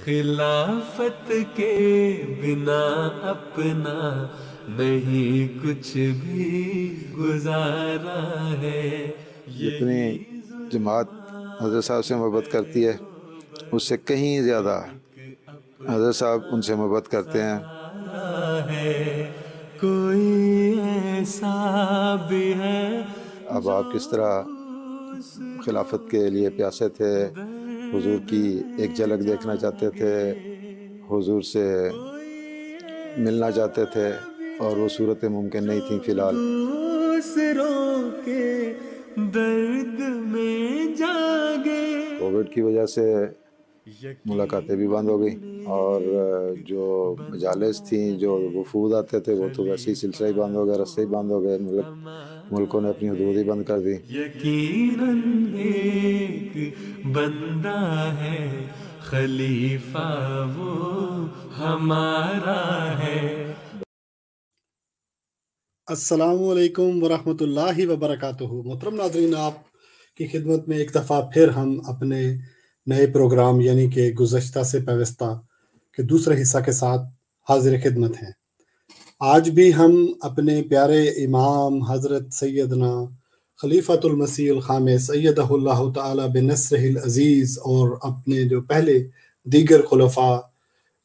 خلافت کے بنا اپنا نہیں کچھ بھی گزارا ہے. جتنی جماعت حضرت صاحب سے محبت کرتی ہے اس سے کہیں زیادہ حضرت صاحب ان سے محبت کرتے ہیں. کوئی ایسا بھی ہے. اب آپ کس طرح خلافت کے لیے پیاسے تھے، حضور کی ایک جھلک دیکھنا چاہتے تھے، حضور سے ملنا چاہتے تھے، اور وہ صورتیں ممکن نہیں تھیں فی الحال. دوسروں کے درد میں جاگے. کووڈ کی وجہ سے ملاقاتیں بھی بند ہو گئی، اور جو مجالس تھیں، جو وفود آتے تھے، وہ تو ویسے ہی سلسلہ ہی بند ہو گیا، رستے ہی بند ہو گئے، ملکوں نے اپنی حدود ہی بند کر دی. یقیناً ایک بندہ ہے خلیفہ وہ ہمارا ہے. السلام علیکم ورحمۃ اللہ وبرکاتہ. محترم ناظرین، آپ کی خدمت میں ایک دفعہ پھر ہم اپنے نئے پروگرام یعنی کہ گزشتہ سے پیوستہ کے دوسرے حصہ کے ساتھ حاضر خدمت ہیں. آج بھی ہم اپنے پیارے امام حضرت سیدنا خلیفۃ المسیح الخامس ایدہ اللہ تعالی بنصرہ العزیز اور اپنے جو پہلے دیگر خلفاء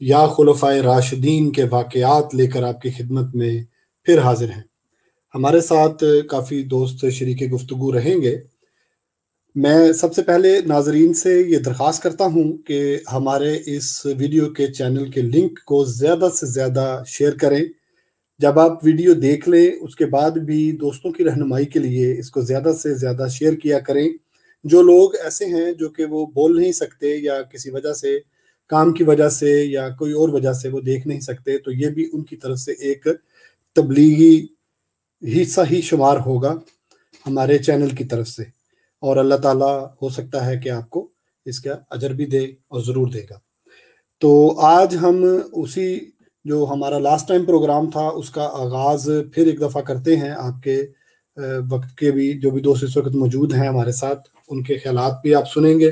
یا خلفائے راشدین کے واقعات لے کر آپ کی خدمت میں پھر حاضر ہیں. ہمارے ساتھ کافی دوست شریک گفتگو رہیں گے. میں سب سے پہلے ناظرین سے یہ درخواست کرتا ہوں کہ ہمارے اس ویڈیو کے چینل کے لنک کو زیادہ سے زیادہ شیئر کریں. جب آپ ویڈیو دیکھ لیں اس کے بعد بھی دوستوں کی رہنمائی کے لیے اس کو زیادہ سے زیادہ شیئر کیا کریں. جو لوگ ایسے ہیں جو کہ وہ بول نہیں سکتے یا کسی وجہ سے، کام کی وجہ سے یا کوئی اور وجہ سے وہ دیکھ نہیں سکتے، تو یہ بھی ان کی طرف سے ایک تبلیغی حصہ ہی شمار ہوگا ہمارے چینل کی طرف سے، اور اللہ تعالیٰ ہو سکتا ہے کہ آپ کو اس کا اجر بھی دے اور ضرور دے گا. تو آج ہم اسی جو ہمارا لاسٹ ٹائم پروگرام تھا اس کا آغاز پھر ایک دفعہ کرتے ہیں. آپ کے وقت کے بھی جو بھی دوست اس وقت موجود ہیں ہمارے ساتھ، ان کے خیالات بھی آپ سنیں گے.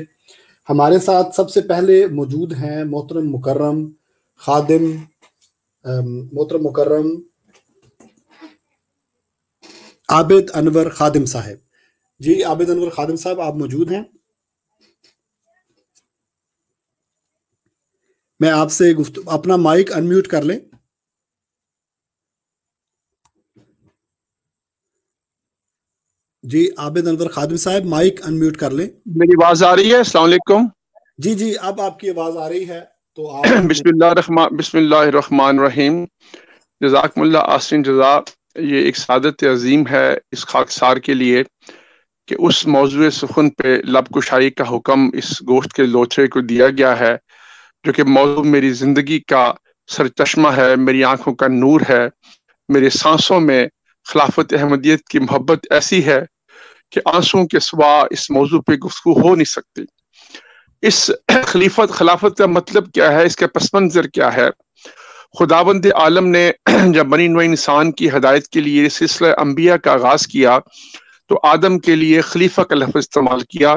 ہمارے ساتھ سب سے پہلے موجود ہیں محترم مکرم خادم، محترم مکرم عابد انور خادم صاحب. جی عابد انور خادم صاحب، آپ موجود ہیں؟ میں آپ سے اپنا مائک انمیوٹ کر لیں. جی عابد انور خادم صاحب، مائک انمیوٹ کر لیں. میری آواز آ رہی ہے؟ السلام علیکم. جی اب آپ کی آواز آ رہی ہے تو آپ بسم اللہ الرحمن الرحیم. جزاکم اللہ آسین جزا. یہ ایک سعادت عظیم ہے اس خاکسار کے لیے کہ اس موضوع سخن پہ لب کشائی کا حکم اس گوشت کے لوچے کو دیا گیا ہے، جو کہ موضوع میری زندگی کا سرچشمہ ہے، میری آنکھوں کا نور ہے. میرے سانسوں میں خلافت احمدیت کی محبت ایسی ہے کہ آنسوں کے سوا اس موضوع پہ گفتگو ہو نہیں سکتی. اس خلافت کا مطلب کیا ہے، اس کا پس منظر کیا ہے؟ خداوند عالم نے جب بنی نوع انسان کی ہدایت کے لیے سلسلہ انبیاء کا آغاز کیا تو آدم کے لیے خلیفہ کا لفظ استعمال کیا.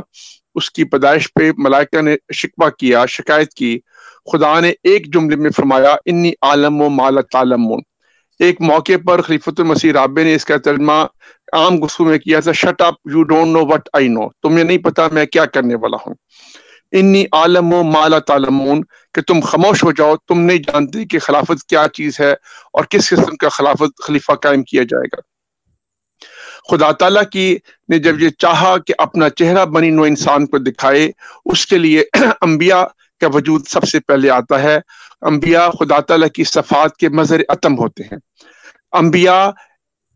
اس کی پیدائش پہ ملائکہ نے شکوہ کیا، شکایت کی. خدا نے ایک جملے میں فرمایا انی عالم و ما لا تعلمون. ایک موقع پر خلیفۃ المسیح رابع نے اس کا ترجمہ عام گفتگو میں کیا تھا، shut up you don't know what I know. تمہیں نہیں پتا میں کیا کرنے والا ہوں. انی عالم و ما لا تعلمون، کہ تم خاموش ہو جاؤ، تم نہیں جانتے کہ خلافت کیا چیز ہے اور کس قسم کا خلیفہ قائم کیا جائے گا. خدا تعالیٰ نے جب یہ چاہا کہ اپنا چہرہ بنی نوع انسان کو دکھائے، اس کے لیے انبیاء کا وجود سب سے پہلے آتا ہے. انبیاء خدا تعالیٰ کی صفات کے مظہر اتم ہوتے ہیں. انبیاء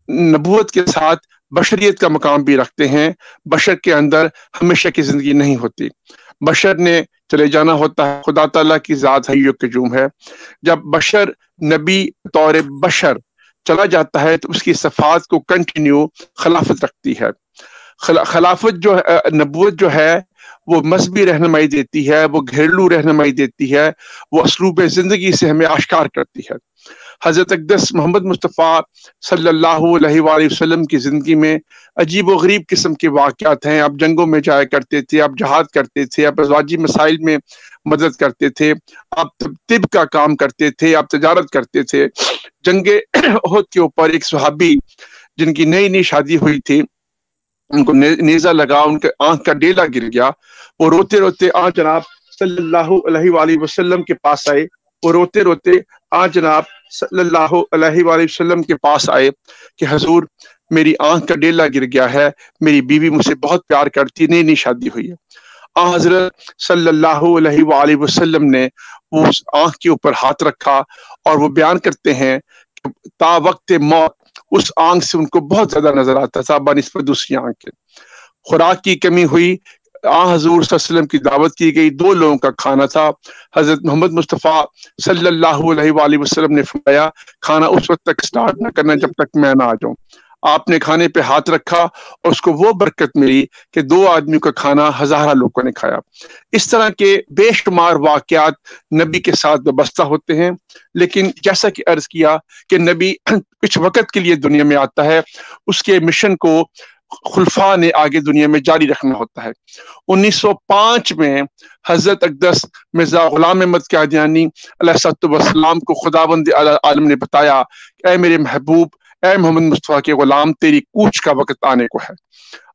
نبوت کے ساتھ بشریت کا مقام بھی رکھتے ہیں. بشر کے اندر ہمیشہ کی زندگی نہیں ہوتی، بشر نے چلے جانا ہوتا ہے. خدا تعالیٰ کی ذات حی و قیوم ہے. جب بشر نبی طور بشر چلا جاتا ہے تو اس کی صفات کو کنٹینیو خلافت رکھتی ہے. خلافت جو نبوت جو ہے وہ مذہبی رہنمائی دیتی ہے، وہ گھریلو رہنمائی دیتی ہے، وہ اسلوب زندگی سے ہمیں آشکار کرتی ہے. حضرت اقدس محمد مصطفیٰ صلی اللہ علیہ وآلہ وسلم کی زندگی میں عجیب و غریب قسم کے واقعات ہیں۔ آپ جنگوں میں جایا کرتے تھے، آپ جہاد کرتے تھے، آپ ازواجی مسائل میں مدد کرتے تھے، آپ طب کا کام کرتے تھے، آپ تجارت کرتے تھے۔ جنگ احد کے اوپر ایک صحابی جن کی نئی نئی شادی ہوئی تھی، ان کو نیزہ لگا، ان کے آنکھ کا ڈیلا گر گیا، وہ روتے روتے جناب صلی اللہ علیہ وآلہ وسلم کے پاس آئے، وہ روتے روتے جناب صلی اللہ علیہ وآلہ وسلم کے پاس آئے کہ حضور میری آنکھ کا ڈیلا گر گیا ہے، میری بیوی مجھ سے بہت پیار کرتی، نئی نئی شادی ہوئی ہے۔ حضرت صلی اللہ علیہ وآلہ وسلم نے اس آنکھ کے اوپر ہاتھ رکھا، اور وہ بیان کرتے ہیں کہ تا وقت موت اس آنکھ سے ان کو بہت زیادہ نظر آتا تھا بنسبت دوسری آنکھ کے۔ خوراک کی کمی ہوئی، حضور صلی اللہ علیہ وسلم کی دعوت کی گئی، 2 لوگوں کا کھانا تھا۔ حضرت محمد مصطفیٰ صلی اللہ علیہ وآلہ وسلم نے فرمایا کھانا اس وقت تک سٹارٹ نہ کرنا جب تک میں نہ آ جاؤں۔ آپ نے کھانے پہ ہاتھ رکھا اور اس کو وہ برکت ملی کہ 2 آدمیوں کا کھانا ہزارہ لوگوں نے کھایا۔ اس طرح کے بے شمار واقعات نبی کے ساتھ وابستہ ہوتے ہیں، لیکن جیسا کہ عرض کیا کہ نبی کچھ وقت کے لیے دنیا میں آتا ہے، اس کے مشن کو خلفاء نے آگے دنیا میں جاری رکھنا ہوتا ہے۔ 1905 میں حضرت اقدس مرزا غلام احمد قادیانی علیہ السلام کو خداوند عالم نے بتایا کہ اے میرے محبوب، اے محمد مصطفیٰ کے غلام، تیری کوچ کا وقت آنے کو ہے۔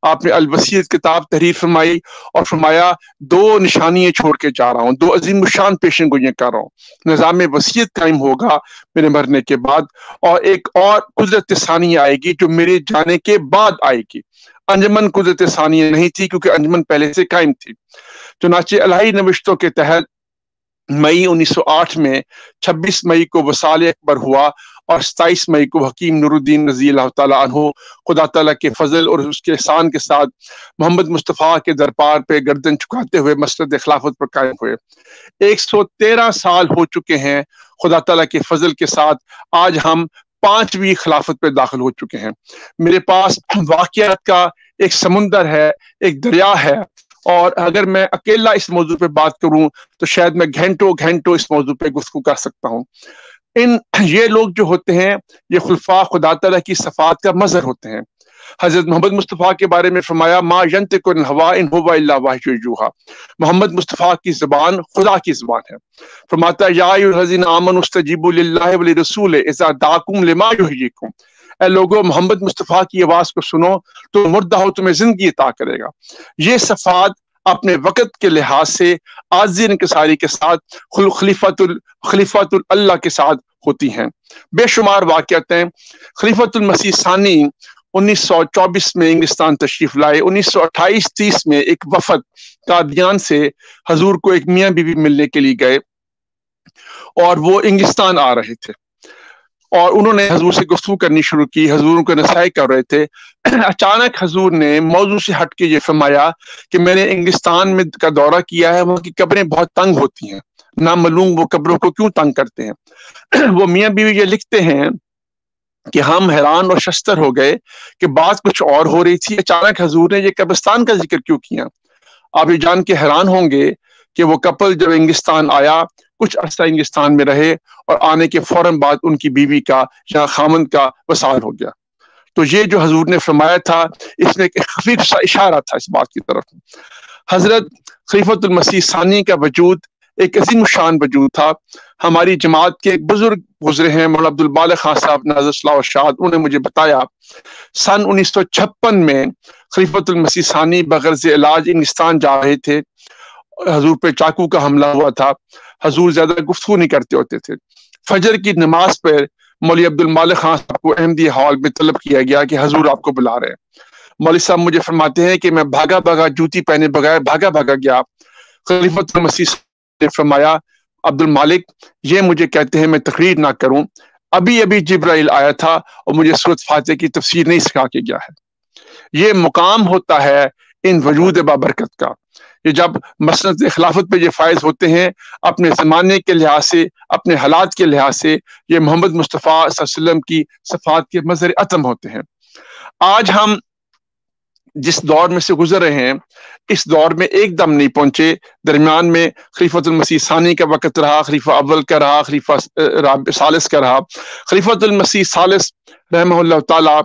آپ نے الوصیت کتاب تحریر فرمائی اور فرمایا 2 نشانیاں چھوڑ کے جا رہا ہوں، 2 عظیم الشان پیشن گوئیاں کر رہا ہوں۔ نظام وصیت قائم ہوگا میرے مرنے کے بعد، اور ایک اور قدرت ثانیہ آئے گی جو میرے جانے کے بعد آئے گی۔ انجمن قدرت ثانیہ نہیں تھی کیونکہ انجمن پہلے سے قائم تھی۔ چنانچہ الہی نوشتوں کے تحت مئی 1908 میں 26 مئی کو وصال اکبر ہوا، اور 27 مئی کو حکیم نور الدین رضی اللہ تعالیٰ عنہ خدا تعالیٰ کے فضل اور اس کے احسان کے ساتھ محمد مصطفیٰ کے دربار پہ گردن چکاتے ہوئے مسند خلافت پر قائم ہوئے۔ 113 سال ہو چکے ہیں خدا تعالیٰ کے فضل کے ساتھ، آج ہم 5ویں خلافت پہ داخل ہو چکے ہیں۔ میرے پاس واقعات کا ایک سمندر ہے، ایک دریا ہے، اور اگر میں اکیلا اس موضوع پہ بات کروں تو شاید میں گھنٹوں گھنٹوں اس موضوع پہ گفتگو کر سکتا ہوں۔ یہ لوگ جو ہوتے ہیں یہ خلفاء خدا تعالیٰ کی صفات کا مظہر ہوتے ہیں۔ حضرت محمد مصطفیٰ کے بارے میں فرمایا ما ینطق عن الہوی ان هو الا وحی یوحی، محمد مصطفیٰ کی زبان خدا کی زبان ہے۔ فرماتا ہے یا ایھا الذین آمنوا استجیبوا للہ وللرسول اذا دعاکم لما یحییکم، اے لوگو محمد مصطفیٰ کی آواز کو سنو تو مردہ ہو تمہیں زندگی عطا کرے گا۔ یہ صفات اپنے وقت کے لحاظ سے عاجزی انکساری کے ساتھ خلیفۃ اللہ کے ساتھ ہوتی ہیں۔ بے شمار واقعات ہیں۔ خلیفۃ المسیح ثانی 1924 میں انگلستان تشریف لائے۔ 1928-30 میں ایک وفد قادیان سے حضور کو ایک میاں بیوی ملنے کے لیے گئے، اور وہ انگلستان آ رہے تھے، اور انہوں نے حضور سے گفتگو کرنی شروع کی، حضور کو نصیحت کر رہے تھے۔ اچانک حضور نے موضوع سے ہٹ کے یہ فرمایا کہ میں نے انگلستان میں کا دورہ کیا ہے، وہاں کی قبریں بہت تنگ ہوتی ہیں، نامعلوم وہ قبروں کو کیوں تنگ کرتے ہیں۔ وہ میاں بیوی یہ لکھتے ہیں کہ ہم حیران اور شستر ہو گئے کہ بات کچھ اور ہو رہی تھی، اچانک حضور نے یہ قبرستان کا ذکر کیوں کیا۔ آپ یہ جان کے حیران ہوں گے کہ وہ کپل جب انگلستان آیا، کچھ عرصہ انگلستان میں رہے، اور آنے کے فوراً بعد ان کی بیوی کا یا خامند کا وصال ہو گیا۔ تو یہ جو حضور نے فرمایا تھا، اس میں ایک خفیف سا اشارہ تھا اس بات کی طرف۔ حضرت خلیفۃ المسیح ثانی کا وجود ایک عظیم شان وجود تھا۔ ہماری جماعت کے ایک بزرگ گزرے ہیں مولانا عبدالبالغ خان صاحب ناظر صلاح و شاد، انہوں نے مجھے بتایا سن 1956 میں خلیفۃ المسیح ثانی بغرض علاج انگلستان جا رہے تھے، حضور پہ چاقو کا حملہ ہوا تھا، حضور زیادہ گفتگو نہیں کرتے ہوتے تھے۔ فجر کی نماز پر مولوی عبدالمالک خان صاحب کو احمدیہ ہال میں طلب کیا گیا کہ حضور آپ کو بلا رہے ہیں۔ مولوی صاحب مجھے فرماتے ہیں کہ میں بھاگا بھاگا جوتی پہنے بغیر بھاگا بھاگا گیا۔ خلیفۃ المسیح نے فرمایا عبدالمالک یہ مجھے کہتے ہیں میں تقریر نہ کروں، ابھی ابھی جبرائیل آیا تھا اور مجھے سورۃ فاتحہ کی تفسیر نہیں سکھا کے گیا ہے۔ یہ مقام ہوتا ہے ان وجود بابرکت کا۔ یہ جب مسند خلافت پہ یہ فائز ہوتے ہیں، اپنے زمانے کے لحاظ سے، اپنے حالات کے لحاظ سے، یہ محمد مصطفیٰ صلی اللہ علیہ وسلم کی صفات کے مظہر اتم ہوتے ہیں۔ آج ہم جس دور میں سے گزر رہے ہیں اس دور میں ایک دم نہیں پہنچے، درمیان میں خلیفۃ المسیح ثانی کا وقت رہا، خلیفہ اول کا رہا، خلیفہ ثالث کا رہا۔ خلیفۃ المسیح ثالث رحمہ اللہ تعالی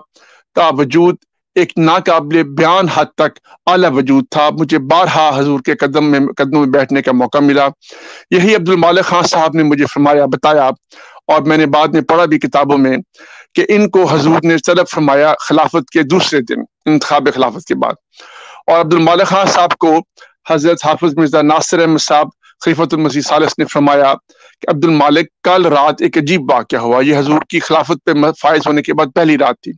کا وجود ایک ناقابل بیان حد تک اعلیٰ وجود تھا۔ مجھے بارہا حضور کے قدموں میں بیٹھنے کا موقع ملا۔ یہی عبد المالک خان صاحب نے مجھے فرمایا، بتایا، اور میں نے بعد میں پڑھا بھی کتابوں میں کہ ان کو حضور نے طلب فرمایا خلافت کے دوسرے دن، انتخاب خلافت کے بعد۔ اور عبد المالک خان صاحب کو حضرت حافظ مرزا ناصر احمد صاحب خلیفۃ المسیح ثالث نے فرمایا کہ عبد المالک کل رات ایک عجیب واقعہ ہوا، یہ حضور کی خلافت پہ فائز ہونے کے بعد پہلی رات تھی۔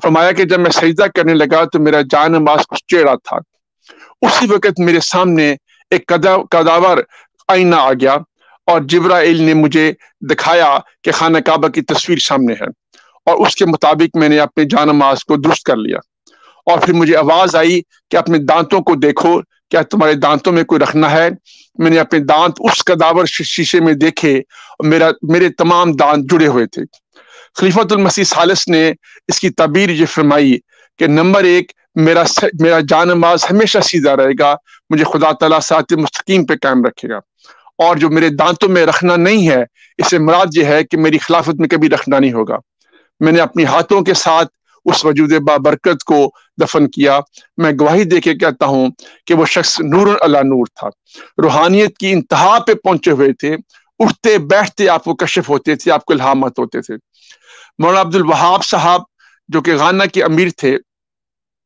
فرمایا کہ جب میں سجدہ کرنے لگا تو میرا جان نماز کچھ ٹیڑھا تھا، اسی وقت میرے سامنے ایک کداور آئینہ آ گیا اور جبرائیل نے مجھے دکھایا کہ خانہ کعبہ کی تصویر سامنے ہے، اور اس کے مطابق میں نے اپنے جان نماز کو درست کر لیا۔ اور پھر مجھے آواز آئی کہ اپنے دانتوں کو دیکھو، کیا تمہارے دانتوں میں کوئی رخنہ ہے؟ میں نے اپنے دانت اس کداور شیشے میں دیکھے، میرے تمام دانت جڑے ہوئے تھے۔ خلیفۃ المسیح ثالث نے اس کی تعبیر یہ فرمائی کہ نمبر ایک، میرا جان نماز ہمیشہ سیدھا رہے گا، مجھے خدا تعالیٰ صراط مستقیم پہ قائم رکھے گا، اور جو میرے دانتوں میں رخنہ نہیں ہے اس سے مراد یہ ہے کہ میری خلافت میں کبھی رخنہ نہیں ہوگا۔ میں نے اپنی ہاتھوں کے ساتھ اس وجود بابرکت کو دفن کیا۔ میں گواہی دے کے کہتا ہوں کہ وہ شخص نور علی نور تھا، روحانیت کی انتہا پہ پہنچے ہوئے تھے، اٹھتے بیٹھتے آپ کو کشف ہوتے تھے، آپ کو الہامات ہوتے تھے۔ مولانا عبد الوہاب صاحب جو کہ غانہ کے امیر تھے،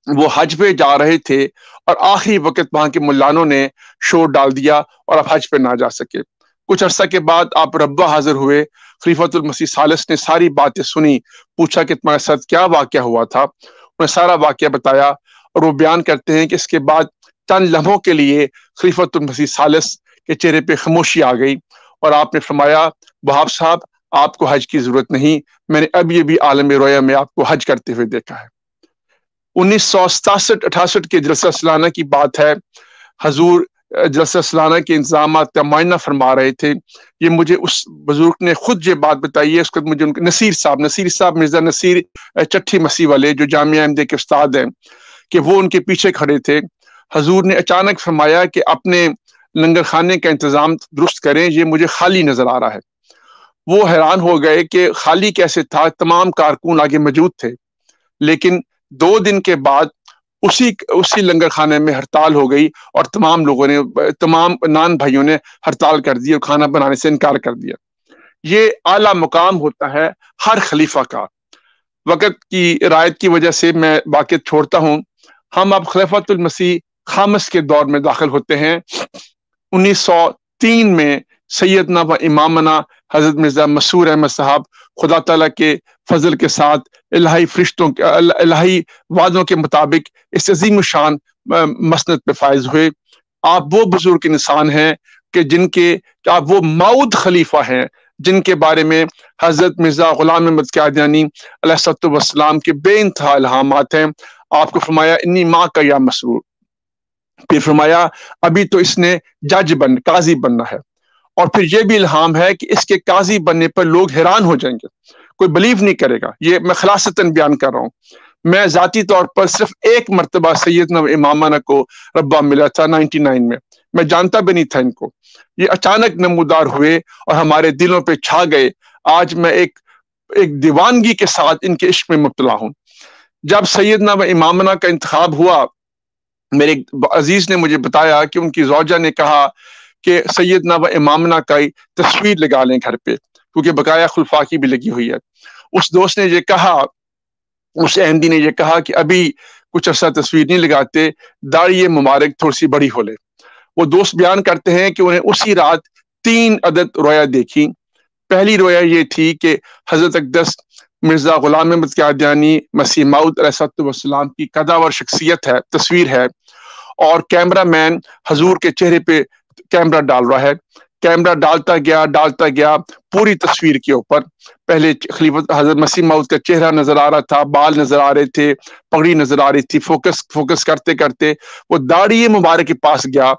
وہ حج پہ جا رہے تھے اور آخری وقت وہاں کے ملانوں نے شور ڈال دیا اور اب حج پہ نہ جا سکے۔ کچھ عرصہ کے بعد آپ ربہ حاضر ہوئے، خلیفۃ المسیح ثالث نے ساری باتیں سنی، پوچھا کہ تمہارے ساتھ کیا واقعہ ہوا تھا، انہیں سارا واقعہ بتایا، اور وہ بیان کرتے ہیں کہ اس کے بعد چند لمحوں کے لیے خلیفۃ المسیح ثالث کے چہرے پہ خاموشی آ گئی، اور آپ نے فرمایا وہاب صاحب آپ کو حج کی ضرورت نہیں، میں نے اب یہ بھی عالم رویا میں آپ کو حج کرتے ہوئے دیکھا ہے۔ 1967-68 کے جلسہ سالانہ کی بات ہے، حضور جلسہ سالانہ کے انتظامات کا معائنہ فرما رہے تھے۔ یہ مجھے اس بزرگ نے خود یہ بات بتائی ہے، اس کو مجھے نصیر صاحب مرزا نصیر چٹھی مسیح والے جو جامعہ احمدیہ کے استاد ہیں، کہ وہ ان کے پیچھے کھڑے تھے۔ حضور نے اچانک فرمایا کہ اپنے لنگر خانے کا انتظام درست کریں، یہ مجھے خالی نظر آ رہا ہے۔ وہ حیران ہو گئے کہ خالی کیسے تھا، تمام کارکن آگے موجود تھے، لیکن 2 دن کے بعد اسی لنگر خانے میں ہڑتال ہو گئی اور تمام نان بھائیوں نے ہڑتال کر دی اور کھانا بنانے سے انکار کر دیا۔ یہ اعلیٰ مقام ہوتا ہے ہر خلیفہ کا۔ وقت کی رعایت کی وجہ سے میں واقعہ چھوڑتا ہوں۔ ہم اب خلیفۃ المسیح خامس کے دور میں داخل ہوتے ہیں۔ 1903 میں سیدنا و امامنا حضرت مرزا مسرور احمد صاحب خدا تعالیٰ کے فضل کے ساتھ الہی وعدوں کے مطابق اس عظیم الشان مسند پہ فائز ہوئے۔ آپ وہ بزرگ انسان ہیں کہ آپ وہ موعود خلیفہ ہیں جن کے بارے میں حضرت مرزا غلام احمد قادیانی علیہ الصلوۃ والسلام کے بے انتہا الہامات ہیں۔ آپ کو فرمایا انی ماں کا یا مسرور، پھر فرمایا ابھی تو اس نے قاضی بننا ہے، اور پھر یہ بھی الہام ہے کہ اس کے قاضی بننے پر لوگ حیران ہو جائیں گے، کوئی بلیو نہیں کرے گا۔ یہ میں خلاصتاً بیان کر رہا ہوں۔ میں ذاتی طور پر صرف ایک مرتبہ سیدنا امامنا کو ربہ ملا تھا 99 میں جانتا بھی نہیں تھا ان کو۔ یہ اچانک نمودار ہوئے اور ہمارے دلوں پہ چھا گئے۔ آج میں ایک دیوانگی کے ساتھ ان کے عشق میں مبتلا ہوں۔ جب سیدنا امامنا کا انتخاب ہوا، میرے عزیز نے مجھے بتایا کہ ان کی زوجہ نے کہا کہ سیدنا و امامنا کا تصویر لگا لیں گھر پہ، کیونکہ بقایا خلفاء کی بھی لگی ہوئی ہے۔ اس دوست نے یہ کہا، اس احمدی نے یہ کہا کہ ابھی کچھ عرصہ تصویر نہیں لگاتے، داڑھی مبارک تھوڑی سی بڑی ہو لے۔ وہ دوست بیان کرتے ہیں کہ انہیں اسی رات 3 عدد رویا دیکھی۔ پہلی رویا یہ تھی کہ حضرت اقدس مرزا غلام احمد قادیانی مسیح موعود علیہ السلام کی قداور شخصیت ہے، تصویر ہے، اور کیمرہ مین حضور کے چہرے پہ کیمرہ ڈال رہا ہے۔ کیمرہ ڈالتا گیا پوری تصویر کے اوپر۔ پہلے خلیفت حضرت مسیح موعود کا چہرہ نظر آ رہا تھا، بال نظر آ رہے تھے، پگڑی نظر آ رہی تھی۔ فوکس کرتے کرتے وہ داڑھی مبارک کے پاس گیا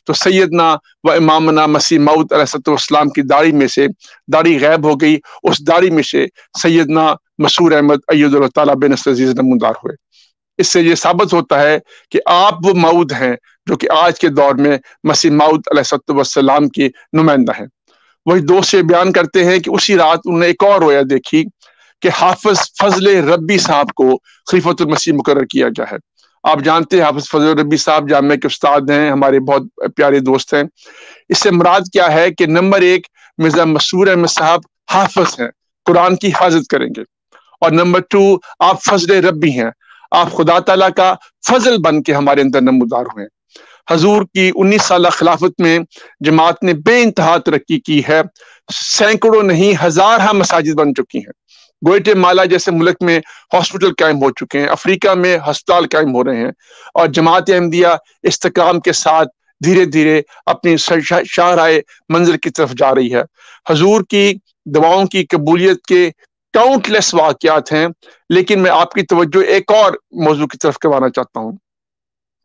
تو سیدنا و امامنا مسیح موعود علیہ السلام کی داڑھی میں سے داڑھی غائب ہو گئی۔ اس داڑھی میں سے سیدنا مسرور احمد اید اللہ تعالیٰ بن عزیز نمودار ہوئے۔ اس سے یہ ثابت ہوتا ہے کہ آپ وہ مؤد ہیں جو کہ آج کے دور میں مسیح موعود علیہ السلام کی نمائندہ ہیں۔ وہی دوست یہ بیان کرتے ہیں کہ اسی رات انہوں نے ایک اور رویا دیکھی کہ حافظ فضل ربی صاحب کو خلیفۃ المسیح مقرر کیا گیا ہے۔ آپ جانتے ہیں حافظ فضل ربی صاحب جامعہ کے استاد ہیں، ہمارے بہت پیارے دوست ہیں۔ اس سے مراد کیا ہے کہ نمبر 1 مرزا مسرور احمد صاحب حافظ ہیں، قرآن کی حفاظت کریں گے، اور نمبر 2 آپ فضل ربی ہیں، آپ خدا تعالیٰ کا فضل بن کے ہمارے اندر نمودار ہوئے۔ حضور کی 19 سالہ خلافت میں جماعت نے بے انتہا ترقی کی ہے، سینکڑوں نہیں ہزارہ مساجد بن چکی ہیں، گوئٹے مالا جیسے ملک میں ہاسپٹل قائم ہو چکے ہیں، افریقہ میں ہسپتال قائم ہو رہے ہیں، اور جماعت احمدیہ استحکام کے ساتھ دھیرے دھیرے اپنی شاہراہ منزل کی طرف جا رہی ہے۔ حضور کی دعاؤں کی قبولیت کے کاؤنٹ لیس واقعات ہیں، لیکن میں آپ کی توجہ ایک اور موضوع کی طرف کروانا چاہتا ہوں۔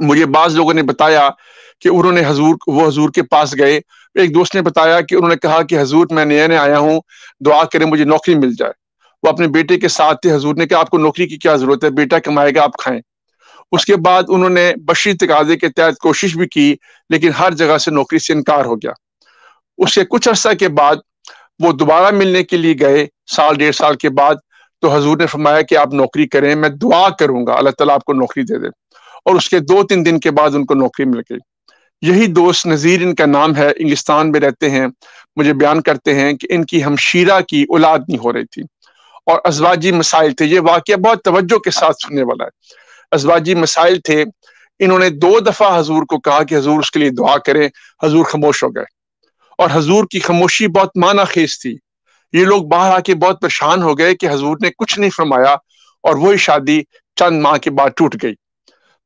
مجھے بعض لوگوں نے بتایا کہ انہوں نے حضور کے پاس گئے، ایک دوست نے بتایا کہ انہوں نے کہا کہ حضور میں نیا آیا ہوں، دعا کریں مجھے نوکری مل جائے۔ وہ اپنے بیٹے کے ساتھ تھے، حضور نے کہا آپ کو نوکری کی کیا ضرورت ہے، بیٹا کمائے گا آپ کھائیں۔ اس کے بعد انہوں نے بشری تقاضے کے تحت کوشش بھی کی، لیکن ہر جگہ سے نوکری سے انکار ہو گیا۔ اس کے کچھ عرصہ کے بعد وہ دوبارہ ملنے کے لیے گئے، سال 1.5 سال کے بعد، تو حضور نے فرمایا کہ آپ نوکری کریں، میں دعا کروں گا اللہ تعالیٰ آپ کو نوکری دے دے، اور اس کے 2-3 دن کے بعد ان کو نوکری مل گئی۔ یہی دوست نذیر ان کا نام ہے، انگلستان میں رہتے ہیں، مجھے بیان کرتے ہیں کہ ان کی ہمشیرہ کی اولاد نہیں ہو رہی تھی اور ازواجی مسائل تھے۔ یہ واقعہ بہت توجہ کے ساتھ سننے والا ہے۔ ازواجی مسائل تھے، انہوں نے 2 دفعہ حضور کو کہا کہ حضور اس کے لیے دعا کریں، حضور خاموش ہو گئے، اور حضور کی خاموشی بہت معنی خیز تھی۔ یہ لوگ باہر آ کے بہت پریشان ہو گئے کہ حضور نے کچھ نہیں فرمایا، اور وہی شادی چند ماہ کے بعد ٹوٹ گئی۔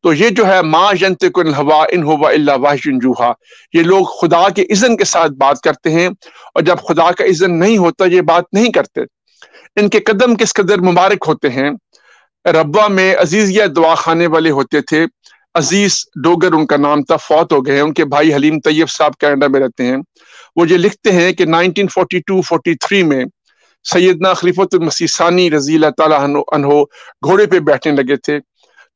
تو یہ جو ہے ما ینطق عن الہویٰ ان ہوا الا وحی یوحیٰ، یہ لوگ خدا کے اذن کے ساتھ بات کرتے ہیں، اور جب خدا کا اذن نہیں ہوتا یہ بات نہیں کرتے۔ ان کے قدم کس قدر مبارک ہوتے ہیں۔ ربوہ میں عزیزیہ دعا خانے والے ہوتے تھے، عزیز ڈوگر ان کا نام تھا، فوت ہو گئے ہیں۔ ان کے بھائی حلیم طیب صاحب کینیڈا میں رہتے ہیں۔ وہ یہ لکھتے ہیں کہ 1942-43 میں سیدنا خلیفۃ المسیح ثانی رضی اللہ تعالیٰ عنہ گھوڑے پہ بیٹھنے لگے تھے،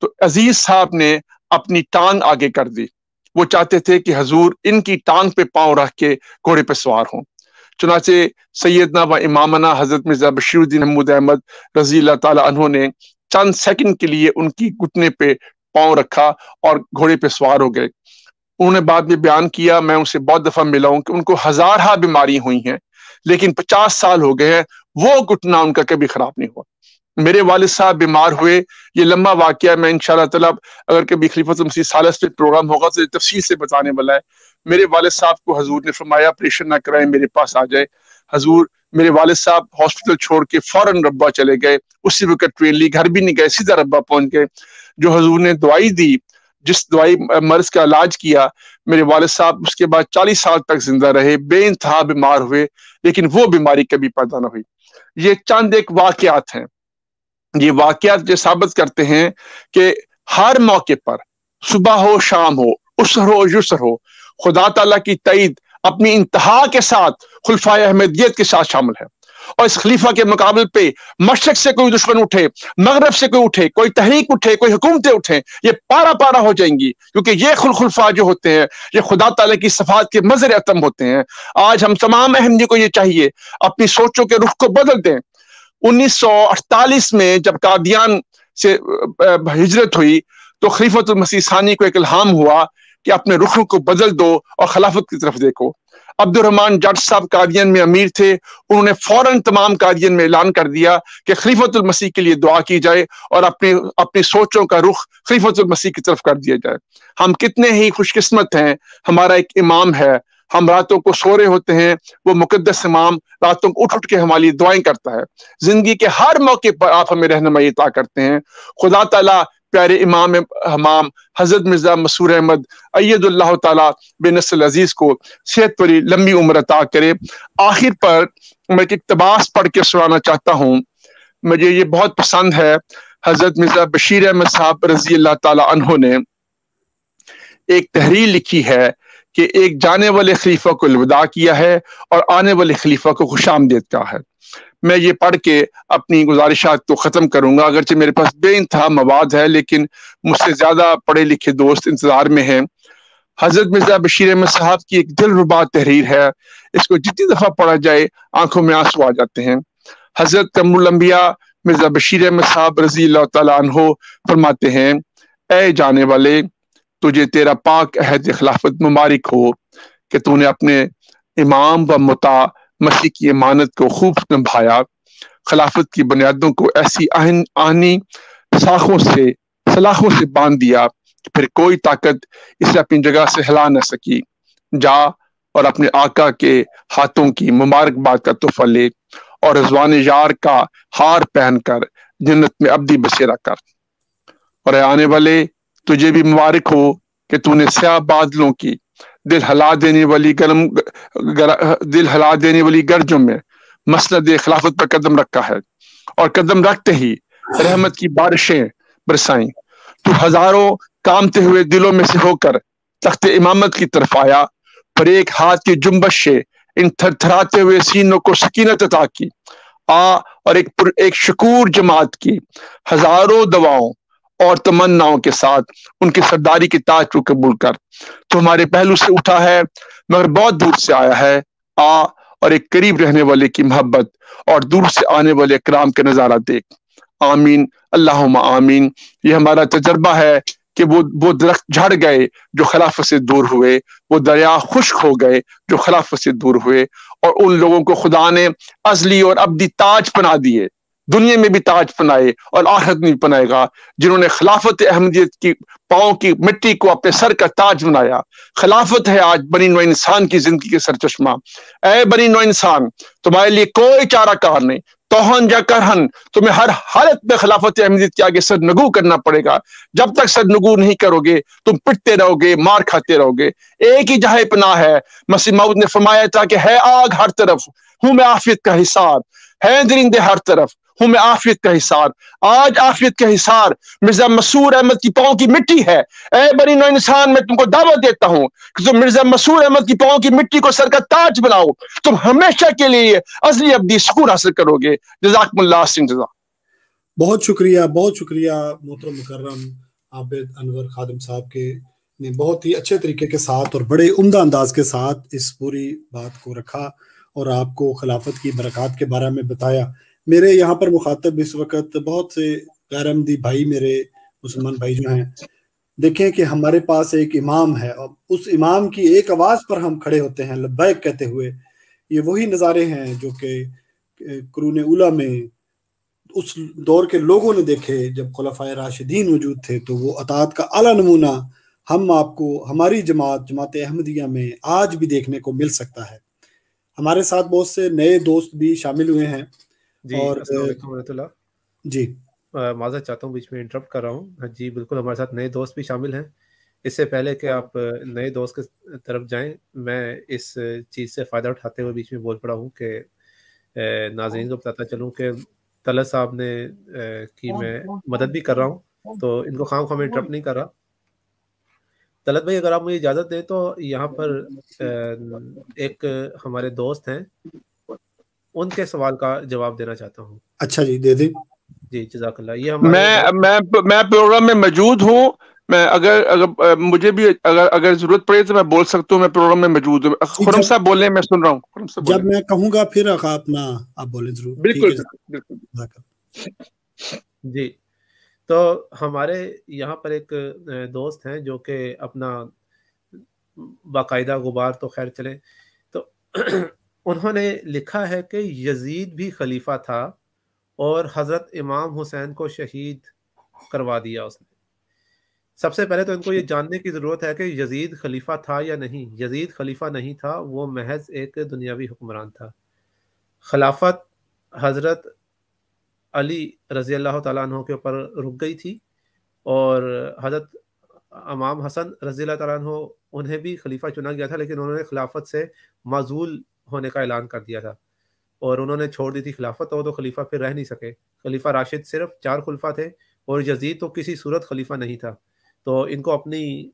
تو عزیز صاحب نے اپنی ٹانگ آگے کر دی۔ وہ چاہتے تھے کہ حضور ان کی ٹانگ پہ پاؤں رکھ کے گھوڑے پہ سوار ہوں۔ چنانچہ سیدنا و امامنا حضرت مرزا بشیر الدین محمود احمد رضی اللہ تعالیٰ عنہ نے چند سیکنڈ کے لیے ان کی گھٹنے پہ پاؤں رکھا اور گھوڑے پہ سوار ہو گئے۔ انہوں نے بعد میں بیان کیا، میں ان سے بہت دفعہ ملا ہوں، کہ ان کو ہزارہ بیماری ہوئی ہیں، لیکن 50 سال ہو گئے ہیں وہ گھٹنا ان کا کبھی خراب نہیں ہوا۔ میرے والد صاحب بیمار ہوئے، یہ لمبا واقعہ میں انشاءاللہ تعالیٰ اگر کبھی خلیفۃ المسیح ثالث پہ پروگرام ہوگا تو تفصیل سے بتانے والا ہے۔ میرے والد صاحب کو حضور نے فرمایا آپریشن نہ کرائیں، میرے پاس آ جائے۔ حضور میرے والد صاحب ہاسپٹل چھوڑ کے فوراً ربوہ چلے گئے، اسی وقت ٹرین لی، گھر بھی نہیں گئے، سیدھا ربوہ پہنچ گئے۔ جو حضور نے دوائی دی، جس دوائی مرض کا علاج کیا، میرے والد صاحب اس کے بعد 40 سال تک زندہ رہے، بے انتہا بیمار ہوئے، لیکن وہ بیماری کبھی پیدا نہ ہوئی۔ یہ چند ایک واقعات ہیں، یہ واقعات جو ثابت کرتے ہیں کہ ہر موقع پر، صبح ہو شام ہو، عسر ہو یسر ہو، خدا تعالیٰ کی تائید اپنی انتہا کے ساتھ خلفائے احمدیت کے ساتھ شامل ہے۔ اور اس خلیفہ کے مقابل پہ مشرق سے کوئی دشمن اٹھے، مغرب سے کوئی اٹھے، کوئی تحریک اٹھے، کوئی حکومتیں اٹھیں، یہ پارا پارا ہو جائیں گی، کیونکہ یہ خلفاء جو ہوتے ہیں یہ خدا تعالیٰ کی صفات کے مظہر اتم ہوتے ہیں۔ آج ہم تمام احمدی کو یہ چاہیے اپنی سوچوں کے رخ کو بدل دیں۔ 1948 میں جب قادیان سے ہجرت ہوئی تو خلیفۃ المسیح ثانی کو ایک الہام ہوا کہ اپنے رخوں کو بدل دو اور خلافت کی طرف دیکھو۔ عبد الرحمن جٹ صاحب قادیان میں امیر تھے، انہوں نے فوراً تمام قادیان میں اعلان کر دیا کہ خلیفۃ المسیح کے لیے دعا کی جائے اور اپنی سوچوں کا رخ خلیفۃ المسیح کی طرف کر دیا جائے۔ ہم کتنے ہی خوش قسمت ہیں، ہمارا ایک امام ہے، ہم راتوں کو سو رہے ہوتے ہیں، وہ مقدس امام راتوں کو اٹھ کے ہماری دعائیں کرتا ہے۔ زندگی کے ہر موقع پر آپ ہمیں رہنمائی عطا کرتے ہیں۔ خدا تعالیٰ پیارے امام ہمام حضرت مرزا مسرور احمد اید اللہ تعالیٰ بن نصر العزیز کو صحت بری لمبی عمر عطا کرے۔ آخر پر میں ایک اقتباس پڑھ کے سنانا چاہتا ہوں، مجھے یہ بہت پسند ہے۔ حضرت مرزا بشیر احمد صاحب رضی اللہ تعالیٰ عنہ نے ایک تحریر لکھی ہے کہ ایک جانے والے خلیفہ کو الوداع کیا ہے اور آنے والے خلیفہ کو خوش آمدید کہا ہے۔ میں یہ پڑھ کے اپنی گزارشات کو ختم کروں گا، اگرچہ میرے پاس بے انتہا مواد ہے لیکن مجھ سے زیادہ پڑھے لکھے دوست انتظار میں ہیں۔ حضرت مرزا بشیر احمد صاحب کی ایک دل ربا تحریر ہے، اس کو جتنی دفعہ پڑھا جائے آنکھوں میں آنسو آ جاتے ہیں۔ حضرت تیمور الانبیاء مرزا بشیر احمد صاحب رضی اللہ تعالیٰ عنہ فرماتے ہیں، اے جانے والے، تجھے تیرا پاک عہد خلافت مبارک ہو کہ تو نے اپنے امام و مطاع مسیح کی امانت کو خوب نبھایا، خلافت کی بنیادوں کو ایسی آہنی سلاخوں سے باندھ دیا کہ پھر کوئی طاقت اسے اپنی جگہ سے ہلا نہ سکی۔ جا اور اپنے آقا کے ہاتھوں کی مبارکباد کا تحفہ لے اور رضوان یار کا ہار پہن کر جنت میں ابدی بسیرا کر۔ اور اے آنے والے، تجھے بھی مبارک ہو کہ تو نے سیاہ بادلوں کی دل ہلا دینے والی گرجوں میں مسند خلافت پر قدم رکھا ہے، اور قدم رکھتے ہی رحمت کی بارشیں برسائیں۔ تو ہزاروں کامتے ہوئے دلوں میں سے ہو کر تخت امامت کی طرف آیا، پر ایک ہاتھ کی جنبش سے ان تھر تھراتے ہوئے سینوں کو سکینت عطا کی۔ اور ایک شکور جماعت کی ہزاروں دعاؤں اور تمناؤں کے ساتھ ان کی سرداری کی تاج کو قبول کر۔ تو ہمارے پہلو سے اٹھا ہے مگر بہت دور سے آیا ہے، اور ایک قریب رہنے والے کی محبت اور دور سے آنے والے اکرام کا نظارہ دیکھ۔ آمین اللہم آمین۔ یہ ہمارا تجربہ ہے کہ وہ درخت جھڑ گئے جو خلافت سے دور ہوئے، وہ دریا خشک ہو گئے جو خلافت سے دور ہوئے، اور ان لوگوں کو خدا نے ازلی اور ابدی تاج بنا دیے، دنیا میں بھی تاج بنائے اور آخرت میں بھی بنائے گا، جنہوں نے خلافت احمدیت کی پاؤں کی مٹی کو اپنے سر کا تاج بنایا۔ خلافت ہے آج بنی نوع انسان کی زندگی کے سر چشمہ۔ اے بنی نوع انسان، تمہارے لیے کوئی چارہ کار نہیں، توہن یا کرہن تمہیں ہر حالت میں خلافت احمدیت کے آگے سر نگو کرنا پڑے گا۔ جب تک سر نگو نہیں کرو گے تم پٹتے رہو گے، مار کھاتے رہو گے۔ ایک ہی جہاں پناہ ہے، مسیح موعود نے فرمایا تھا کہ ہے آگ ہر طرف، ہوں میں عافیت کا حصار، ہے درندے ہر طرف، ہوں میں عافیت کا حصار۔ آج عافیت کا حصار مرزا مسرور احمد کی پاؤں کی مٹی ہے۔ اے بنی نوع انسان، میں تم کو دعوت دیتا ہوں کہ تم مرزا مسرور احمد کی پاؤں کی مٹی کو سر کا تاج بناؤ، تم ہمیشہ کے لیے ازلی ابدی سکون حاصل کرو گے۔ جزاکم اللہ احسن جزا۔ بہت شکریہ محترم مکرم عابد انور خادم صاحب کے نے بہت ہی اچھے طریقے کے ساتھ اور بڑے عمدہ انداز کے ساتھ اس پوری بات کو رکھا اور آپ کو خلافت کی برکات کے بارے میں بتایا۔ میرے یہاں پر مخاطب اس وقت بہت سے غیر احمدی بھائی، میرے مسلمان بھائی جو ہیں، دیکھیں کہ ہمارے پاس ایک امام ہے اور اس امام کی ایک آواز پر ہم کھڑے ہوتے ہیں لبیک کہتے ہوئے۔ یہ وہی نظارے ہیں جو کہ قرون اولیٰ میں اس دور کے لوگوں نے دیکھے جب خلفائے راشدین موجود تھے، تو وہ اطاعت کا اعلیٰ نمونہ ہم آپ کو ہماری جماعت احمدیہ میں آج بھی دیکھنے کو مل سکتا ہے۔ ہمارے ساتھ بہت سے نئے دوست بھی شامل ہوئے ہیں۔ جی اور السلام علیکم ورحمۃ اللہ۔ جی معذرت چاہتا ہوں، بیچ میں انٹرپٹ کر رہا ہوں۔ جی بالکل، ہمارے ساتھ نئے دوست بھی شامل ہیں۔ اس سے پہلے کہ آپ نئے دوست کی طرف جائیں، میں اس چیز سے فائدہ اٹھاتے ہوئے بیچ میں بول پڑا ہوں کہ ناظرین کو بتاتا چلوں کہ طلعت صاحب نے کی میں مدد بھی کر رہا ہوں، تو ان کو خام میں انٹرپٹ نہیں کر رہا۔ طلعت بھائی اگر آپ مجھے اجازت دیں تو یہاں پر ایک ہمارے دوست ہیں، ان کے سوال کا جواب دینا چاہتا ہوں۔ اچھا جی، دے دیں۔ جی جزاک اللہ۔ یہ ہمارے میں پروگرام میں موجود ہوں، میں اگر مجھے بھی اگر ضرورت پڑے تو میں بول سکتا ہوں، میں پروگرام میں موجود ہوں۔ خرم صاحب بولیں، میں سن رہا ہوں۔ خرم صاحب جب میں کہوں گا پھر آپ بولیں ضرور۔ بالکل بالکل۔ جی، تو ہمارے یہاں پر ایک دوست ہیں جو کہ اپنا باقاعدہ غبار تو خیر چلے، تو انہوں نے لکھا ہے کہ یزید بھی خلیفہ تھا اور حضرت امام حسین کو شہید کروا دیا اس نے۔ سب سے پہلے تو ان کو یہ جاننے کی ضرورت ہے کہ یزید خلیفہ تھا یا نہیں۔ یزید خلیفہ نہیں تھا، وہ محض ایک دنیاوی حکمران تھا۔ خلافت حضرت علی رضی اللہ تعالیٰ عنہ کے اوپر رک گئی تھی، اور حضرت امام حسن رضی اللہ تعالیٰ عنہ انہیں بھی خلیفہ چنا گیا تھا، لیکن انہوں نے خلافت سے معزول ہونے کا اعلان کر دیا تھا اور انہوں نے چھوڑ دی تھی خلافت، اور تو خلیفہ پھر رہ نہیں سکے۔ خلیفہ راشد صرف 4 خلفاء تھے اور یزید تو کسی صورت خلیفہ نہیں تھا۔ تو ان کو اپنی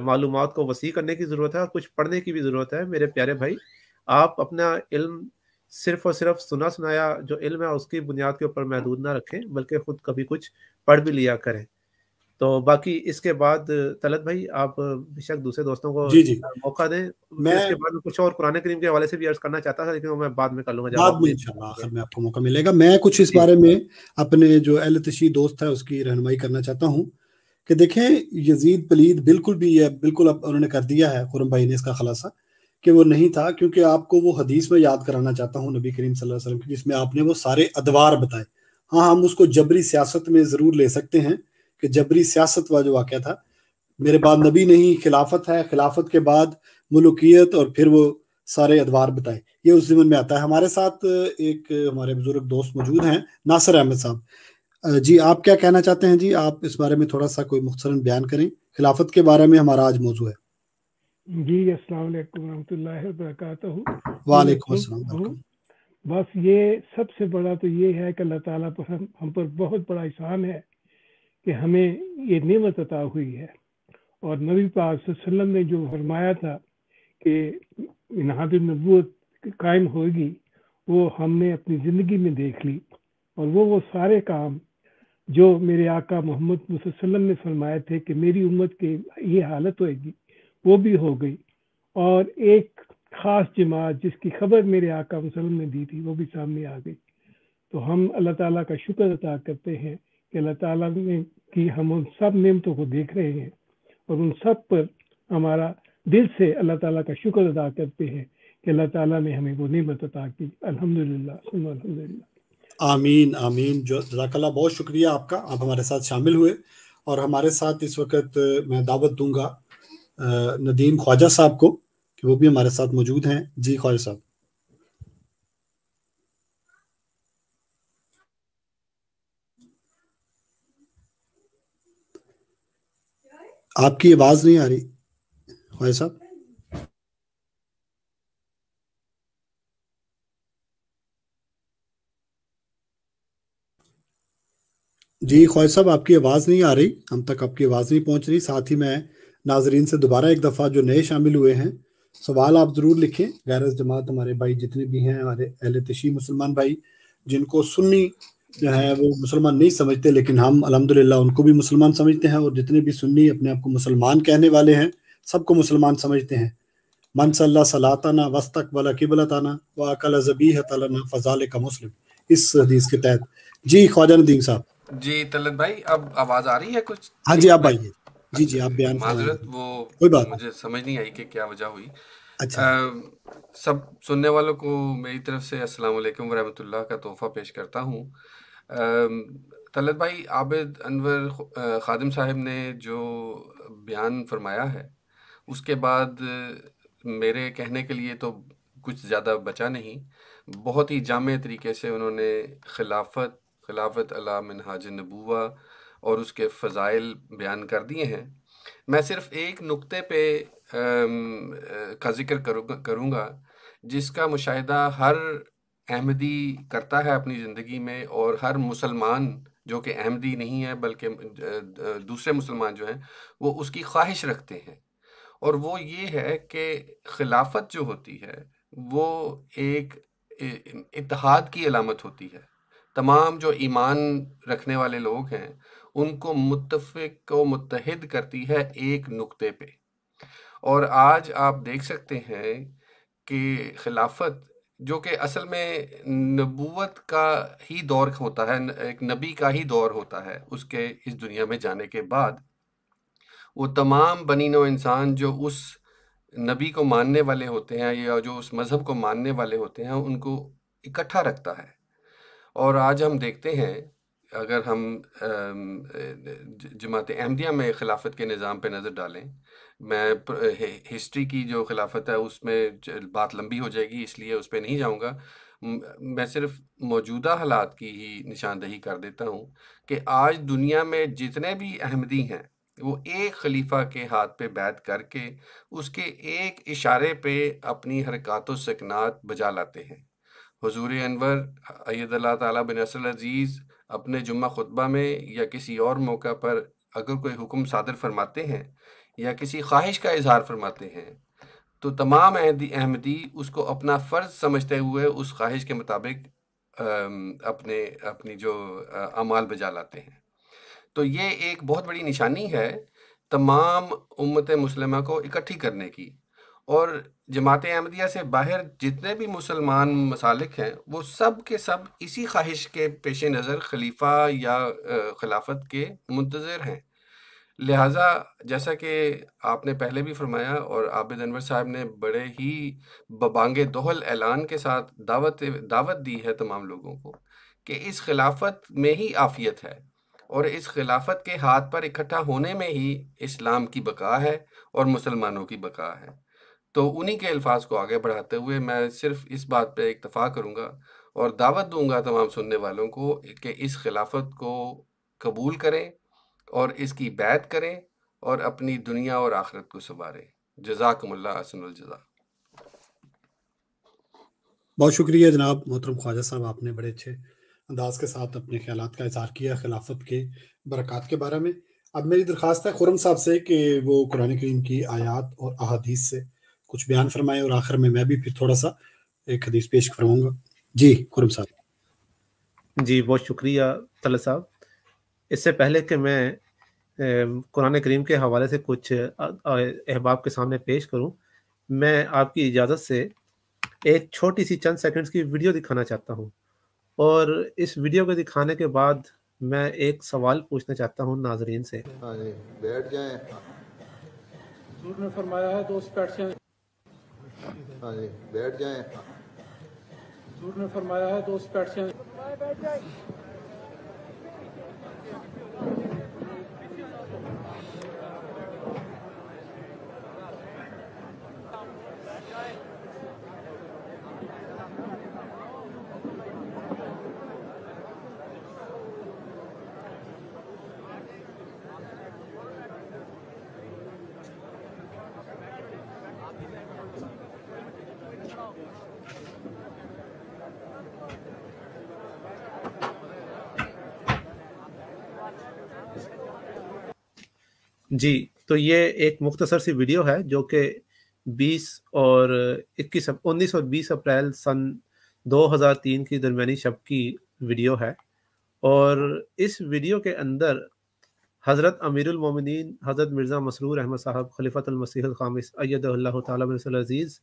معلومات کو وسیع کرنے کی ضرورت ہے اور کچھ پڑھنے کی بھی ضرورت ہے۔ میرے پیارے بھائی، آپ اپنا علم صرف اور صرف سنا سنایا جو علم ہے اس کی بنیاد کے اوپر محدود نہ رکھیں، بلکہ خود کبھی کچھ پڑھ بھی لیا کریں۔ تو باقی اس کے بعد طلعت بھائی آپ بے شک دوسرے دوستوں کو جی موقع دیں، میں اس کے بعد کچھ اور قرآن کریم کے حوالے سے بھی عرض کرنا چاہتا تھا، لیکن وہ میں بعد میں کر لوں گا جب بعد آپ میں انشاءاللہ آخر میں آپ کو موقع ملے گا۔ میں کچھ اس بارے میں اپنے جو اہل تشیع دوست ہے اس کی رہنمائی کرنا چاہتا ہوں کہ دیکھیں یزید پلید بالکل بھی یہ بالکل اب انہوں نے کر دیا ہے، خرم بھائی نے اس کا خلاصہ کہ وہ نہیں تھا، کیونکہ آپ کو وہ حدیث میں یاد کرانا چاہتا ہوں نبی کریم صلی اللہ علیہ وسلم کی، جس میں آپ نے وہ سارے ادوار بتائے۔ ہاں ہم اس کو جبری سیاست میں ضرور لے سکتے ہیں کہ جبری سیاست والا جو واقعہ تھا، میرے بعد نبی نہیں، خلافت ہے، خلافت کے بعد ملوکیت، اور پھر وہ سارے ادوار بتائے، یہ اس ضمن میں آتا ہے۔ ہمارے ساتھ ایک ہمارے بزرگ دوست موجود ہیں، ناصر احمد صاحب۔ جی آپ کیا کہنا چاہتے ہیں؟ جی آپ اس بارے میں تھوڑا سا کوئی مختصراً بیان کریں، خلافت کے بارے میں ہمارا آج موضوع ہے۔ جی السلام علیکم ورحمۃ اللہ وبرکاتہ۔ وعلیکم السلام۔ بس یہ سب سے بڑا تو یہ ہے کہ اللہ تعالیٰ پر ہم پر بہت بڑا احسان ہے کہ ہمیں یہ نعمت عطا ہوئی ہے، اور نبی پاک صلی اللہ علیہ وسلم نے جو فرمایا تھا کہ نہاد النبوت قائم ہوگی، وہ ہم نے اپنی زندگی میں دیکھ لی، اور وہ سارے کام جو میرے آقا محمد صلی اللہ علیہ وسلم نے فرمائے تھے کہ میری امت کی یہ حالت ہوئے گی، وہ بھی ہو گئی۔ اور ایک خاص جماعت جس کی خبر میرے آقا وسلم نے دی تھی وہ بھی سامنے آ گئی۔ تو ہم اللہ تعالیٰ کا شکر ادا کرتے ہیں کہ اللہ تعالیٰ نے کی ہم ان سب نعمتوں کو دیکھ رہے ہیں، اور ان سب پر ہمارا دل سے اللہ تعالیٰ کا شکر ادا کرتے ہیں کہ اللہ تعالیٰ نے ہمیں وہ نعمت عطا کی۔ الحمدللہ ثم الحمدللہ۔ آمین آمین۔ جزاک اللہ، بہت شکریہ آپ کا، آپ ہمارے ساتھ شامل ہوئے۔ اور ہمارے ساتھ اس وقت میں دعوت دوں گا ندیم خواجہ صاحب کو کہ وہ بھی ہمارے ساتھ موجود ہیں۔ جی خواجہ صاحب۔ آپ کی آواز نہیں آ رہی خواجہ صاحب۔ جی خواجہ صاحب آپ کی آواز نہیں آ رہی، ہم تک آپ کی آواز نہیں پہنچ رہی۔ ساتھ ہی میں ناظرین سے دوبارہ ایک دفعہ جو نئے شامل ہوئے ہیں، سوال آپ ضرور لکھیں۔ غیر جماعت ہمارے بھائی جتنے بھی ہیں، ہمارے اہل تشیع مسلمان بھائی جن کو سنی جو ہے وہ مسلمان نہیں سمجھتے، لیکن ہم الحمدللہ ان کو بھی مسلمان سمجھتے ہیں، اور جتنے بھی سنی اپنے آپ کو مسلمان کہنے والے ہیں سب کو مسلمان سمجھتے ہیں۔ من صلی صلاتنا واستقبل قبلتنا واکل ذبیحۃ لنا فذلک مسلم، اس حدیث کے تحت۔ جی خواجہ ندیم صاحب۔ جی طلعت بھائی اب آواز آ رہی ہے کچھ؟ ہاں جی آپ آئیے۔ جی آپ بیان معذرت، کوئی بات مجھے سمجھ نہیں آئی کہ کیا وجہ ہوئی۔ اچھا، سب سننے والوں کو میری طرف سے السلام علیکم ورحمۃ اللہ کا تحفہ پیش کرتا ہوں۔ طلعت بھائی، عابد انور خادم صاحب نے جو بیان فرمایا ہے اس کے بعد میرے کہنے کے لیے تو کچھ زیادہ بچا نہیں۔ بہت ہی جامع طریقے سے انہوں نے خلافت علی منہاج النبوہ اور اس کے فضائل بیان کر دیے ہیں۔ میں صرف ایک نقطے پہ کا ذکر کروں گا جس کا مشاہدہ ہر احمدی کرتا ہے اپنی زندگی میں، اور ہر مسلمان جو کہ احمدی نہیں ہے بلکہ دوسرے مسلمان جو ہیں وہ اس کی خواہش رکھتے ہیں، اور وہ یہ ہے کہ خلافت جو ہوتی ہے وہ ایک اتحاد کی علامت ہوتی ہے۔ تمام جو ایمان رکھنے والے لوگ ہیں ان کو متفق و متحد کرتی ہے ایک نقطے پہ۔ اور آج آپ دیکھ سکتے ہیں کہ خلافت جو کہ اصل میں نبوت کا ہی دور ہوتا ہے، ایک نبی کا ہی دور ہوتا ہے اس کے اس دنیا میں جانے کے بعد، وہ تمام بنی نوع انسان جو اس نبی کو ماننے والے ہوتے ہیں یا جو اس مذہب کو ماننے والے ہوتے ہیں ان کو اکٹھا رکھتا ہے۔ اور آج ہم دیکھتے ہیں، اگر ہم جماعت احمدیہ میں خلافت کے نظام پہ نظر ڈالیں، میں ہسٹری کی جو خلافت ہے اس میں بات لمبی ہو جائے گی، اس لیے اس پہ نہیں جاؤں گا۔ میں صرف موجودہ حالات کی ہی نشاندہی کر دیتا ہوں کہ آج دنیا میں جتنے بھی احمدی ہیں وہ ایک خلیفہ کے ہاتھ پہ بیعت کر کے اس کے ایک اشارے پہ اپنی حرکات و سکنات بجا لاتے ہیں۔ حضور انور اید اللہ تعالیٰ بنصر العزیز اپنے جمعہ خطبہ میں یا کسی اور موقع پر اگر کوئی حکم صادر فرماتے ہیں یا کسی خواہش کا اظہار فرماتے ہیں تو تمام احمدی اس کو اپنا فرض سمجھتے ہوئے اس خواہش کے مطابق اپنی جو اعمال بجا لاتے ہیں۔ تو یہ ایک بہت بڑی نشانی ہے تمام امت مسلمہ کو اکٹھی کرنے کی، اور جماعت احمدیہ سے باہر جتنے بھی مسلمان مسالک ہیں وہ سب کے سب اسی خواہش کے پیش نظر خلیفہ یا خلافت کے منتظر ہیں۔ لہٰذا جیسا کہ آپ نے پہلے بھی فرمایا اور عابد انور صاحب نے بڑے ہی ببانگ دہل اعلان کے ساتھ دعوت دی ہے تمام لوگوں کو کہ اس خلافت میں ہی عافیت ہے، اور اس خلافت کے ہاتھ پر اکٹھا ہونے میں ہی اسلام کی بقا ہے اور مسلمانوں کی بقا ہے۔ تو انہی کے الفاظ کو آگے بڑھاتے ہوئے میں صرف اس بات پہ اکتفا کروں گا اور دعوت دوں گا تمام سننے والوں کو کہ اس خلافت کو قبول کریں اور اس کی بیعت کریں اور اپنی دنیا اور آخرت کو سنواریں۔ جزاکم اللہ احسن الجزا۔ بہت شکریہ جناب محترم خواجہ صاحب، آپ نے بڑے اچھے انداز کے ساتھ اپنے خیالات کا اظہار کیا خلافت کے برکات کے بارے میں۔ اب میری درخواست ہے خرم صاحب سے کہ وہ قرآن کریم کی آیات اور احادیث سے کچھ بیان فرمائیں، اور آخر میں بھی پھر تھوڑا سا ایک حدیث پیش فرماؤں گا۔ جی خرم صاحب۔ جی بہت شکریہ طلعت صاحب۔ اس سے پہلے کہ میں قرآن کریم کے حوالے سے کچھ احباب کے سامنے پیش کروں، میں آپ کی اجازت سے ایک چھوٹی سی چند سیکنڈز کی ویڈیو دکھانا چاہتا ہوں، اور اس ویڈیو کو دکھانے کے بعد میں ایک سوال پوچھنا چاہتا ہوں ناظرین سے۔ بیٹھ جائیں۔ حضور نے فرمایا ہے 2 سپیٹسیں۔ ہاں جی بیٹھ جائیں۔ حضور نے فرمایا ہے 2 سپیٹسیں۔ جی تو یہ ایک مختصر سی ویڈیو ہے جو کہ 19 اور 20 اپریل سن 2003 کی درمیانی شب کی ویڈیو ہے، اور اس ویڈیو کے اندر حضرت امیر المومنین حضرت مرزا مسرور احمد صاحب خلیفۃ المسیح الخامس ایدہ اللہ تعالیٰ بنصر العزیز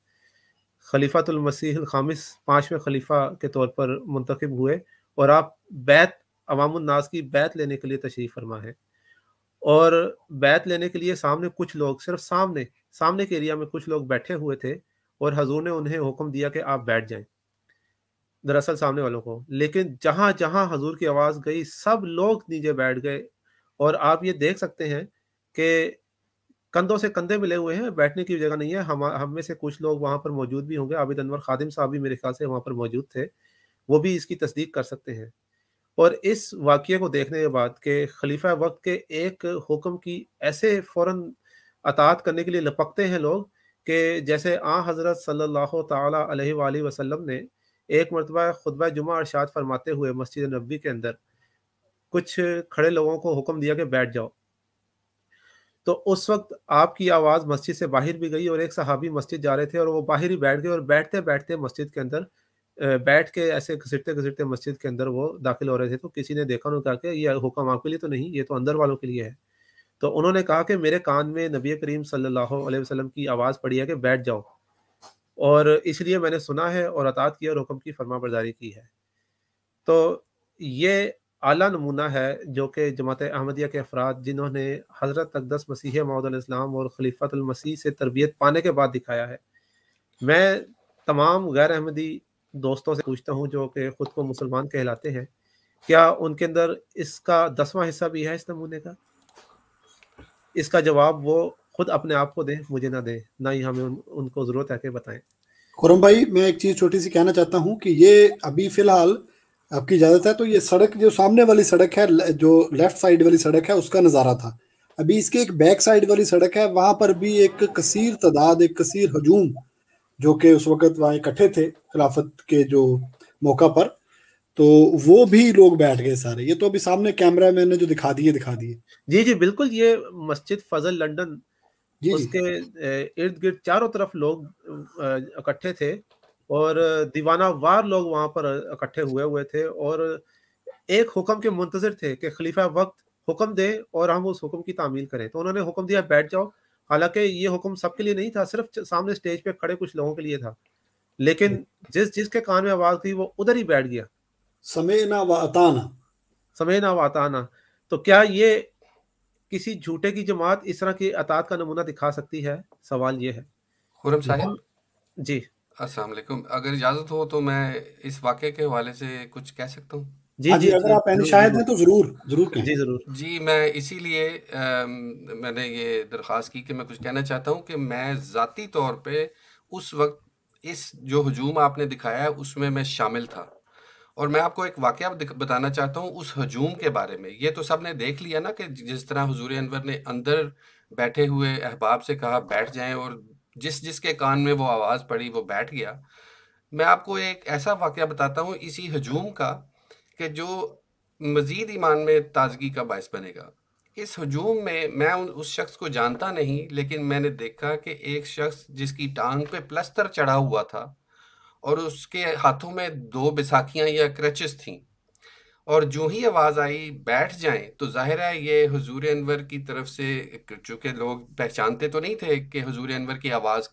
خلیفۃ المسیح الخامس 5ویں خلیفہ کے طور پر منتخب ہوئے، اور آپ بیعت عوام الناس کی بیعت لینے کے لیے تشریف فرما ہیں، اور بیعت لینے کے لیے سامنے کچھ لوگ صرف سامنے کے ایریا میں کچھ لوگ بیٹھے ہوئے تھے، اور حضور نے انہیں حکم دیا کہ آپ بیٹھ جائیں دراصل سامنے والوں کو، لیکن جہاں جہاں حضور کی آواز گئی سب لوگ نیچے بیٹھ گئے، اور آپ یہ دیکھ سکتے ہیں کہ کندھوں سے کندھے ملے ہوئے ہیں، بیٹھنے کی جگہ نہیں ہے۔ ہم میں سے کچھ لوگ وہاں پر موجود بھی ہوں گے، عابد انور خادم صاحب بھی میرے خیال سے وہاں پر موجود تھے، وہ بھی اس کی تصدیق کر سکتے ہیں۔ اور اس واقعے کو دیکھنے کے بعد کہ خلیفہ وقت کے ایک حکم کی ایسے فوراً اطاعت کرنے کے لیے لپکتے ہیں لوگ کہ جیسے حضرت صلی اللہ تعالیٰ علیہ وآلہ وسلم نے ایک مرتبہ خطبہ جمعہ ارشاد فرماتے ہوئے مسجد نبوی کے اندر کچھ کھڑے لوگوں کو حکم دیا کہ بیٹھ جاؤ، تو اس وقت آپ کی آواز مسجد سے باہر بھی گئی، اور ایک صحابی مسجد جا رہے تھے اور وہ باہر ہی بیٹھ گئے، اور بیٹھتے بیٹھتے مسجد کے اندر بیٹھ کے ایسے گھسٹتے مسجد کے اندر وہ داخل ہو رہے تھے، تو کسی نے دیکھا انہوں نے کہا کہ یہ حکم آپ کے لیے تو نہیں، یہ تو اندر والوں کے لیے ہے۔ تو انہوں نے کہا کہ میرے کان میں نبی کریم صلی اللہ علیہ وسلم کی آواز پڑی ہے کہ بیٹھ جاؤ، اور اس لیے میں نے سنا ہے اور اطاعت کی اور حکم کی فرما برداری کی ہے۔ تو یہ اعلیٰ نمونہ ہے جو کہ جماعت احمدیہ کے افراد جنہوں نے حضرت اقدس مسیح موعود علیہ السلام اور خلیفۃ المسیح سے تربیت پانے کے بعد دکھایا ہے۔ میں تمام غیر احمدی دوستوں سے پوچھتا ہوں جو کہ خود کو مسلمان کہلاتے ہیں، کیا ان کے اندر اس کا 10واں حصہ بھی ہے اس نمونے کا؟ اس کا جواب وہ خود اپنے آپ کو دیں، مجھے نہ دیں، نہ ہی ہمیں ان کو ضرورت ہے کہ بتائیں۔ خرم بھائی میں ایک چیز چھوٹی سی کہنا چاہتا ہوں کہ یہ ابھی فی الحال آپ کی اجازت ہے تو یہ سڑک جو سامنے والی سڑک ہے، جو لیفٹ سائیڈ والی سڑک ہے، اس کا نظارہ تھا۔ ابھی اس کے ایک بیک سائیڈ والی سڑک ہے، وہاں پر بھی ایک کثیر تعداد، ایک کثیر ہجوم جو کہ اس وقت وہاں اکٹھے تھے خلافت کے جو موقع پر، تو وہ بھی لوگ بیٹھ گئے سارے۔ یہ تو ابھی سامنے کیمرہ مین نے جو دکھا دیے۔ جی بالکل، یہ مسجد فضل لنڈن جی اس کے ارد گرد چاروں طرف لوگ اکٹھے تھے اور دیوانہ وار لوگ وہاں پر اکٹھے ہوئے تھے اور ایک حکم کے منتظر تھے کہ خلیفہ وقت حکم دے اور ہم اس حکم کی تعمیل کریں. تو انہوں نے حکم دیا بیٹھ جاؤ. حالانکہ یہ حکم سب کے لیے نہیں تھا, صرف سامنے سٹیج پہ کھڑے کچھ لوگوں کے لیے تھا, لیکن جس کے کان میں آواز تھی وہ ادھر ہی بیٹھ گیا. سمعنا و اطعنا. سمعنا و اطعنا. تو کیا یہ کسی جھوٹے کی جماعت اس طرح کی اطاعت کا نمونہ دکھا سکتی ہے؟ سوال یہ ہے. خرم صاحب جی السلام علیکم. اگر اجازت ہو تو میں اس واقعے کے حوالے سے کچھ کہہ سکتا ہوں. جی اگر آپ شاید ہیں تو ضرور کہیں. جی ضرور. جی میں اسی لیے میں نے یہ درخواست کی کہ میں کچھ کہنا چاہتا ہوں کہ میں ذاتی طور پہ اس وقت اس جو ہجوم آپ نے دکھایا ہے اس میں شامل تھا, اور میں آپ کو ایک واقعہ بتانا چاہتا ہوں اس ہجوم کے بارے میں. یہ تو سب نے دیکھ لیا نا کہ جس طرح حضور انور نے اندر بیٹھے ہوئے احباب سے کہا بیٹھ جائیں, اور جس کے کان میں وہ آواز پڑی وہ بیٹھ گیا. میں آپ کو ایک ایسا واقعہ بتاتا ہوں اسی ہجوم کا کہ جو مزید ایمان میں تازگی کا باعث بنے گا. اس ہجوم میں اس شخص کو جانتا نہیں, لیکن میں نے دیکھا کہ ایک شخص جس کی ٹانگ پہ پلستر چڑھا ہوا تھا اور اس کے ہاتھوں میں 2 بیساکھیاں یا کرچز تھیں, اور جو ہی آواز آئی بیٹھ جائیں تو ظاہر ہے یہ حضور انور کی طرف سے, چونکہ لوگ پہچانتے تو نہیں تھے کہ حضور انور کی آواز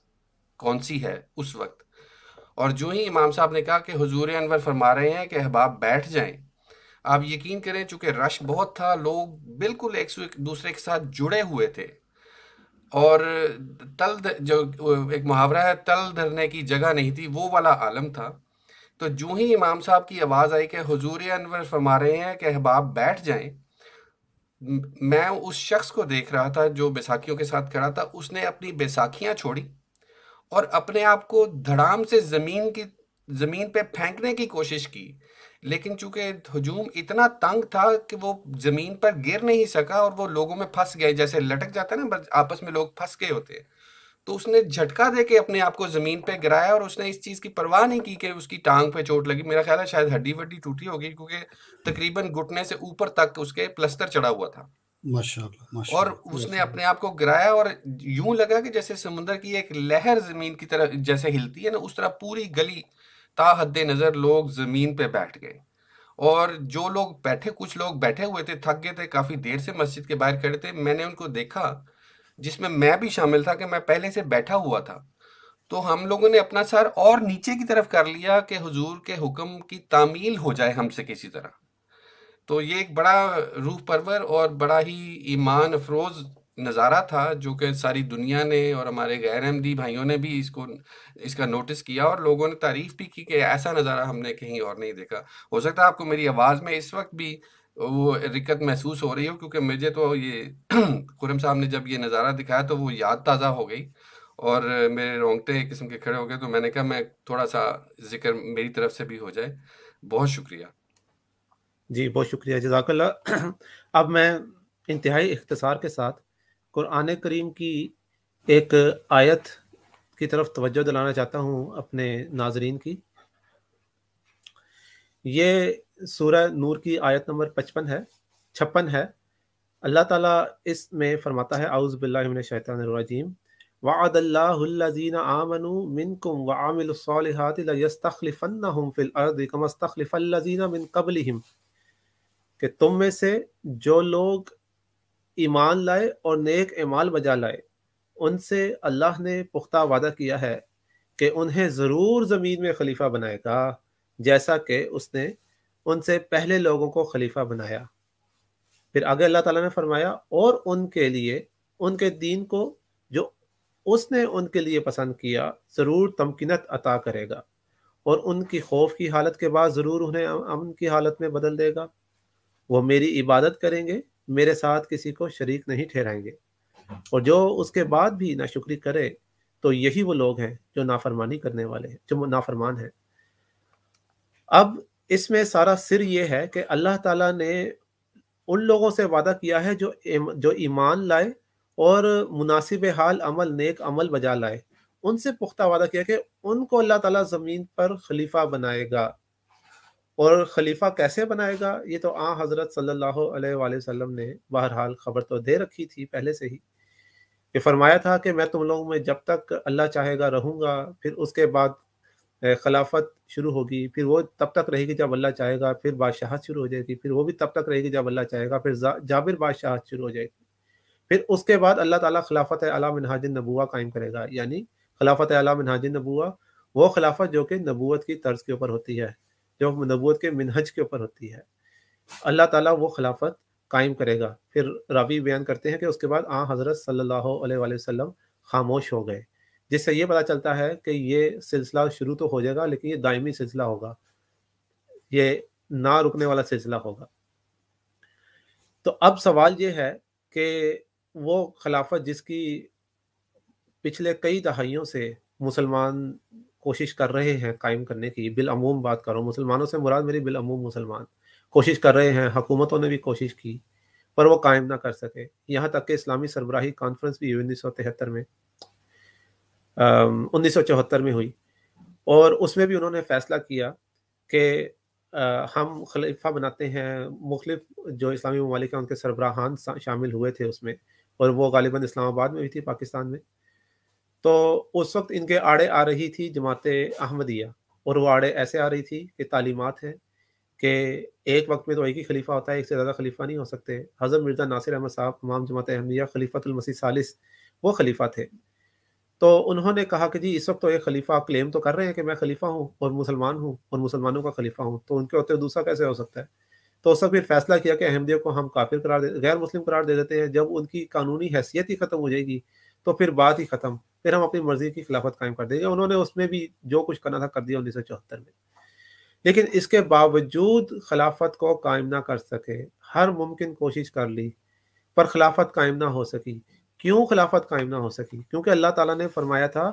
کون سی ہے اس وقت, اور جو ہی امام صاحب نے کہا کہ حضور انور فرما رہے ہیں کہ احباب بیٹھ جائیں, آپ یقین کریں چونکہ رش بہت تھا, لوگ بالکل ایک دوسرے کے ساتھ جڑے ہوئے تھے, اور جو ایک محاورہ ہے تل دھرنے کی جگہ نہیں تھی وہ والا عالم تھا. تو جو ہی امام صاحب کی آواز آئی کہ حضور انور فرما رہے ہیں کہ احباب بیٹھ جائیں, میں اس شخص کو دیکھ رہا تھا جو بیساکھیوں کے ساتھ کھڑا تھا. اس نے اپنی بیساکھیاں چھوڑی اور اپنے آپ کو دھڑام سے زمین پہ پھینکنے کی کوشش کی, لیکن چونکہ ہجوم اتنا تنگ تھا کہ وہ زمین پر گر نہیں سکا اور وہ لوگوں میں پھنس گئے, جیسے لٹک جاتا ہے نا آپس میں لوگ پھنس گئے ہوتے ہیں. تو اس نے جھٹکا دے کے اپنے آپ کو زمین پہ گرایا, اور اس نے اس چیز کی پرواہ نہیں کی کہ اس کی ٹانگ پہ چوٹ لگی. میرا خیال ہے شاید ہڈی وڈی ٹوٹی ہوگی, کیونکہ تقریباً گھٹنے سے اوپر تک اس کے پلستر چڑھا ہوا تھا. اور اس نے اپنے آپ کو گرایا اور یوں لگا کہ جیسے سمندر کی ایک لہر زمین کی طرف جیسے ہلتی ہے نا, اس طرح پوری گلی تا حد نظر لوگ زمین پہ بیٹھ گئے. اور جو لوگ کچھ لوگ بیٹھے ہوئے تھے, تھک گئے تھے, کافی دیر سے مسجد کے باہر کھڑے تھے. میں نے ان کو دیکھا جس میں بھی شامل تھا کہ میں پہلے سے بیٹھا ہوا تھا. تو ہم لوگوں نے اپنا سر اور نیچے کی طرف کر لیا کہ حضور کے حکم کی تعمیل ہو جائے ہم سے کسی طرح. تو یہ ایک بڑا روح پرور اور بڑا ہی ایمان افروز نظارہ تھا جو کہ ساری دنیا نے اور ہمارے غیر احمدی بھائیوں نے بھی اس کا نوٹس کیا, اور لوگوں نے تعریف بھی کی کہ ایسا نظارہ ہم نے کہیں اور نہیں دیکھا. ہو سکتا ہے آپ کو میری آواز میں اس وقت بھی وہ رکت محسوس ہو رہی ہو, کیونکہ مجھے تو یہ خرم صاحب نے جب یہ نظارہ دکھایا تو وہ یاد تازہ ہو گئی اور میرے رونگٹے ایک قسم کے کھڑے ہو گئے. تو میں نے کہا میں تھوڑا سا ذکر میری طرف سے بھی ہو جائے. بہت شکریہ. جی بہت شکریہ, جزاک اللہ. اب میں انتہائی اختصار کے ساتھ قرآن کریم کی ایک آیت کی طرف توجہ دلانا چاہتا ہوں اپنے ناظرین کی. یہ سورہ نور کی آیت نمبر 56 ہے. اللہ تعالیٰ اس میں فرماتا ہے اعوذ باللہ من الشیطان الرجیم وعد اللہ الذین آمنوا منکم وعملوا الصالحات لیستخلفنہم فی الارض کما استخلف الذین من قبلہم, کہ تم میں سے جو لوگ ایمان لائے اور نیک اعمال بجا لائے ان سے اللہ نے پختہ وعدہ کیا ہے کہ انہیں ضرور زمین میں خلیفہ بنائے گا جیسا کہ اس نے ان سے پہلے لوگوں کو خلیفہ بنایا. پھر آگے اللہ تعالیٰ نے فرمایا اور ان کے لیے ان کے دین کو جو اس نے ان کے لیے پسند کیا ضرور تمکنت عطا کرے گا, اور ان کی خوف کی حالت کے بعد ضرور انہیں امن کی حالت میں بدل دے گا. وہ میری عبادت کریں گے, میرے ساتھ کسی کو شریک نہیں ٹھہرائیں گے, اور جو اس کے بعد بھی ناشکری کرے تو یہی وہ لوگ ہیں جو نافرمانی کرنے والے ہیں, جو نافرمان ہیں. اب اس میں سارا سر یہ ہے کہ اللہ تعالیٰ نے ان لوگوں سے وعدہ کیا ہے جو ایمان لائے اور مناسب حال عمل نیک عمل بجا لائے, ان سے پختہ وعدہ کیا کہ ان کو اللہ تعالیٰ زمین پر خلیفہ بنائے گا. اور خلیفہ کیسے بنائے گا یہ تو حضرت صلی اللہ علیہ وآلہ وسلم نے بہرحال خبر تو دے رکھی تھی پہلے سے ہی, کہ فرمایا تھا کہ میں تم لوگوں میں جب تک اللہ چاہے گا رہوں گا، پھر اس کے بعد خلافت شروع ہوگی، پھر وہ تب تک رہے گی جب اللہ چاہے گا، پھر بادشاہت شروع ہو جائے گی، پھر وہ بھی تب تک رہے گی جب اللہ چاہے گا، پھر جابر بادشاہت شروع ہو جائے گی، پھر اس کے بعد اللہ تعالیٰ خلافت اعلیٰ منہاج النبوہ قائم کرے گا. یعنی خلافت اعلیٰ منہاج النبوہ وہ خلافت جو کہ نبوت کی طرز کے اوپر ہوتی ہے، جو نبوت کے منہج کے اوپر ہوتی ہے، اللہ تعالیٰ وہ خلافت قائم کرے گا. پھر راوی بیان کرتے ہیں کہ اس کے بعد حضرت صلی اللہ علیہ وآلہ وسلم خاموش ہو گئے، جس سے یہ پتہ چلتا ہے کہ یہ سلسلہ شروع تو ہو جائے گا لیکن یہ دائمی سلسلہ ہوگا، یہ نہ رکنے والا سلسلہ ہوگا. تو اب سوال یہ ہے کہ وہ خلافت جس کی پچھلے کئی دہائیوں سے مسلمان کوشش کر رہے ہیں قائم کرنے کی، بالعموم بات کروں، مسلمانوں سے مراد میری بالعموم مسلمان کوشش کر رہے ہیں، حکومتوں نے بھی کوشش کی پر وہ قائم نہ کر سکے. یہاں تک کہ اسلامی سربراہی کانفرنس بھی 1973 میں 1974 میں ہوئی، اور اس میں بھی انہوں نے فیصلہ کیا کہ ہم خلیفہ بناتے ہیں. مختلف جو اسلامی ممالک ہیں ان کے سربراہان شامل ہوئے تھے اس میں، اور وہ غالباً اسلام آباد میں بھی تھی، پاکستان میں. تو اس وقت ان کے آڑے آ رہی تھی جماعت احمدیہ، اور وہ آڑے ایسے آ رہی تھی کہ تعلیمات ہیں کہ ایک وقت میں تو ایک ہی خلیفہ ہوتا ہے، ایک سے زیادہ خلیفہ نہیں ہو سکتے. حضرت مرزا ناصر احمد صاحب امام جماعت احمدیہ خلیفۃ المسیح ثالث وہ خلیفہ تھے. تو انہوں نے کہا کہ جی اس وقت تو ایک خلیفہ کلیم تو کر رہے ہیں کہ میں خلیفہ ہوں اور مسلمان ہوں اور مسلمانوں کا خلیفہ ہوں، تو ان کے ہوتے دوسرا کیسے ہو سکتا ہے؟ تو اس وقت پھر فیصلہ کیا کہ احمدیہ کو ہم کافر قرار غیر مسلم قرار دے دیتے ہیں. جب ان کی قانونی حیثیت ہی ختم ہو جائے گی تو پھر بات ہی ختم، پھر ہم اپنی مرضی کی خلافت قائم کر دیں گے. انہوں نے اس میں بھی جو کچھ کرنا تھا کر دیا 1974 میں. لیکن اس کے باوجود خلافت کو قائم نہ کر سکے، ہر ممکن کوشش کر لی پر خلافت قائم نہ ہو سکی. کیوں خلافت قائم نہ ہو سکی؟ کیونکہ اللہ تعالیٰ نے فرمایا تھا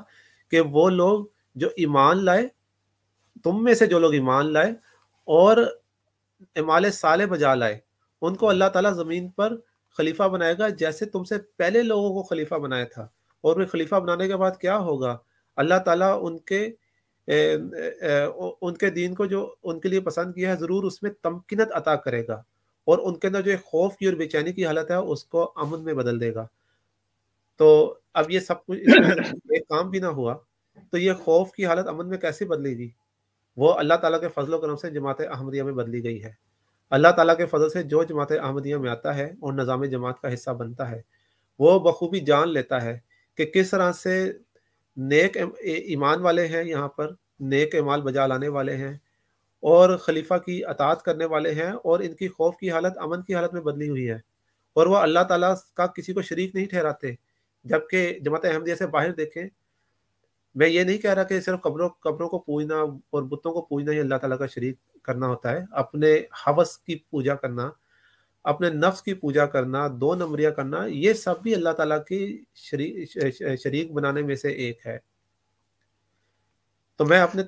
کہ وہ لوگ جو ایمان لائے، تم میں سے جو لوگ ایمان لائے اور اعمال صالح بجا لائے، ان کو اللہ تعالیٰ زمین پر خلیفہ بنائے گا جیسے تم سے پہلے لوگوں کو خلیفہ بنایا تھا. اور پھر خلیفہ بنانے کے بعد کیا ہوگا؟ اللہ تعالیٰ ان کے دین کو جو ان کے لیے پسند کیا ہے ضرور اس میں تمکنت عطا کرے گا، اور ان کے اندر جو خوف کی اور بے چینی کی حالت ہے اس کو امن میں بدل دے گا. تو اب یہ سب کچھ اس میں ایک کام بھی نہ ہوا تو یہ خوف کی حالت امن میں کیسے بدلے گی؟ وہ اللہ تعالیٰ کے فضل و کرم سے جماعت احمدیہ میں بدلی گئی ہے. اللہ تعالیٰ کے فضل سے جو جماعت احمدیہ میں آتا ہے اور نظام جماعت کا حصہ بنتا ہے، وہ بخوبی جان لیتا ہے کہ کس طرح سے نیک ایمان والے ہیں، یہاں پر نیک اعمال بجا لانے والے ہیں اور خلیفہ کی اطاعت کرنے والے ہیں، اور ان کی خوف کی حالت امن کی حالت میں بدلی ہوئی ہے، اور وہ اللہ تعالیٰ کا کسی کو شریک نہیں ٹھہراتے. جبکہ جماعت احمدیہ سے باہر دیکھیں، میں یہ نہیں کہہ رہا کہ صرف قبروں کو پوجنا اور بتوں کو پوجنا ہی اللہ تعالیٰ کا شریک کرنا ہوتا ہے. اپنے حوث کی پوجا کرنا، اپنے نفس کی پوجا کرنا، دو نمبریاں کرنا، یہ سب بھی اللہ تعالیٰ کی شریک بنانے میں سے ایک ہے. تو میں اپنے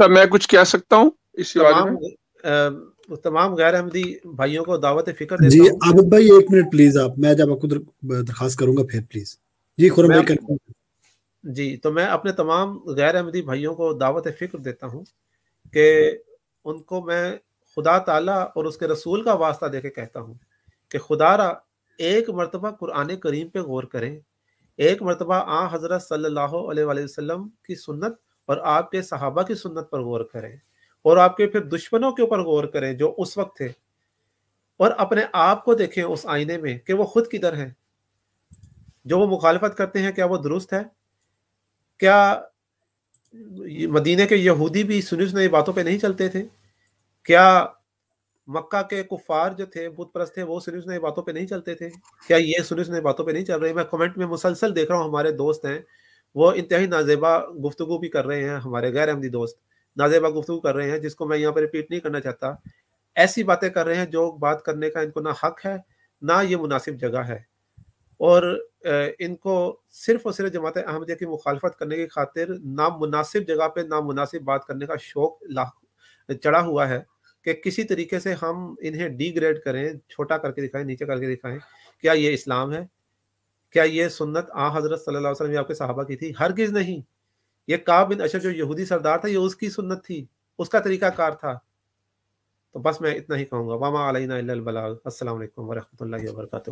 میں کچھ کہہ سکتا ہوں اسی بارے میں؟ تمام غیر احمدی بھائیوں کو دعوت فکر دیتا جی ہوں. عابد بھائی ایک منٹ پلیز، میں جب آپ کو درخواست کروں گا پھر پلیز. جی خرم بھائی جی، تو میں اپنے تمام غیر احمدی بھائیوں کو دعوت فکر دیتا ہوں کہ ان کو میں خدا تعالیٰ اور اس کے رسول کا واسطہ دے کے کہتا ہوں کہ خدا را ایک مرتبہ قرآن کریم پہ غور کریں، ایک مرتبہ حضرت صلی اللہ علیہ وآلہ وسلم کی سنت اور آپ کے صحابہ کی سنت پر غور کریں، اور آپ کے پھر دشمنوں کے اوپر غور کریں جو اس وقت تھے، اور اپنے آپ کو دیکھیں اس آئینے میں کہ وہ خود کدھر ہیں. جو وہ مخالفت کرتے ہیں کیا وہ درست ہے؟ کیا مدینے کے یہودی بھی سنی سنائی باتوں پہ نہیں چلتے تھے؟ کیا مکہ کے کفار جو تھے بت پرست تھے وہ سنی سنائی باتوں پہ نہیں چلتے تھے؟ کیا یہ سنی سنائی باتوں پہ نہیں چل رہے؟ میں کمنٹ میں مسلسل دیکھ رہا ہوں، ہمارے دوست ہیں وہ انتہائی نازیبا گفتگو بھی کر رہے ہیں، ہمارے غیر احمدی دوست نازیبا گفتگو کر رہے ہیں جس کو میں یہاں پہ ریپیٹ نہیں کرنا چاہتا. ایسی باتیں کر رہے ہیں جو بات کرنے کا ان کو نہ حق ہے نہ یہ مناسب جگہ ہے، اور ان کو صرف اور صرف جماعت احمدیہ کی مخالفت کرنے کی خاطر نامناسب جگہ پہ نامناسب بات کرنے کا شوق چڑھا ہوا ہے کہ کسی طریقے سے ہم انہیں ڈی گریڈ کریں، چھوٹا کر کے دکھائیں، نیچے کر کے دکھائیں. کیا یہ اسلام ہے؟ کیا یہ سنت حضرت صلی اللہ علیہ وسلم آپ کے صحابہ کی تھی؟ ہرگز نہیں. یہ کعب بن اشرف جو یہودی سردار تھا، یہ اس کی سنت تھی، اس کا طریقہ کار تھا. تو بس میں اتنا ہی کہوں گا. وما علینا الا البلاغ. السلام علیکم ورحمۃ اللہ وبرکاتہ.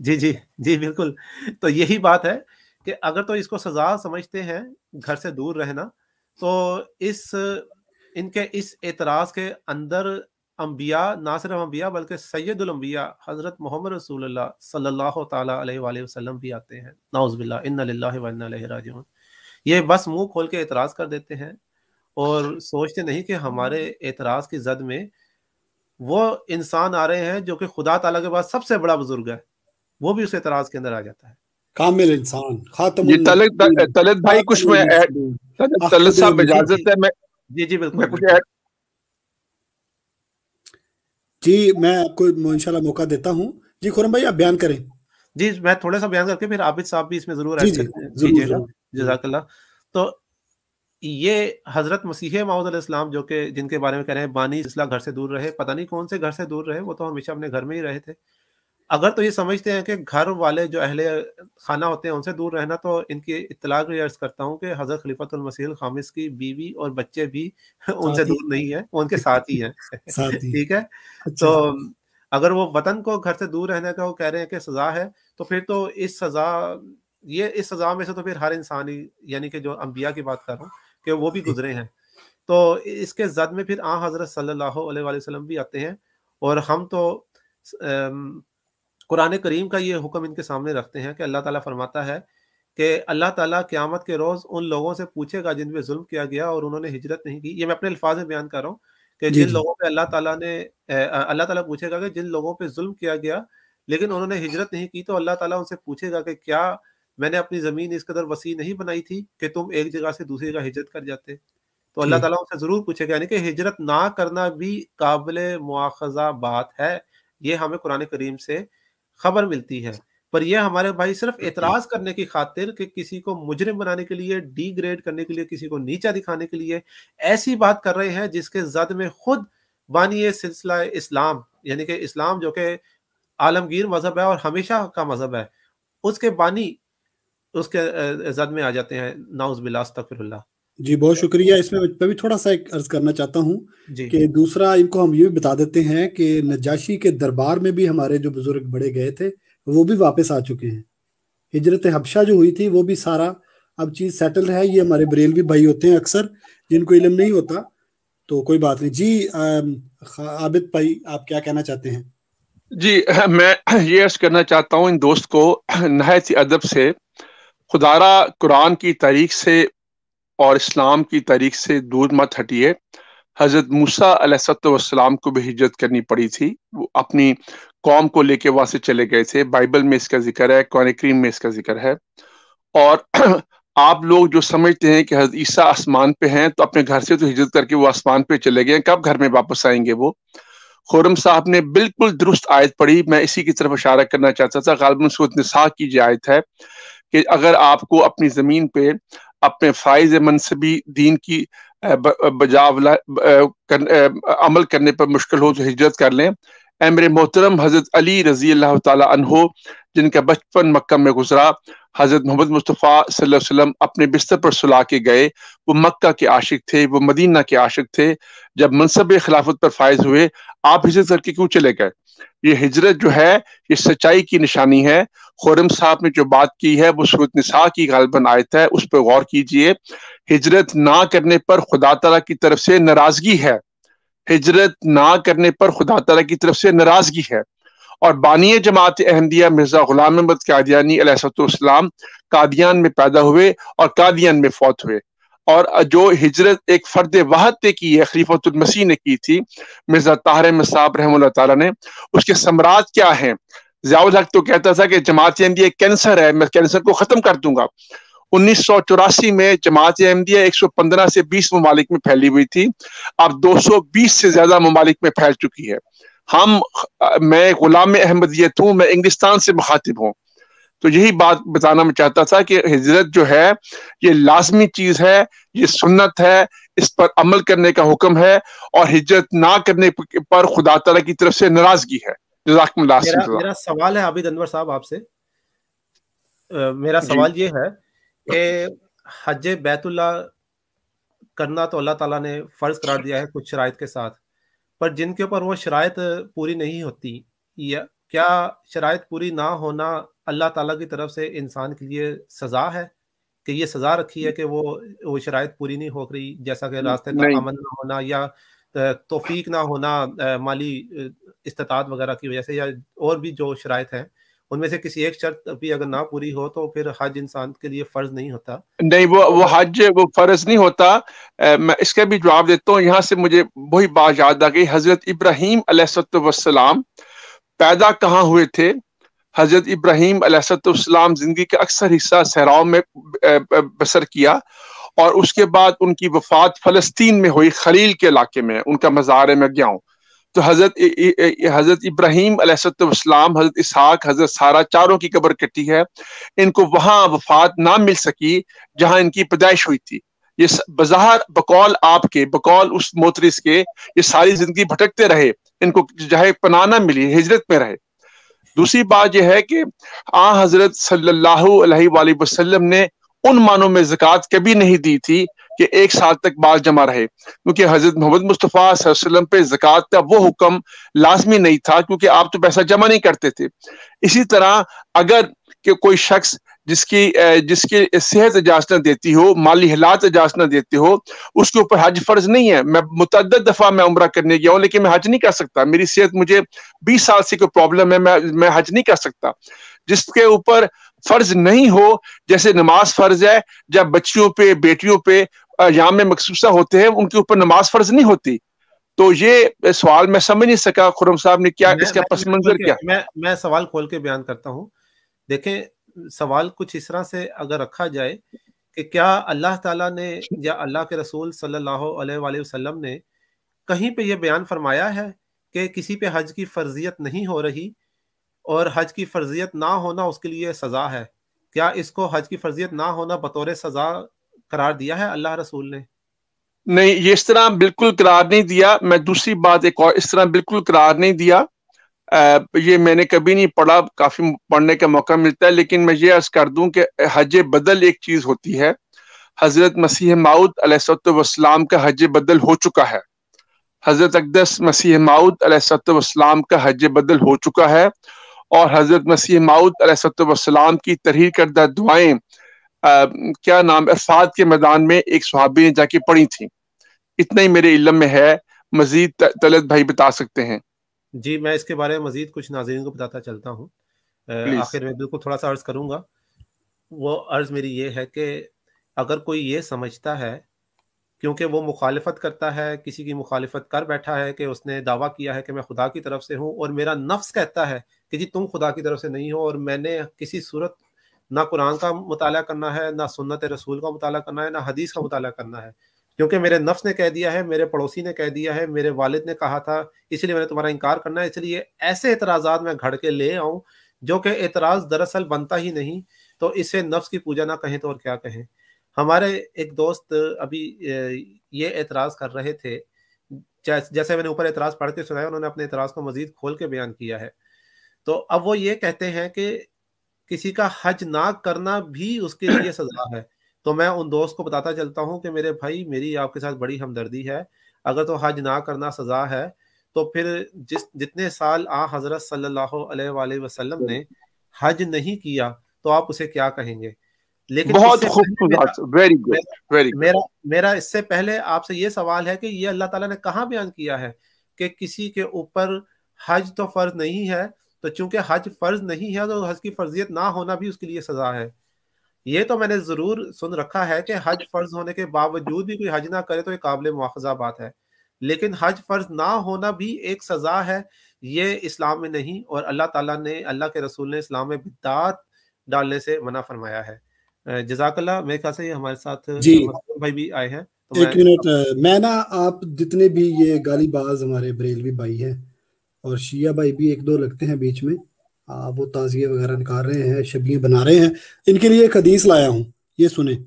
جی جی جی بالکل. تو یہی بات ہے کہ اگر تو اس کو سزا سمجھتے ہیں گھر سے دور رہنا, تو ان کے اس اعتراض کے اندر انبیاء, نہ صرف انبیاء بلکہ سید الانبیاء حضرت محمد رسول اللہ صلی اللہ تعالیٰ علیہ وآلہ وسلم بھی آتے ہیں. نعوذ باللہ, انا للہ و انا الیہ راجعون. یہ بس منہ کھول کے اعتراض کر دیتے ہیں اور سوچتے نہیں کہ ہمارے اعتراض کی زد میں وہ انسان آ رہے ہیں جو کہ خدا تعالیٰ کے بعد سب سے بڑا بزرگ ہے, وہ بھی اس اعتراض کے اندر آ جاتا ہے. کامل انسان, خاتم یہ طلعت بھائی کچھ میں طلعت صاحب اجازت ہے میں جی جی بالکل کچھ ایڈ. جی میں آپ کو انشاءاللہ موقع دیتا ہوں. جی خرم بھائی آپ بیان کریں. جی میں تھوڑا سا بیان کر کے پھر عابد صاحب بھی اس میں ضرور جی ایڈ جی کیجیے گا. ضرور. جزاک اللہ. تو یہ حضرت مسیح موعود علیہ السلام جو کہ جن کے بارے میں کہہ رہے ہیں بانی اصلاح گھر سے دور رہے, پتہ نہیں کون سے گھر سے دور رہے, وہ تو ہمیشہ اپنے گھر میں ہی رہے تھے. اگر تو یہ سمجھتے ہیں کہ گھر والے جو اہل خانہ ہوتے ہیں ان سے دور رہنا, تو ان کی اطلاع کے لیے عرض کرتا ہوں کہ حضرت خلیفۃ المسیح الخامس کی بیوی اور بچے بھی ان سے دور نہیں ہیں, وہ ان کے ساتھ ہی ہیں. ٹھیک ہے. تو اگر وہ وطن کو گھر سے دور رہنے کا وہ کہہ رہے ہیں کہ سزا ہے, تو پھر تو اس سزا میں سے تو پھر ہر انسان ہی, یعنی کہ جو انبیاء کی بات کر رہا ہوں کہ وہ بھی گزرے ہیں. تو اس کے زد میں پھر حضرت صلی اللہ علیہ وآلہ وسلم بھی آتے ہیں, اور ہم تو قرآن کریم کا یہ حکم ان کے سامنے رکھتے ہیں کہ اللہ تعالیٰ فرماتا ہے کہ اللہ تعالیٰ قیامت کے روز ان لوگوں سے پوچھے گا جن پہ ظلم کیا گیا اور انہوں نے ہجرت نہیں کی. یہ میں اپنے الفاظ میں بیان کر رہا ہوں کہ جن لوگوں پہ اللہ تعالیٰ پوچھے گا کہ جن لوگوں پہ ظلم کیا گیا لیکن انہوں نے ہجرت نہیں کی, تو اللہ تعالیٰ ان سے پوچھے گا کہ کیا میں نے اپنی زمین اس قدر وسیع نہیں بنائی تھی کہ تم ایک جگہ سے دوسری جگہ ہجرت کر جاتے. تو اللہ تعالیٰ ان سے ضرور پوچھے گا, یعنی کہ ہجرت نہ کرنا بھی قابل مواخذہ بات ہے. یہ ہمیں قرآن کریم سے خبر ملتی ہے. پر یہ ہمارے بھائی صرف اعتراض کرنے کی خاطر کہ کسی کو مجرم بنانے کے لیے, ڈی گریڈ کرنے کے لیے, کسی کو نیچا دکھانے کے لیے ایسی بات کر رہے ہیں جس کے زد میں خود بانی سلسلہ اسلام, یعنی کہ اسلام جو کہ عالمگیر مذہب ہے اور ہمیشہ کا مذہب ہے, اس کے بانی اس کے زد میں آ جاتے ہیں. نعوذ باللہ, استغفر اللہ. جی بہت شکریہ. اس میں بھی تھوڑا سا ایک عرض کرنا چاہتا ہوں کہ دوسرا ان کو ہم یہ بھی بتا دیتے ہیں کہ نجاشی کے دربار میں بھی ہمارے جو بزرگ بڑے گئے تھے وہ بھی واپس آ چکے ہیں. ہجرت حبشہ جو ہوئی تھی وہ بھی سارا اب چیز سیٹل ہے. یہ ہمارے بریلوی بھائی ہوتے ہیں اکثر جن کو علم نہیں ہوتا, تو کوئی بات نہیں. جی عابد بھائی آپ کیا کہنا چاہتے ہیں؟ جی میں یہ عرض کرنا چاہتا ہوں ان دوست کو نہایت ادب سے, خدارا قرآن کی تاریخ سے اور اسلام کی تاریخ سے دور مت ہٹیے. حضرت موسیٰ علیہ السلام کو بھی ہجرت کرنی پڑی تھی, وہ اپنی قوم کو لے کے وہاں سے چلے گئے تھے. بائبل میں اس کا ذکر ہے, قرآن کریم میں اس کا ذکر ہے. اور آپ لوگ جو سمجھتے ہیں کہ حضرت عیسیٰ آسمان پہ ہیں تو اپنے گھر سے تو ہجرت کر کے وہ آسمان پہ چلے گئے, کب گھر میں واپس آئیں گے وہ؟ خرم صاحب نے بالکل درست آیت پڑھی, میں اسی کی طرف اشارہ کرنا چاہتا تھا. غالباً سورۃ نساء کی جو آیت ہے کہ اگر آپ کو اپنی زمین پہ اپنے فائز منصبی دین کی عمل کرنے پر مشکل ہو تو ہجرت کر لیں. امر محترم حضرت علی رضی اللہ تعالی عنہ جن کا بچپن مکہ میں گزرا, حضرت محمد مصطفیٰ صلی اللہ علیہ وسلم اپنے بستر پر سلا کے گئے. وہ مکہ کے عاشق تھے, وہ مدینہ کے عاشق تھے. جب منصب خلافت پر فائز ہوئے آپ ہجرت کر کے کیوں چلے گئے؟ یہ ہجرت جو ہے یہ سچائی کی نشانی ہے. خرم صاحب نے جو بات کی ہے وہ سورۃ نساء کی غالباً آیت ہے, اس پہ غور کیجئے. ہجرت نہ کرنے پر خدا تعالیٰ کی طرف سے ناراضگی ہے, ہجرت نہ کرنے پر خدا تعالیٰ کی طرف سے ناراضگی ہے. اور بانی جماعت احمدیہ مرزا غلام احمد قادیانی علیہ السلام قادیان میں پیدا ہوئے اور قادیان میں فوت ہوئے. اور جو ہجرت ایک فرد واحد نے کی ہے, خلیفۃ المسیح نے کی تھی, مرزا طاہر احمد صاحب رحمہ اللہ تعالیٰ نے, اس کے ثمرات کیا ہیں؟ ضیاء الحق تو کہتا تھا کہ جماعت احمدیہ کینسر ہے, میں کینسر کو ختم کر دوں گا. 1984 میں جماعت احمدیہ 115 سے 20 ممالک میں پھیلی ہوئی تھی, اب 220 سے زیادہ ممالک میں پھیل چکی ہے. میں غلام احمدیت ہوں, میں انگلستان سے مخاطب ہوں. تو یہی بات بتانا میں چاہتا تھا کہ ہجرت جو ہے یہ لازمی چیز ہے, یہ سنت ہے, اس پر عمل کرنے کا حکم ہے, اور ہجرت نہ کرنے پر خدا تعالیٰ کی طرف سے ناراضگی ہے. جزاکم اللہ. میرا سوال ہے عابد انور صاحب آپ سے, میرا سوال یہ ہے کہ حج بیت اللہ کرنا تو اللہ تعالیٰ نے فرض قرار دیا ہے کچھ شرائط کے ساتھ, پر جن کے اوپر وہ شرائط پوری نہیں ہوتی, یا کیا شرائط پوری نہ ہونا اللہ تعالیٰ کی طرف سے انسان کے لیے سزا ہے کہ یہ سزا رکھی ہے کہ وہ شرائط پوری نہیں ہو رہی، جیسا کہ راستے کا امن نہ ہونا یا توفیق نہ ہونا مالی استطاعت وغیرہ کی وجہ سے، یا اور بھی جو شرائط ہیں ان میں سے کسی ایک شرط بھی اگر نہ پوری ہو تو پھر حج انسان کے لیے فرض نہیں ہوتا؟ نہیں، وہ حج وہ فرض نہیں ہوتا. میں اس کا بھی جواب دیتا ہوں. یہاں سے مجھے وہی بات یاد آ گئی. حضرت ابراہیم علیہ السلام پیدا کہاں ہوئے تھے؟ حضرت ابراہیم علیہ السلام زندگی کا اکثر حصہ صحراؤں میں بسر کیا، اور اس کے بعد ان کی وفات فلسطین میں ہوئی، خلیل کے علاقے میں ان کا مزار ہے. میں گیا ہوں تو حضرت ابراہیم علیہ السلام، حضرت اسحاق، حضرت سارہ، چاروں کی قبر کٹی ہے. ان کو وہاں وفات نہ مل سکی جہاں ان کی پیدائش ہوئی تھی. یہ بظاہر بقول آپ کے، بقول اس موترس کے، یہ ساری زندگی بھٹکتے رہے، ان کو جہاں پناہ نہ ملی، ہجرت میں رہے. دوسری بات یہ ہے کہ حضرت صلی اللہ علیہ وآلہ وسلم نے ان معنوں میں زکوٰۃ کبھی نہیں دی تھی کہ 1 سال تک مال جمع رہے، کیونکہ حضرت محمد مصطفیٰ صلی اللہ علیہ وسلم پہ زکوٰۃ کا وہ حکم لازمی نہیں تھا، کیونکہ آپ تو پیسہ جمع نہیں کرتے تھے. اسی طرح اگر کہ کوئی شخص جس کی صحت اجازت نہ دیتی ہو، مالی حالات اجازت نہ دیتے ہو، اس کے اوپر حج فرض نہیں ہے. میں متعدد دفعہ میں عمرہ کرنے گیا ہوں، لیکن میں حج نہیں کر سکتا. میری صحت، مجھے 20 سال سے کوئی پرابلم ہے، میں حج نہیں کر سکتا. جس کے اوپر فرض نہیں ہو، جیسے نماز فرض ہے، جب بچیوں پہ، بیٹیوں پہ ایام میں مخصوصہ ہوتے ہیں، ان کے اوپر نماز فرض نہیں ہوتی. تو یہ سوال میں سمجھ نہیں سکا خرم صاحب نے کیا، اس کا پس منظر کیا. میں سوال کھول کے بیان کرتا ہوں. دیکھیں، سوال کچھ اس طرح سے اگر رکھا جائے کہ کیا اللہ تعالیٰ نے یا اللہ کے رسول صلی اللہ علیہ وآلہ وسلم نے کہیں پہ یہ بیان فرمایا ہے کہ کسی پہ حج کی فرضیت نہیں ہو رہی اور حج کی فرضیت نہ ہونا اس کے لیے سزا ہے؟ کیا اس کو حج کی فرضیت نہ ہونا بطور سزا قرار دیا ہے اللہ رسول نے؟ نہیں، یہ اس طرح بالکل قرار نہیں دیا. میں دوسری بات ایک اور، اس طرح بالکل قرار نہیں دیا. یہ میں نے کبھی نہیں پڑھا، کافی پڑھنے کا موقع ملتا ہے، لیکن میں یہ عرض کر دوں کہ حج بدل ایک چیز ہوتی ہے. حضرت مسیح موعود علیہ السلام کا حج بدل ہو چکا ہے. حضرت اقدس مسیح موعود علیہ السلام کا حج بدل ہو چکا ہے، اور حضرت مسیح موعود علیہ السلام کی تحریر کردہ دعائیں کیا نام عرفات کے میدان میں ایک صحابی نے جا کے پڑھی تھیں. اتنا ہی میرے علم میں ہے. مزید طلعت بھائی بتا سکتے ہیں. جی، میں اس کے بارے میں مزید کچھ ناظرین کو بتاتا چلتا ہوں. آخر میں بالکل تھوڑا سا عرض کروں گا. وہ عرض میری یہ ہے کہ اگر کوئی یہ سمجھتا ہے کیونکہ وہ مخالفت کرتا ہے، کسی کی مخالفت کر بیٹھا ہے کہ اس نے دعویٰ کیا ہے کہ میں خدا کی طرف سے ہوں، اور میرا نفس کہتا ہے کہ جی تم خدا کی طرف سے نہیں ہو، اور میں نے کسی صورت نہ قرآن کا مطالعہ کرنا ہے، نہ سنت رسول کا مطالعہ کرنا ہے، نہ حدیث کا مطالعہ کرنا ہے، کیونکہ میرے نفس نے کہہ دیا ہے، میرے پڑوسی نے کہہ دیا ہے، میرے والد نے کہا تھا، اس لیے میں نے تمہارا انکار کرنا ہے. اس لیے ایسے اعتراضات میں گھڑ کے لے آؤں جو کہ اعتراض دراصل بنتا ہی نہیں. تو اسے نفس کی پوجا نہ کہیں تو اور کیا کہیں. ہمارے ایک دوست ابھی یہ اعتراض کر رہے تھے، جیسے میں نے اوپر اعتراض پڑھ کے سنایا، انہوں نے اپنے اعتراض کو مزید کھول کے بیان کیا ہے. تو اب وہ یہ کہتے ہیں کہ کسی کا حج نہ کرنا بھی اس کے لیے سزا ہے. تو میں ان دوست کو بتاتا چلتا ہوں کہ میرے بھائی، میری آپ کے ساتھ بڑی ہمدردی ہے. اگر تو حج نہ کرنا سزا ہے تو پھر جتنے سال حضرت صلی اللہ علیہ وآلہ وسلم نے حج نہیں کیا تو آپ اسے کیا کہیں گے؟ لیکن بہت خوبصورت، ویری گڈ. میرا اس سے پہلے آپ سے یہ سوال ہے کہ یہ اللہ تعالیٰ نے کہاں بیان کیا ہے کہ کسی کے اوپر حج تو فرض نہیں ہے، تو چونکہ حج فرض نہیں ہے تو حج کی فرضیت نہ ہونا بھی اس کے لیے سزا ہے. یہ تو میں نے ضرور سن رکھا ہے کہ حج فرض ہونے کے باوجود بھی کوئی حج نہ کرے تو یہ قابل مواخذہ بات ہے، لیکن حج فرض نہ ہونا بھی ایک سزا ہے. یہ اسلام میں نہیں، اور اللہ تعالیٰ نے، اللہ کے رسول نے اسلام میں بدعات ڈالنے سے منع فرمایا ہے. جزاک اللہ. میرے خیال سے یہ ہمارے ساتھ بھائی بھی آئے ہیں. ایک منٹ، میں نا آپ جتنے بھی یہ گالی باز ہمارے بریلوی بھائی ہیں اور شیعہ بھائی بھی ایک دو لگتے ہیں بیچ میں، وہ تعزیے وغیرہ نکال رہے ہیں، شبیہ بنا رہے ہیں، ان کے لیے ایک حدیث لایا ہوں، یہ سنیں.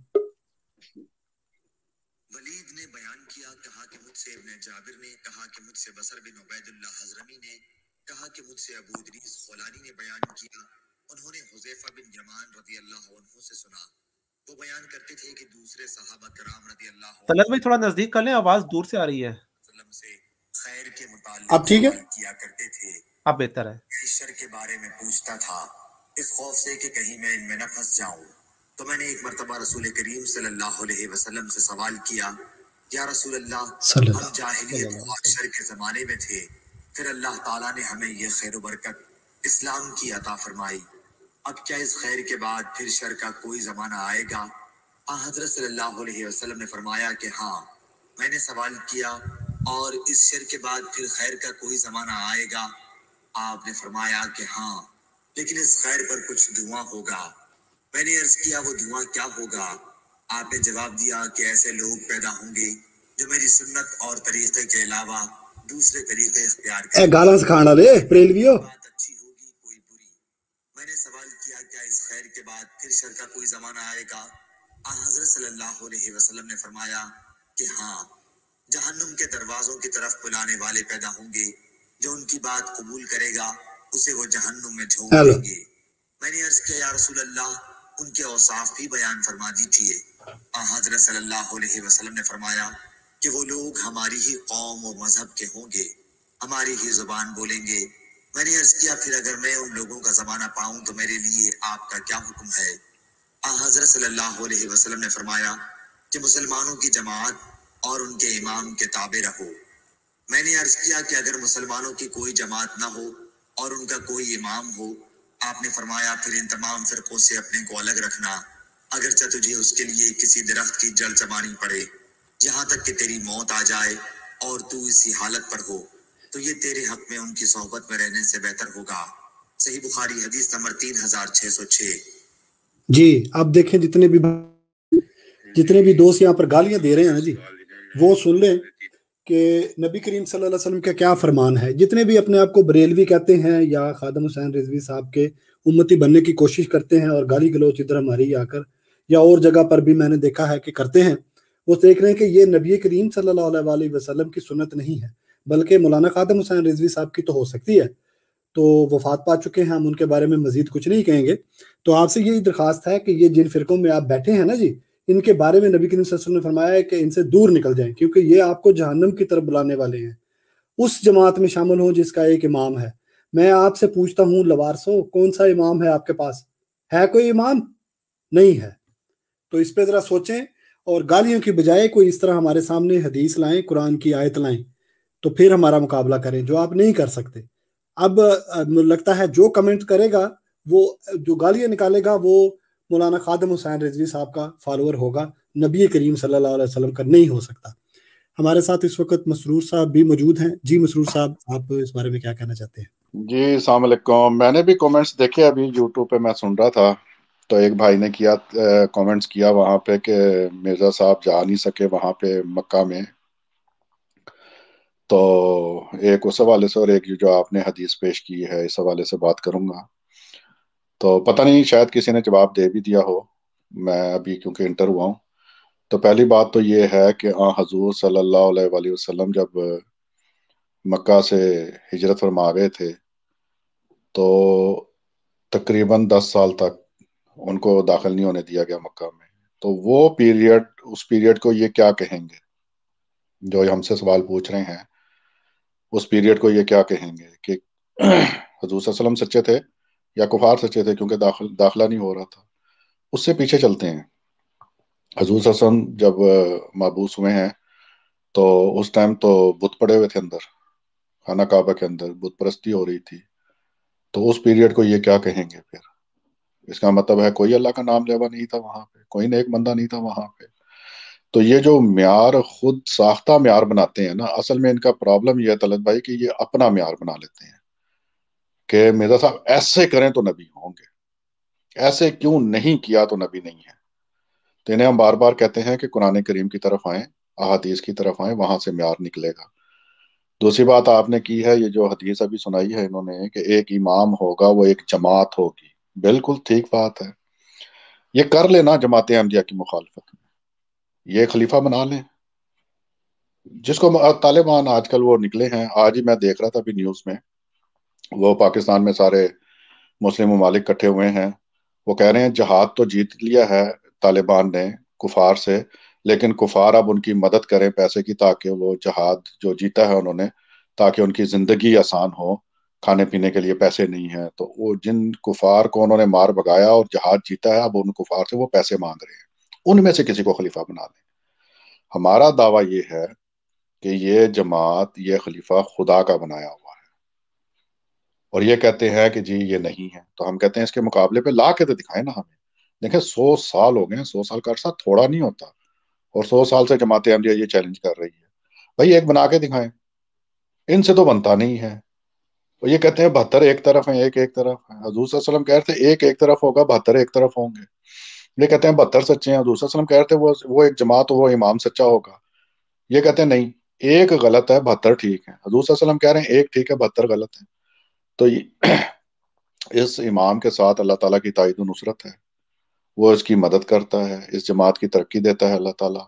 ولید نے بیان کیا، کہا کہ مجھ سے ابن جابر نے کہا کہ مجھ سے بصر بن عبید اللہ حضرمی نے کہا کہ مجھ سے ابو ادریس خولانی نے بیان کیا. انہوں نے حذیفہ بن یمان رضی اللہ عنہ سے سنا. وہ بیان کرتے تھے کہ دوسرے صحابہ کرام رضی اللہ عنہ طلعت بھائی تھوڑا نزدیک کر لیں، آواز دور سے آ رہی ہے. سے خیر کے متعلق اب ٹھیک ہے کیا کرتے تھے اب بہتر ہے. اس شر کے بارے میں پوچھتا تھا اس خوف سے کہ کہیں میں ان میں نہ پھنس جاؤں. تو میں نے ایک مرتبہ رسول کریم صلی اللہ علیہ وسلم سے سوال کیا، یا رسول اللہ، ہم جاہلیت اور شر کے زمانے میں تھے، پھر اللہ تعالیٰ نے ہمیں یہ خیر و برکت اسلام کی عطا فرمائی، اب کیا اس خیر کے بعد پھر شر کا کوئی زمانہ آئے گا؟ حضرت صلی اللہ علیہ وسلم نے فرمایا کہ ہاں. میں نے سوال کیا، اور اس شر کے بعد پھر خیر کا کوئی زمانہ آئے گا؟ آپ نے فرمایا کہ ہاں، لیکن اس خیر پر کچھ دھواں ہوگا. میں نے عرض کیا وہ دھواں کیا ہوگا؟ آپ نے جواب دیا کہ ایسے لوگ پیدا ہوں گے جو میری سنت اور طریقے کے علاوہ دوسرے طریقے اختیار کریں. گالاں سکھانا لے پریلویو. بات اچھی ہوگی کوئی بری. میں نے سوال کیا کیا اس خیر کے بعد پھر شر کا کوئی زمانہ آئے گا؟ حضرت صلی اللہ علیہ وسلم نے فرمایا کہ ہاں، جہنم کے دروازوں کی طرف بلانے والے پیدا ہوں گے، جو ان کی بات قبول کرے گا اسے وہ جہنم میں جھونک دیں گے. میں نے عرض کیا یا رسول اللہ، ان کے اوصاف بھی بیان فرما دیجیے. حضرت صلی اللہ علیہ وسلم نے فرمایا کہ وہ لوگ ہماری ہی قوم و مذہب کے ہوں گے، ہماری ہی زبان بولیں گے. میں نے عرض کیا پھر اگر میں ان لوگوں کا زمانہ پاؤں تو میرے لیے آپ کا کیا حکم ہے؟ حضرت صلی اللہ علیہ وسلم نے فرمایا کہ مسلمانوں کی جماعت اور ان کے امام کے تابع رہو. میں نے عرض کیا کہ اگر مسلمانوں کی کوئی جماعت نہ ہو اور ان کا کوئی امام ہو؟ آپ نے فرمایا پھر ان تمام فرقوں سے اپنے کو الگ رکھنا، اگرچہ تجھے اس کے لیے کسی درخت کی جڑ چبانی پڑے، یہاں تک کہ تیری موت آ جائے اور تو اسی حالت پر ہو، تو یہ تیرے حق میں ان کی صحبت میں رہنے سے بہتر ہوگا. صحیح بخاری حدیث نمبر 3606. جی اب دیکھیں جتنے بھی دوست یہاں پر گالیاں دے رہے ہیں نا جی، وہ سن لیں کہ نبی کریم صلی اللہ علیہ وسلم کا کیا فرمان ہے. جتنے بھی اپنے آپ کو بریلوی کہتے ہیں یا خادم حسین رضوی صاحب کے امتی بننے کی کوشش کرتے ہیں اور گالی گلوچ ادھر ہماری آ کر یا اور جگہ پر بھی میں نے دیکھا ہے کہ کرتے ہیں، وہ دیکھ رہے ہیں کہ یہ نبی کریم صلی اللہ علیہ وسلم کی سنت نہیں ہے، بلکہ مولانا خادم حسین رضوی صاحب کی تو ہو سکتی ہے. تو وفات پا چکے ہیں، ہم ان کے بارے میں مزید کچھ نہیں کہیں گے. تو آپ سے یہی درخواست ہے کہ یہ جن فرقوں میں آپ بیٹھے ہیں نا جی، ان کے بارے میں نبی کریم صلی اللہ علیہ وسلم نے فرمایا ہے کہ ان سے دور نکل جائیں، کیونکہ یہ آپ کو جہنم کی طرف بلانے والے ہیں. اس جماعت میں شامل ہوں جس کا ایک امام ہے. میں آپ سے پوچھتا ہوں لوارسوں، کون سا امام ہے آپ کے پاس؟ ہے کوئی امام؟ نہیں ہے. تو اس پہ ذرا سوچیں اور گالیوں کی بجائے کوئی اس طرح ہمارے سامنے حدیث لائیں، قرآن کی آیت لائیں، تو پھر ہمارا مقابلہ کریں، جو آپ نہیں کر سکتے. اب لگتا ہے جو کمنٹ کرے گا، وہ جو گالیاں نکالے گا، وہ مولانا خادم حسین رضوی صاحب کا فالوور ہوگا، نبی کریم صلی اللہ علیہ وسلم کا نہیں ہو سکتا. ہمارے ساتھ اس وقت مسرور صاحب بھی موجود ہیں. جی مسرور صاحب، آپ اس بارے میں کیا کہنا چاہتے ہیں؟ جی السلام علیکم. میں نے بھی کومنٹس دیکھے ابھی یوٹیوب پہ، میں سن رہا تھا تو ایک بھائی نے کیا کومنٹس کیا وہاں پہ کہ مرزا صاحب جا نہیں سکے وہاں پہ مکہ میں. تو ایک اس حوالے سے اور ایک جو آپ نے حدیث پیش کی ہے اس حوالے سے بات کروں گا. تو پتہ نہیں شاید کسی نے جواب دے بھی دیا ہو، میں ابھی کیونکہ انٹر ہوا ہوں. تو پہلی بات تو یہ ہے کہ حضور صلی اللہ علیہ وسلم جب مکہ سے ہجرت فرما گئے تھے تو تقریباً 10 سال تک ان کو داخل نہیں ہونے دیا گیا مکہ میں. تو وہ پیریڈ، اس پیریڈ کو یہ کیا کہیں گے جو ہم سے سوال پوچھ رہے ہیں، اس پیریڈ کو یہ کیا کہیں گے کہ حضور صلی اللہ علیہ وسلم سچے تھے یا کفار سچے تھے کیونکہ داخلہ نہیں ہو رہا تھا؟ اس سے پیچھے چلتے ہیں. حضور صلی اللہ علیہ وسلم جب مبعوث ہوئے ہیں تو اس ٹائم تو بت پڑے ہوئے تھے اندر، خانہ کعبہ کے اندر بت پرستی ہو رہی تھی. تو اس پیریڈ کو یہ کیا کہیں گے پھر؟ اس کا مطلب ہے کوئی اللہ کا نام لیوا نہیں تھا وہاں پہ، کوئی نیک بندہ نہیں تھا وہاں پہ. تو یہ جو معیار خود ساختہ معیار بناتے ہیں نا، اصل میں ان کا پرابلم یہ ہے طلعت بھائی کہ یہ اپنا معیار بنا لیتے ہیں کہ مرزا صاحب ایسے کریں تو نبی ہوں گے، ایسے کیوں نہیں کیا تو نبی نہیں ہے. تو انہیں ہم بار بار کہتے ہیں کہ قرآن کریم کی طرف آئیں، احادیث کی طرف آئیں، وہاں سے معیار نکلے گا. دوسری بات آپ نے کی ہے، یہ جو حدیث ابھی سنائی ہے انہوں نے کہ ایک امام ہوگا، وہ ایک جماعت ہوگی. بالکل ٹھیک بات ہے، یہ کر لینا جماعت احمدیہ کی مخالفت میں، یہ خلیفہ بنا لیں جس کو طالبان آج کل وہ نکلے ہیں. آج ہی میں دیکھ رہا تھا ابھی نیوز میں، وہ پاکستان میں سارے مسلم ممالک کٹھے ہوئے ہیں، وہ کہہ رہے ہیں جہاد تو جیت لیا ہے طالبان نے کفار سے، لیکن کفار اب ان کی مدد کریں پیسے کی تاکہ وہ جہاد جو جیتا ہے انہوں نے، تاکہ ان کی زندگی آسان ہو. کھانے پینے کے لیے پیسے نہیں ہیں، تو وہ جن کفار کو انہوں نے مار بگایا اور جہاد جیتا ہے، اب ان کفار سے وہ پیسے مانگ رہے ہیں، ان میں سے کسی کو خلیفہ بنا لیں۔ ہمارا دعویٰ یہ ہے کہ یہ جماعت، یہ خلیفہ خدا کا بنایا ہوا ہے، اور یہ کہتے ہیں کہ جی یہ نہیں ہے، تو ہم کہتے ہیں اس کے مقابلے پہ لا کے تو دکھائیں نا ہمیں۔ دیکھیں 100 سال ہو گئے، 100 سال کا عرصہ تھوڑا نہیں ہوتا، اور 100 سال سے جماعت احمدیہ یہ چیلنج کر رہی ہے، بھائی ایک بنا کے دکھائیں، ان سے تو بنتا نہیں ہے۔ اور یہ کہتے ہیں 72 ایک طرف ہیں، ایک ایک طرف ہیں۔ حضور صلی اللہ علیہ وسلم کہہ رہے تھے ایک ایک طرف ہوگا، 72 ایک طرف ہوں گے۔ یہ کہتے ہیں 72 سچے ہیں، حضور صلی اللہ علیہ وسلم کہہ رہے تھے وہ ایک جماعت، وہ امام سچا ہوگا۔ یہ کہتے ہیں نہیں، ایک غلط ہے، 72 ٹھیک ہے۔ حضور صلی اللہ علیہ وسلم کہہ رہے ہیں ایک ٹھیک ہے، 72 غلط ہے۔ تو اس امام کے ساتھ اللہ تعالیٰ کی تائید و نصرت ہے، وہ اس کی مدد کرتا ہے، اس جماعت کی ترقی دیتا ہے اللہ تعالیٰ۔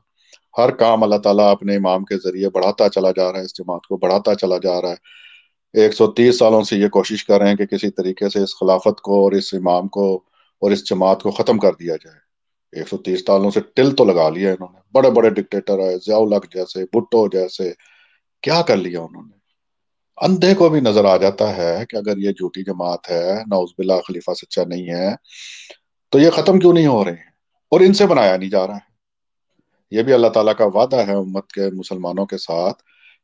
ہر کام اللہ تعالیٰ اپنے امام کے ذریعے بڑھاتا چلا جا رہا ہے، اس جماعت کو بڑھاتا چلا جا رہا ہے۔ 130 سالوں سے یہ کوشش کر رہے ہیں کہ کسی طریقے سے اس خلافت کو اور اس امام کو اور اس جماعت کو ختم کر دیا جائے۔ 130 سالوں سے ٹل تو لگا لیا انہوں نے، بڑے بڑے ڈکٹیٹر ہے، ضیاء الحق جیسے، بھٹو جیسے، کیا کر لیا انہوں نے۔ اندھے کو بھی نظر آ جاتا ہے کہ اگر یہ جھوٹی جماعت ہے، نعوذ باللہ خلیفہ سچا نہیں ہے، تو یہ ختم کیوں نہیں ہو رہے ہیں، اور ان سے بنایا نہیں جا رہا ہے۔ یہ بھی اللہ تعالیٰ کا وعدہ ہے امت کے مسلمانوں کے ساتھ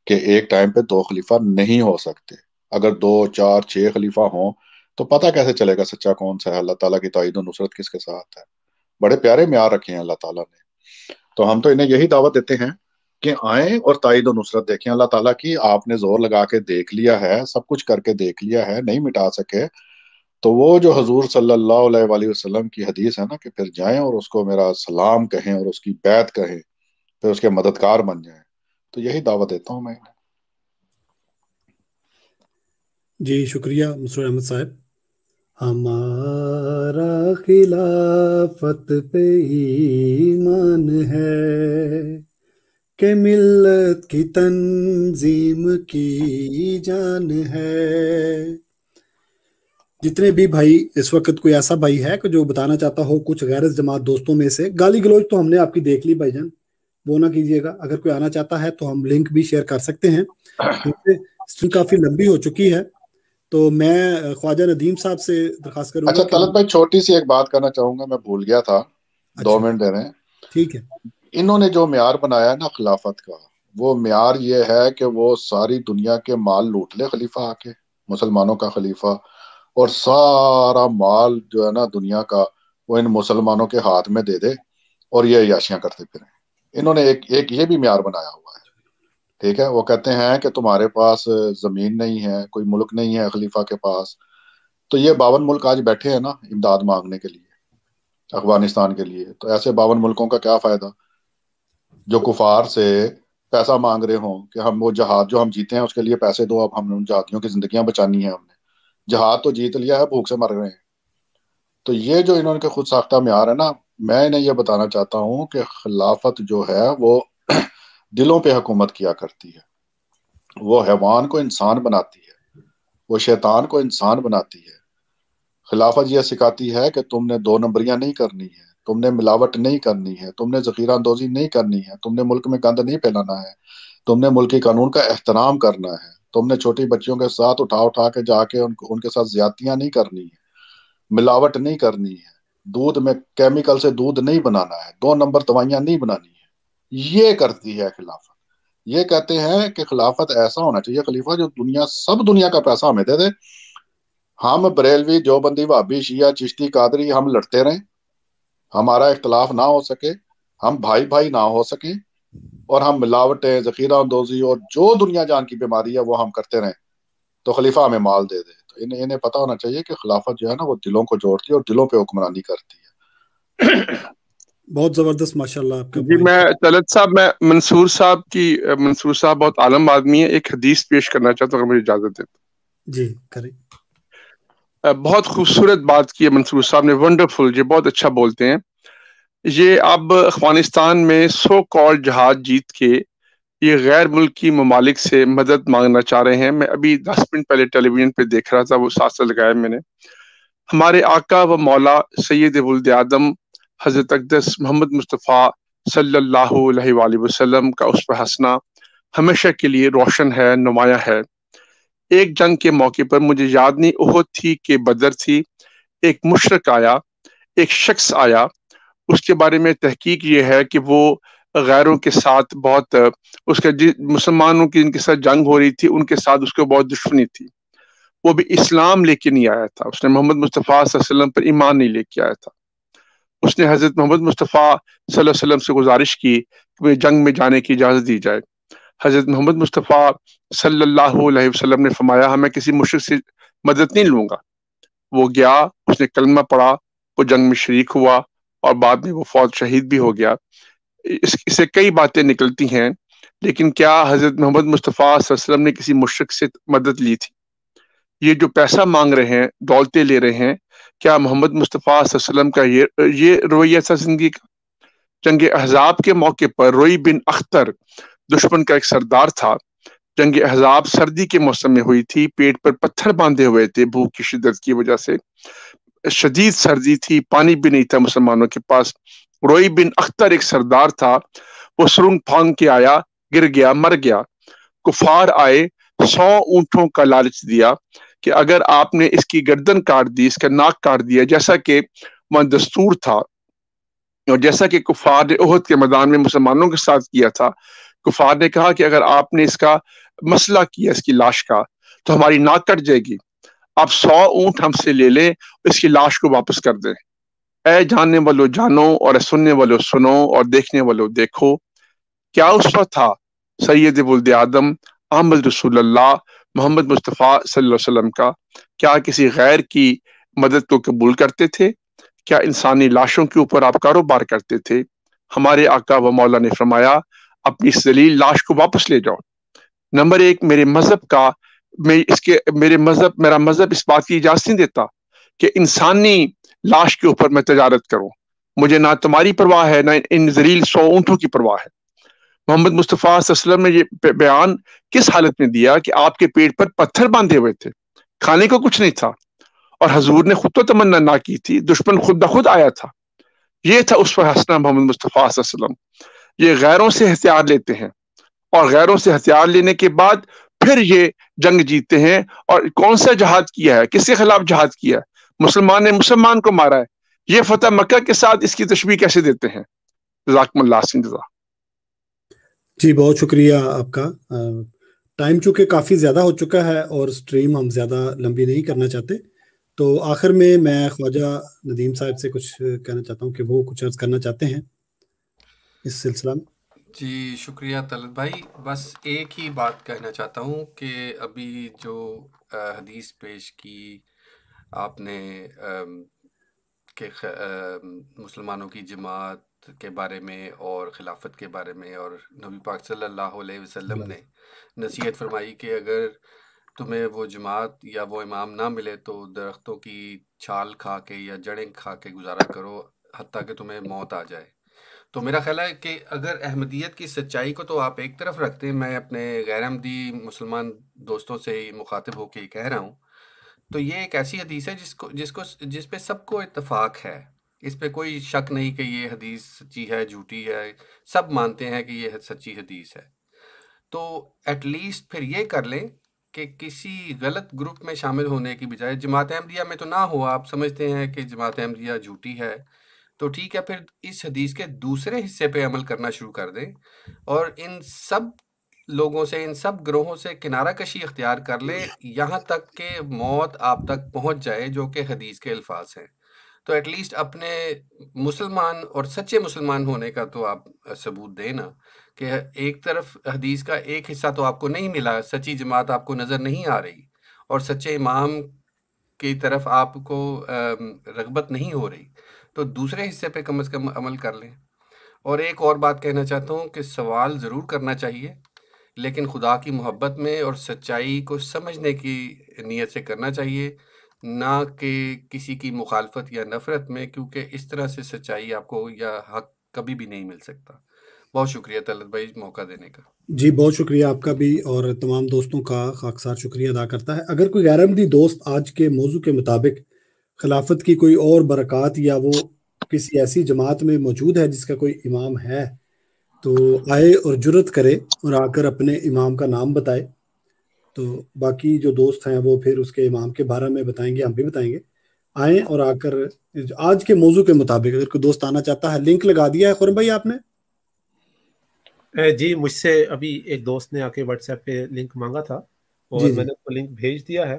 کہ ایک ٹائم پہ 2 خلیفہ نہیں ہو سکتے۔ اگر 2 4 6 خلیفہ ہوں تو پتہ کیسے چلے گا سچا کون سا ہے، اللہ تعالیٰ کی تائید و نصرت کس کے ساتھ ہے۔ بڑے پیارے معیار رکھے ہیں اللہ تعالیٰ نے، تو ہم تو انہیں یہی دعوت دیتے ہیں کہ آئیں اور تائید و نصرت دیکھیں اللہ تعالیٰ کی۔ آپ نے زور لگا کے دیکھ لیا ہے، سب کچھ کر کے دیکھ لیا ہے، نہیں مٹا سکے، تو وہ جو حضور صلی اللہ علیہ وآلہ وسلم کی حدیث ہے نا کہ پھر جائیں اور اس کو میرا سلام کہیں اور اس کی بیعت کہیں، پھر اس کے مددگار بن جائیں، تو یہی دعوت دیتا ہوں میں۔ جی شکریہ مسرور احمد صاحب۔ ہمارا خلافت پہ ایمان ہے کہ ملت کی تنظیم کی جان ہے۔ جتنے بھی بھائی اس وقت کوئی ایسا بھائی ہے کہ جو بتانا چاہتا ہو کچھ غیر جماعت دوستوں میں سے، گالی گلوچ تو ہم نے آپ کی دیکھ لی بھائی جان، وہ نہ کیجیے گا۔ اگر کوئی آنا چاہتا ہے تو ہم لنک بھی شیئر کر سکتے ہیں، اسٹریم کافی لمبی ہو چکی ہے، تو میں خواجہ ندیم صاحب سے درخواست کروں گا۔ اچھا طلعت بھائی چھوٹی سی ایک بات کرنا چاہوں گا، میں بھول گیا تھا، 2 منٹ دے رہے ہیں۔ ٹھیک ہے۔ انہوں نے جو معیار بنایا ہے نا خلافت کا، وہ معیار یہ ہے کہ وہ ساری دنیا کے مال لوٹ لے خلیفہ آ کے، مسلمانوں کا خلیفہ، اور سارا مال جو ہے نا دنیا کا وہ ان مسلمانوں کے ہاتھ میں دے دے اور یہ عیاشیاں کرتے پھریں۔ انہوں نے ایک یہ بھی معیار بنایا ہوا ہے، ٹھیک ہے۔ وہ کہتے ہیں کہ تمہارے پاس زمین نہیں ہے، کوئی ملک نہیں ہے خلیفہ کے پاس، تو یہ 52 ملک آج بیٹھے ہیں نا امداد مانگنے کے لیے افغانستان کے لیے، تو ایسے 52 ملکوں کا کیا فائدہ جو کفار سے پیسہ مانگ رہے ہوں کہ ہم وہ جہاد جو ہم جیتے ہیں اس کے لیے پیسے دو، اب ہم ان جہادیوں کی زندگیاں بچانی ہیں، ہم نے جہاد تو جیت لیا ہے، بھوک سے مر رہے ہیں۔ تو یہ جو انہوں نے خود ساختہ معیار ہے نا، میں انہیں یہ بتانا چاہتا ہوں کہ خلافت جو ہے وہ دلوں پہ حکومت کیا کرتی ہے، وہ حیوان کو انسان بناتی ہے، وہ شیطان کو انسان بناتی ہے۔ خلافت یہ سکھاتی ہے کہ تم نے 2 نمبریاں نہیں کرنی ہے، تم نے ملاوٹ نہیں کرنی ہے، تم نے ذخیرہ اندوزی نہیں کرنی ہے، تم نے ملک میں گند نہیں پھیلانا ہے، تم نے ملکی قانون کا احترام کرنا ہے، تم نے چھوٹی بچیوں کے ساتھ اٹھا کے جا کے ان کے ساتھ زیادتیاں نہیں کرنی ہے، ملاوٹ نہیں کرنی ہے، دودھ میں کیمیکل سے دودھ نہیں بنانا ہے، 2 نمبر دوائیاں نہیں بنانی ہے، یہ کرتی ہے خلافت۔ یہ کہتے ہیں کہ خلافت ایسا ہونا چاہیے خلیفہ جو سب دنیا کا پیسہ ہمیں دے دے، ہم بریلوی دیوبندی وہابی شیعہ چشتی قادری ہم لڑتے رہیں، ہمارا اختلاف نہ ہو سکے، ہم بھائی بھائی نہ ہو سکیں، اور ہم ملاوٹیں ذخیرہ اندوزی اور جو دنیا جان کی بیماری ہے وہ ہم کرتے رہیں، تو خلیفہ ہمیں مال دے دے۔ تو انہیں پتہ ہونا چاہیے کہ خلافت جو ہے نا وہ دلوں کو جوڑتی ہے اور دلوں پہ حکمرانی کرتی ہے۔ بہت زبردست ماشاءاللہ آپ کا۔ جی میں طلعت صاحب، میں منصور صاحب بہت عالم آدمی ہے، ایک حدیث پیش کرنا چاہتا ہوں اگر مجھے اجازت دے تو۔ جی کریں۔ بہت خوبصورت بات کی ہے منصور صاحب نے، ونڈرفل، یہ بہت اچھا بولتے ہیں۔ یہ اب افغانستان میں سو کال جہاد جیت کے یہ غیر ملکی ممالک سے مدد مانگنا چاہ رہے ہیں۔ میں ابھی 10 منٹ پہلے ٹیلی ویژن پہ دیکھ رہا تھا، وہ ساتھ سے لگایا میں نے۔ ہمارے آقا و مولا سید ولد آدم حضرت اقدس محمد مصطفیٰ صلی اللہ علیہ وآلہ وسلم کا اسوہ حسنہ ہمیشہ کے لیے روشن ہے، نمایاں ہے۔ ایک جنگ کے موقع پر مجھے یاد نہیں احد تھی کہ بدر تھی، ایک مشرک آیا، ایک شخص آیا، اس کے بارے میں تحقیق یہ ہے کہ وہ غیروں کے ساتھ بہت اس کا مسلمانوں کی جن کے ساتھ جنگ ہو رہی تھی ان کے ساتھ اس کو بہت دشمنی تھی، وہ بھی اسلام لے کے نہیں آیا تھا، اس نے محمد مصطفیٰ صلی اللہ علیہ وسلم پر ایمان نہیں لے کے آیا تھا۔ اس نے حضرت محمد مصطفیٰ صلی اللہ علیہ وسلم سے گزارش کی کہ مجھے جنگ میں جانے کی اجازت دی جائے۔ حضرت محمد مصطفیٰ صلی اللہ علیہ وسلم نے فرمایا ہاں میں کسی مشرک سے مدد نہیں لوں گا۔ وہ گیا، اس نے کلمہ پڑھا، وہ جنگ میں شریک ہوا اور بعد میں وہ فوت شہید بھی ہو گیا۔ اس سے کئی باتیں نکلتی ہیں، لیکن کیا حضرت محمد مصطفیٰ صلی اللہ علیہ وسلم نے کسی مشرک سے مدد لی تھی؟ یہ جو پیسہ مانگ رہے ہیں، دولتیں لے رہے ہیں، کیا محمد مصطفیٰ صلی اللہ علیہ وسلم کا یہ رویہ تھا زندگی کا؟ جنگ احزاب کے موقع پر روئی بن اختر دشمن کا ایک سردار تھا۔ جنگ احزاب سردی کے موسم میں ہوئی تھی، پیٹ پر پتھر باندھے ہوئے تھے بھوک کی شدت کی وجہ سے، شدید سردی تھی، پانی بھی نہیں تھا مسلمانوں کے پاس۔ روئی بن اختر ایک سردار تھا، وہ سرنگ پھانگ کے آیا، گر گیا، مر گیا۔ کفار آئے، 100 اونٹوں کا لالچ دیا کہ اگر آپ نے اس کی گردن کاٹ دی، اس کا ناک کاٹ دیا، جیسا کہ وہاں دستور تھا اور جیسا کہ کفار نے احد کے میدان میں مسلمانوں کے ساتھ کیا تھا، کفار نے کہا کہ اگر آپ نے اس کا مسئلہ کیا اس کی لاش کا تو ہماری ناک کٹ جائے گی، آپ 100 اونٹ ہم سے لے لیں، اس کی لاش کو واپس کر دیں۔ اے جاننے والو جانو اور سننے والو سنو اور دیکھنے والو دیکھو، کیا اس وقت تھا سید ولد آدم احمد رسول اللہ محمد مصطفیٰ صلی اللہ علیہ وسلم کا کیا کسی غیر کی مدد کو قبول کرتے تھے؟ کیا انسانی لاشوں کے اوپر آپ کاروبار کرتے تھے؟ ہمارے آقا و مولا نے فرمایا اپنی اس ذلیل لاش کو واپس لے جاؤ۔ نمبر 1، میرے مذہب کا میرا مذہب اس بات کی اجازت نہیں دیتا کہ انسانی لاش کے اوپر میں تجارت کروں۔ مجھے نہ تمہاری پرواہ ہے، نہ ان ذلیل 100 اونٹوں کی پرواہ ہے۔ محمد مصطفیٰ صلی اللہ علیہ وسلم نے یہ بیان کس حالت میں دیا کہ آپ کے پیٹ پر پتھر باندھے ہوئے تھے، کھانے کو کچھ نہیں تھا، اور حضور نے خود تو تمنا نہ کی تھی، دشمن خود بخود آیا تھا۔ یہ تھا اسوہ حسنہ محمد مصطفیٰ صلی اللہ علیہ وسلم۔ یہ غیروں سے ہتھیار لیتے ہیں اور غیروں سے ہتھیار لینے کے بعد پھر یہ جنگ جیتے ہیں۔ اور کون سا جہاد کیا ہے، کس کے خلاف جہاد کیا ہے؟ مسلمان نے مسلمان کو مارا ہے۔ یہ فتح مکہ کے ساتھ اس کی تشبیہ کیسے دیتے ہیں؟ جزاکم اللہ خیر جزا۔ جی بہت شکریہ آپ کا۔ ٹائم چونکہ کافی زیادہ ہو چکا ہے اور سٹریم ہم زیادہ لمبی نہیں کرنا چاہتے، تو آخر میں خواجہ ندیم صاحب سے کچھ کہنا چاہتا ہوں کہ وہ کچھ عرض کرنا چاہتے ہیں اس سلسلہ میں۔ جی شکریہ طلعت بھائی، بس ایک ہی بات کہنا چاہتا ہوں کہ ابھی جو حدیث پیش کی آپ نے کہ مسلمانوں کی جماعت کے بارے میں اور خلافت کے بارے میں، اور نبی پاک صلی اللہ علیہ وسلم نے نصیحت فرمائی کہ اگر تمہیں وہ جماعت یا وہ امام نہ ملے تو درختوں کی چھال کھا کے یا جڑیں کھا کے گزارا کرو حتیٰ کہ تمہیں موت آ جائے۔ تو میرا خیال ہے کہ اگر احمدیت کی سچائی کو تو آپ ایک طرف رکھتے ہیں، میں اپنے غیر احمدی مسلمان دوستوں سے مخاطب ہو کے کہہ رہا ہوں، تو یہ ایک ایسی حدیث ہے جس پہ سب کو اتفاق ہے، اس پہ کوئی شک نہیں کہ یہ حدیث سچی ہے جھوٹی ہے، سب مانتے ہیں کہ یہ سچی حدیث ہے۔ تو ایٹ لیسٹ پھر یہ کر لیں کہ کسی غلط گروپ میں شامل ہونے کی بجائے جماعت احمدیہ میں تو نہ ہو، آپ سمجھتے ہیں کہ جماعت احمدیہ جھوٹی ہے تو ٹھیک ہے، پھر اس حدیث کے دوسرے حصے پہ عمل کرنا شروع کر دیں اور ان سب لوگوں سے، ان سب گروہوں سے کنارہ کشی اختیار کر لیں یہاں تک کہ موت آپ تک پہنچ جائے، جو کہ حدیث کے الفاظ ہیں۔ تو ایٹ لیسٹ اپنے مسلمان اور سچے مسلمان ہونے کا تو آپ ثبوت دیں نا، کہ ایک طرف حدیث کا ایک حصہ تو آپ کو نہیں ملا، سچی جماعت آپ کو نظر نہیں آ رہی اور سچے امام کی طرف آپ کو رغبت نہیں ہو رہی، تو دوسرے حصے پہ کم از کم عمل کر لیں۔ اور ایک اور بات کہنا چاہتا ہوں کہ سوال ضرور کرنا چاہیے، لیکن خدا کی محبت میں اور سچائی کو سمجھنے کی نیت سے کرنا چاہیے، نہ کہ کسی کی مخالفت یا نفرت میں، کیونکہ اس طرح سے سچائی آپ کو یا حق کبھی بھی نہیں مل سکتا۔ بہت شکریہ طلعت بھائی موقع دینے کا۔ جی بہت شکریہ آپ کا بھی، اور تمام دوستوں کا خاکسار شکریہ ادا کرتا ہے۔ اگر کوئی غیر احمدی دوست آج کے موضوع کے مطابق خلافت کی کوئی اور برکات یا وہ کسی ایسی جماعت میں موجود ہے جس کا کوئی امام ہے، تو آئے اور جرت کرے اور آ کر اپنے امام کا نام بتائے۔ تو باقی جو دوست ہیں وہ پھر اس کے امام کے بارے میں بتائیں گے، ہم بھی بتائیں گے. آئیں اور آ کر آج کے موضوع کے مطابق اگر کوئی دوست آنا چاہتا ہے، لنک لگا دیا ہے خرم بھائی آپ نے؟ جی مجھ سے ابھی ایک دوست نے آ کے واٹس ایپ پہ لنک مانگا تھا اور میں نے اس کو لنک بھیج دیا ہے،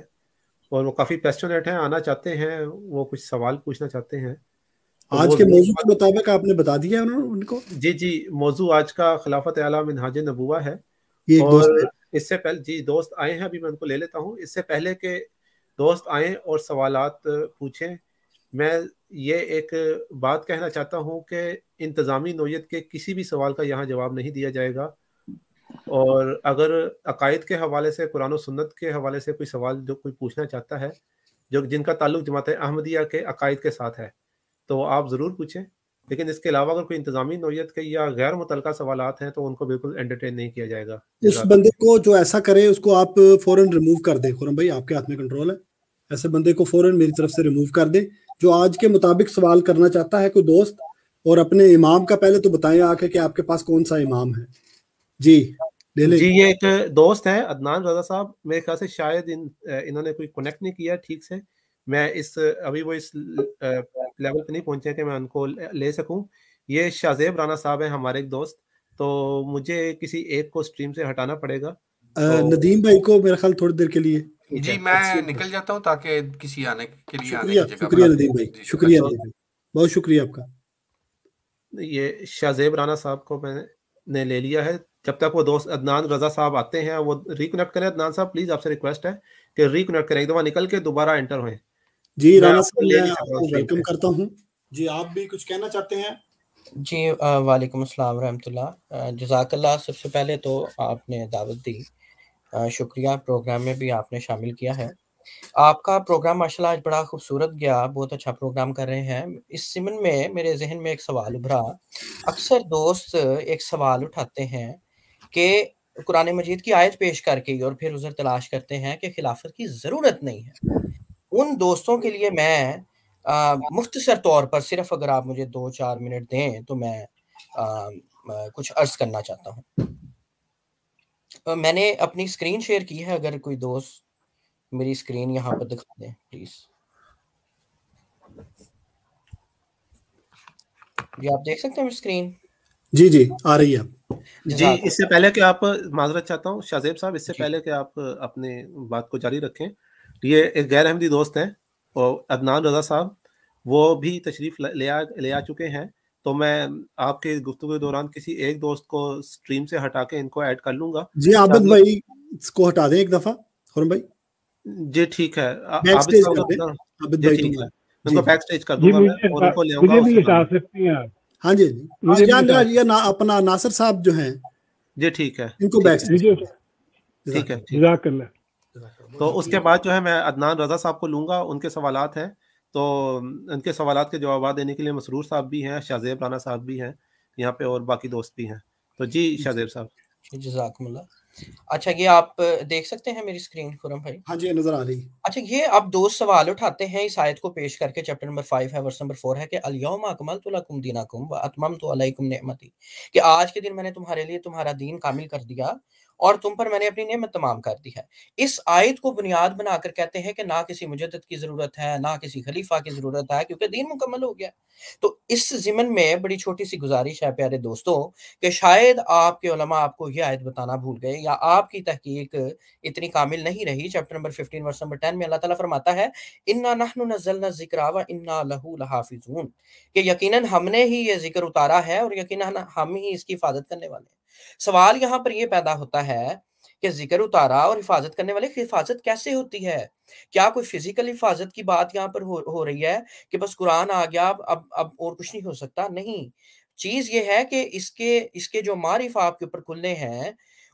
اور وہ کافی پیشنیٹ ہیں، آنا چاہتے ہیں، وہ کچھ سوال پوچھنا چاہتے ہیں. آج کے موضوع کے مطابق آپ نے بتا دیا ان کو؟ جی موضوع آج کا خلافت اعلیٰ منہاج نبوہ ہے. اور اس سے پہلے جی دوست آئے ہیں، ابھی میں ان کو لے لیتا ہوں. اس سے پہلے کہ دوست آئیں اور سوالات پوچھیں، میں یہ ایک بات کہنا چاہتا ہوں کہ انتظامی نوعیت کے کسی بھی سوال کا یہاں جواب نہیں دیا جائے گا، اور اگر عقائد کے حوالے سے، قرآن و سنت کے حوالے سے کوئی سوال جو کوئی پوچھنا چاہتا ہے جن کا تعلق جماعت احمدیہ کے عقائد کے ساتھ ہے تو آپ ضرور پوچھیں، لیکن اس کے علاوہ اگر کوئی انتظامی نوعیت کے یا غیر متعلقہ سوالات ہیں تو ان کو بالکل انٹرٹین نہیں کیا جائے گا. اس بندے کو جو ایسا کرے اس کو آپ فوراً ریموو کر دیں. خرم بھائی آپ کے ہاتھ میں کنٹرول ہے، ایسے بندے کو فوراً میری طرف سے ریموو کر دیں جو آج کے مطابق سوال کرنا چاہتا ہے کوئی دوست. اور اپنے امام کا پہلے تو بتائیں آ کے کہ آپ کے پاس کون سا امام ہے. جی یہ ایک دوست ہے عدنان رضا صاحب، میرے خیال سے شاید انہوں نے کوئی کنیکٹ نہیں کیا ٹھیک سے. میں ابھی وہ اس لیول پہ نہیں پہنچے کہ میں ان کو لے سکوں. یہ شاہزیب رانا صاحب ہیں ہمارے ایک دوست، تو مجھے کسی ایک کو اسٹریم سے ہٹانا پڑے گا. ندیم بھائی کو میرا خیال تھوڑی دیر کے لیے جی میں نکل جاتا ہوں تاکہ کسی آنے کے لیے شکریہ ندیم بھائی، شکریہ ندیم بھائی، بہت شکریہ آپ کا. یہ شاہزیب رانا صاحب کو میں نے لے لیا ہے. جب تک وہ دوست عدنان رضا صاحب آتے ہیں وہ ریکنیکٹ کریں. عدنان صاحب پلیز آپ سے ریکویسٹ ہے کہ ریکنیکٹ کریں، ایک دفعہ نکل کے دوبارہ انٹر ہوئیں. جی رانا صاحب میں آپ کو ویلکم کرتا ہوں. جی آپ بھی کچھ کہنا چاہتے ہیں؟ جی وعلیکم السلام ورحمۃ اللہ. جزاک اللہ. سب سے پہلے تو آپ نے دعوت دی، شکریہ. پروگرام میں بھی آپ نے شامل کیا ہے. آپ کا پروگرام ماشاءاللہ آج بڑا خوبصورت گیا، بہت اچھا پروگرام کر رہے ہیں. اس ضمن میں میرے ذہن میں ایک سوال ابھرا. اکثر دوست ایک سوال اٹھاتے ہیں کہ قرآن مجید کی آیت پیش کر کے اور پھر عذر تلاش کرتے ہیں کہ خلافت کی ضرورت نہیں ہے. ان دوستوں کے لیے میں مختصر طور پر صرف اگر آپ مجھے 2-4 منٹ دیں تو میں کچھ عرض کرنا چاہتا ہوں. میں نے اپنی اسکرین شیئر کی ہے، اگر کوئی دوست میری اسکرین یہاں پر دکھا دیں پلیز. جی آپ دیکھ سکتے ہیں میری اسکرین؟ جی آ رہی ہے. جی اس سے پہلے کہ آپ معذرت چاہتا ہوں شاہزیب صاحب، اس سے پہلے کہ آپ اپنے بات کو جاری رکھیں، یہ ایک غیر احمدی دوست ہیں اور عدنان رضا صاحب، وہ بھی تشریف لے آ چکے ہیں. تو میں آپ کے گفتگو کے دوران کسی ایک دوست کو اسٹریم سے ہٹا کے ان کو ایڈ کر لوں گا. جی عابد بھائی اس کو ہٹا دیں ایک دفعہ. خرم بھائی جی ٹھیک ہے، عابد بھائی ٹھیک ہے، ان کو بیک سٹیج کر دوں گا میں اور ان کو لے آؤں گا. ہاں جی یہ اپنا ناصر صاحب جو ہیں جی ٹھیک ہے، ان کو بیک سٹیج ٹھیک ہے. تو اس کے بعد جو ہے میں عدنان رضا صاحب کو لوں گا. ان کے سوالات ہیں تو ان کے سوالات کے جوابات دینے کے لیے مسرور صاحب بھی ہیں، شاہزیب رانا صاحب بھی ہیں یہاں پہ اور باقی دوست بھی ہیں. تو جی شاہزیب صاحب. جزاکم اللہ. اچھا یہ آپ دیکھ سکتے ہیں میری اسکرین خرم بھائی؟ ہاں جی نظر آ رہی. اچھا یہ اب دوست سوال اٹھاتے ہیں اس آیت کو پیش کر کے، چیپٹر نمبر 5 ہے، ورس نمبر 4 ہے کہ الیوم اکملت لکم دینکم واتممت علیکم نعمتی، کہ آج کے دن میں نے تمہارے لیے تمہارا دین کامل کر دیا اور تم پر میں نے اپنی نعمت تمام کر دی ہے. اس آیت کو بنیاد بنا کر کہتے ہیں کہ نہ کسی مجدد کی ضرورت ہے، نہ کسی خلیفہ کی ضرورت ہے، کیونکہ دین مکمل ہو گیا. تو اس ضمن میں بڑی چھوٹی سی گزارش ہے پیارے دوستوں کہ شاید آپ کے علماء آپ کو یہ آیت بتانا بھول گئے یا آپ کی تحقیق اتنی کامل نہیں رہی. چیپٹر نمبر 15 ورس نمبر 10 میں اللہ تعالیٰ فرماتا ہے انا نحن نزلنا الذکر وانا لہ لحافظون، کہ یقیناً ہم نے ہی یہ ذکر اتارا ہے اور یقیناً ہم ہی اس کی حفاظت کرنے والے ہیں. سوال یہاں پر یہ پیدا ہوتا ہے کہ ذکر اتارا اور حفاظت کرنے والے، حفاظت کیسے ہوتی ہے؟ کیا کوئی فزیکل حفاظت کی بات یہاں پر ہو رہی ہے کہ بس قرآن آ گیا اب اور کچھ نہیں ہو سکتا؟ نہیں، چیز یہ ہے کہ اس کے جو معرف آپ کے اوپر کھلنے ہیں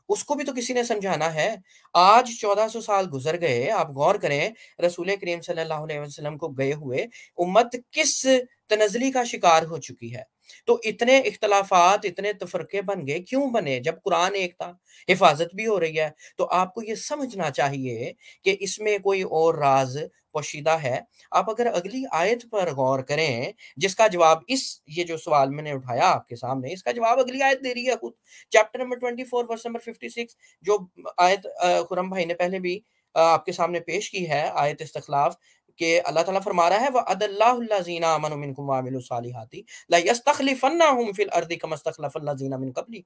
اس کو بھی تو کسی نے سمجھانا ہے. آج 1400 سال گزر گئے، آپ غور کریں رسول کریم صلی اللہ علیہ وسلم کو گئے ہوئے امت کس تنزلی کا شکار ہو چکی ہے. تو اتنے اختلافات, اتنے تفرقے بن گئے, کیوں بنے جب قرآن ایک تھا, حفاظت بھی ہو رہی ہے. تو آپ کو یہ سمجھنا چاہیے کہ اس میں کوئی اور راز پوشیدہ ہے. آپ اگر اگلی آیت پر غور کریں جس کا جواب یہ جو سوال میں نے اٹھایا آپ کے سامنے, اس کا جواب اگلی آیت دے رہی ہے خود, چیپٹر نمبر 24 ورس نمبر 56, جو آیت خرم بھائی نے پہلے بھی آپ کے سامنے پیش کی ہے, آیت استخلاف, کہ اللہ تعالیٰ فرما رہا ہے وَعَدَ اللَّهُ الَّذِينَ آمَنُوا مِنكُمْ وَعَمِلُوا الصَّالِحَاتِ لَيَسْتَخْلِفَنَّهُمْ فِي الْأَرْضِ كَمَا اسْتَخْلَفَ الَّذِينَ مِن قَبْلِهِمْ,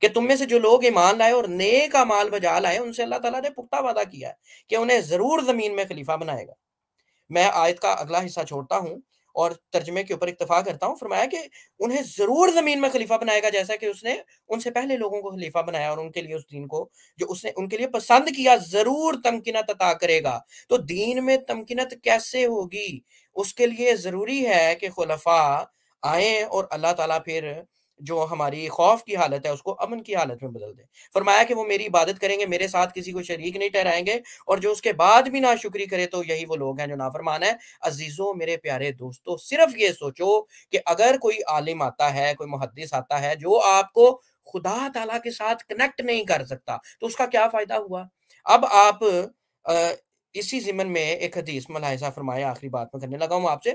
کہ تم میں سے جو لوگ ایمان لائے اور نیک اعمال بجا لائے, ان سے اللہ تعالیٰ نے پختہ وعدہ کیا ہے کہ انہیں ضرور زمین میں خلیفہ بنائے گا. میں آیت کا اگلا حصہ چھوڑتا ہوں اور ترجمے کے اوپر اکتفا کرتا ہوں. فرمایا کہ انہیں ضرور زمین میں خلیفہ بنائے گا, جیسا کہ اس نے ان سے پہلے لوگوں کو خلیفہ بنایا اور ان کے لیے اس دین کو جو اس نے ان کے لیے پسند کیا ضرور تمکنت عطا کرے گا. تو دین میں تمکنت کیسے ہوگی؟ اس کے لیے ضروری ہے کہ خلفاء آئیں اور اللہ تعالیٰ پھر جو ہماری خوف کی حالت ہے اس کو امن کی حالت میں بدل دے. فرمایا کہ وہ میری عبادت کریں گے, میرے ساتھ کسی کو شریک نہیں ٹھہرائیں گے, اور جو اس کے بعد بھی ناشکری کرے تو یہی وہ لوگ ہیں جو نافرمان ہیں. عزیزوں, میرے پیارے دوستو, صرف یہ سوچو کہ اگر کوئی عالم آتا ہے, کوئی محدث آتا ہے جو آپ کو خدا تعالیٰ کے ساتھ کنیکٹ نہیں کر سکتا, تو اس کا کیا فائدہ ہوا؟ اب آپ اسی ضمن میں ایک حدیث ملاحظہ فرمائے, آخری بات میں کرنے لگا ہوں آپ سے,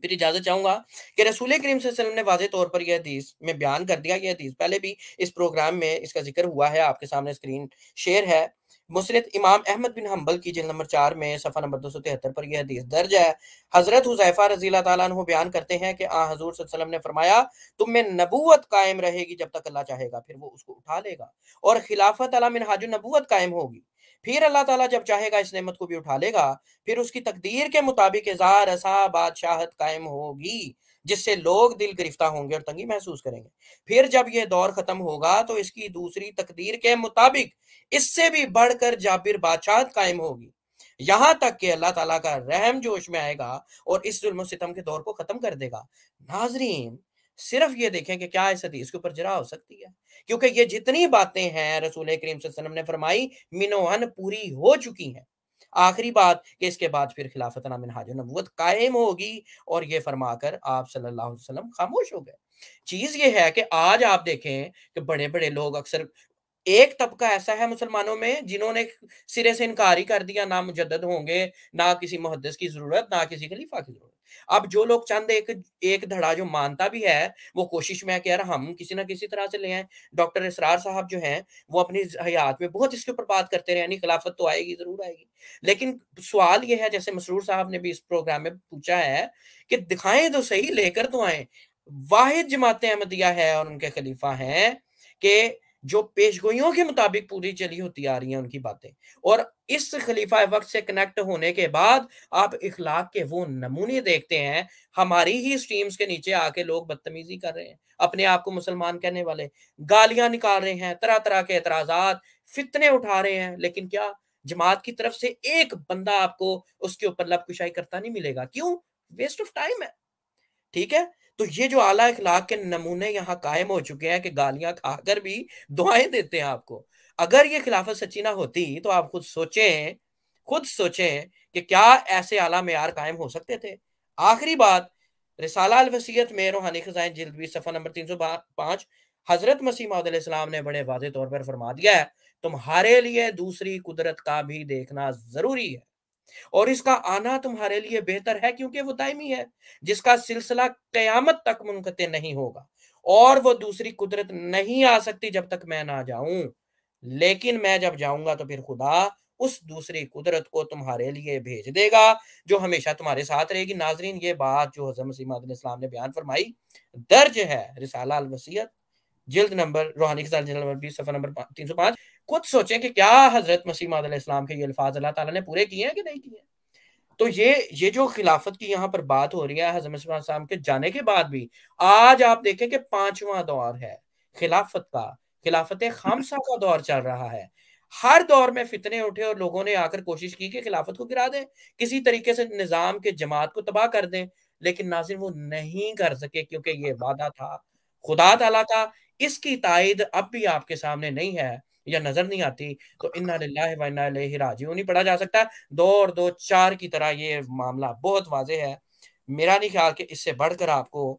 پھر اجازت چاہوں گا کہ رسول کریم صلی اللہ علیہ وسلم نے واضح طور پر یہ حدیث میں بیان کر دیا. یہ حدیث پہلے بھی اس پروگرام میں اس کا ذکر ہوا ہے, آپ کے سامنے اسکرین شیئر ہے. مسند امام احمد بن حنبل کی جلد نمبر 4 میں صفحہ نمبر 273 پر یہ حدیث درج ہے. حضرت حذیفہ رضی اللہ تعالیٰ عنہ بیان کرتے ہیں کہ حضور صلی اللہ علیہ وسلم نے فرمایا تم میں نبوت قائم رہے گی جب تک اللہ چاہے گا, پھر وہ اس کو اٹھا لے گا, اور خلافت علی منہاج النبوت قائم ہوگی, پھر اللہ تعالیٰ جب چاہے گا اس نعمت کو بھی اٹھا لے گا, پھر اس کی تقدیر کے مطابق ہزار ایسا بادشاہت قائم ہوگی جس سے لوگ دل گرفتہ ہوں گے اور تنگی محسوس کریں گے. پھر جب یہ دور ختم ہوگا تو اس کی دوسری تقدیر کے مطابق اس سے بھی بڑھ کر جابر بادشاہت قائم ہوگی, یہاں تک کہ اللہ تعالیٰ کا رحم جوش میں آئے گا اور اس ظلم و ستم کے دور کو ختم کر دے گا. ناظرین, صرف یہ دیکھیں کہ کیا اس حدیث کے اوپر جرا ہو سکتی ہے, کیونکہ یہ جتنی باتیں ہیں رسول کریم صلی اللہ علیہ وسلم نے فرمائی منوہن پوری ہو چکی ہیں. آخری بات کہ اس کے بعد پھر خلافت علی منہاج النبوت قائم ہوگی, اور یہ فرما کر آپ صلی اللہ علیہ وسلم خاموش ہو گئے. چیز یہ ہے کہ آج آپ دیکھیں کہ بڑے بڑے لوگ, اکثر ایک طبقہ ایسا ہے مسلمانوں میں جنہوں نے سرے سے انکار ہی کر دیا, نہ مجدد ہوں گے, نہ کسی محدث کی ضرورت, نہ کسی خلیفہ کی ضرورت. اب جو لوگ چند ایک دھڑا جو مانتا بھی ہے وہ کوشش میں کہ یار ہم کسی نہ کسی طرح سے لے آئیں. ڈاکٹر اسرار صاحب جو ہیں وہ اپنی حیات میں بہت اس کے اوپر بات کرتے رہے, یعنی خلافت تو آئے گی, ضرور آئے گی, لیکن سوال یہ ہے جیسے مسرور صاحب نے بھی اس پروگرام میں پوچھا ہے کہ دکھائیں تو صحیح, لے کر تو آئیں. واحد جماعت احمدیہ ہے اور ان کے خلیفہ ہیں کہ جو پیشگوئیوں کے مطابق پوری چلی ہوتی آ رہی ہیں ان کی باتیں, اور اس خلیفہ وقت سے کنیکٹ ہونے کے بعد آپ اخلاق کے وہ نمونے دیکھتے ہیں. ہماری ہی سٹریمز کے نیچے آ کے لوگ بدتمیزی کر رہے ہیں, اپنے آپ کو مسلمان کہنے والے گالیاں نکال رہے ہیں, طرح طرح کے اعتراضات, فتنے اٹھا رہے ہیں, لیکن کیا جماعت کی طرف سے ایک بندہ آپ کو اس کے اوپر لب کشائی کرتا نہیں ملے گا. کیوں؟ ویسٹ آف ٹائم ہے. ٹھیک ہے, تو یہ جو اعلیٰ اخلاق کے نمونے یہاں قائم ہو چکے ہیں کہ گالیاں کھا کر بھی دعائیں دیتے ہیں آپ کو. اگر یہ خلافت سچی نہ ہوتی تو آپ خود سوچیں کہ کیا ایسے اعلیٰ معیار قائم ہو سکتے تھے. آخری بات, رسالہ الوصیت میں روحانی خزائن جلد 20 صفحہ نمبر 305 حضرت مسیح موعود علیہ السلام نے بڑے واضح طور پر فرما دیا ہے تمہارے لیے دوسری قدرت کا بھی دیکھنا ضروری ہے, اور اس کا آنا تمہارے لیے بہتر ہے کیونکہ وہ دائمی ہے جس کا سلسلہ قیامت تک منقطع نہیں ہوگا, اور وہ دوسری قدرت نہیں آ سکتی جب تک میں نہ جاؤں, لیکن میں جب جاؤں گا تو پھر خدا اس دوسری قدرت کو تمہارے لیے بھیج دے گا جو ہمیشہ تمہارے ساتھ رہے گی. ناظرین, یہ بات جو حضرت مسیح موعود علیہ السلام نے بیان فرمائی درج ہے رسالہ الوصیت جلد نمبر روحانی خزائن جلد نمبر 20 صفحہ نمبر 305. خود سوچیں کہ کیا حضرت مسیح موعود علیہ السلام کے یہ الفاظ اللہ تعالیٰ نے پورے کیے ہیں کہ نہیں کیے ہیں. تو یہ جو خلافت کی یہاں پر بات ہو رہی ہے حضرت مسیح موعود علیہ السلام کے جانے کے بعد بھی, آج آپ دیکھیں کہ 5واں دور ہے خلافت کا, خلافت خامسہ کا دور چل رہا ہے. ہر دور میں فتنے اٹھے اور لوگوں نے آ کر کوشش کی کہ خلافت کو گرا دیں, کسی طریقے سے نظام کے جماعت کو تباہ کر دیں, لیکن ناظرین وہ نہیں کر سکے کیونکہ یہ وعدہ تھا خدا تعالیٰ کا. اس کی تائید اب بھی آپ کے سامنے نہیں ہے یا نظر نہیں آتی, تو انا للہ و انا الیہ راجعون نہیں پڑھا جا سکتا. 2 اور 2 4 کی طرح یہ معاملہ بہت واضح ہے. میرا نہیں خیال کہ اس سے بڑھ کر آپ کو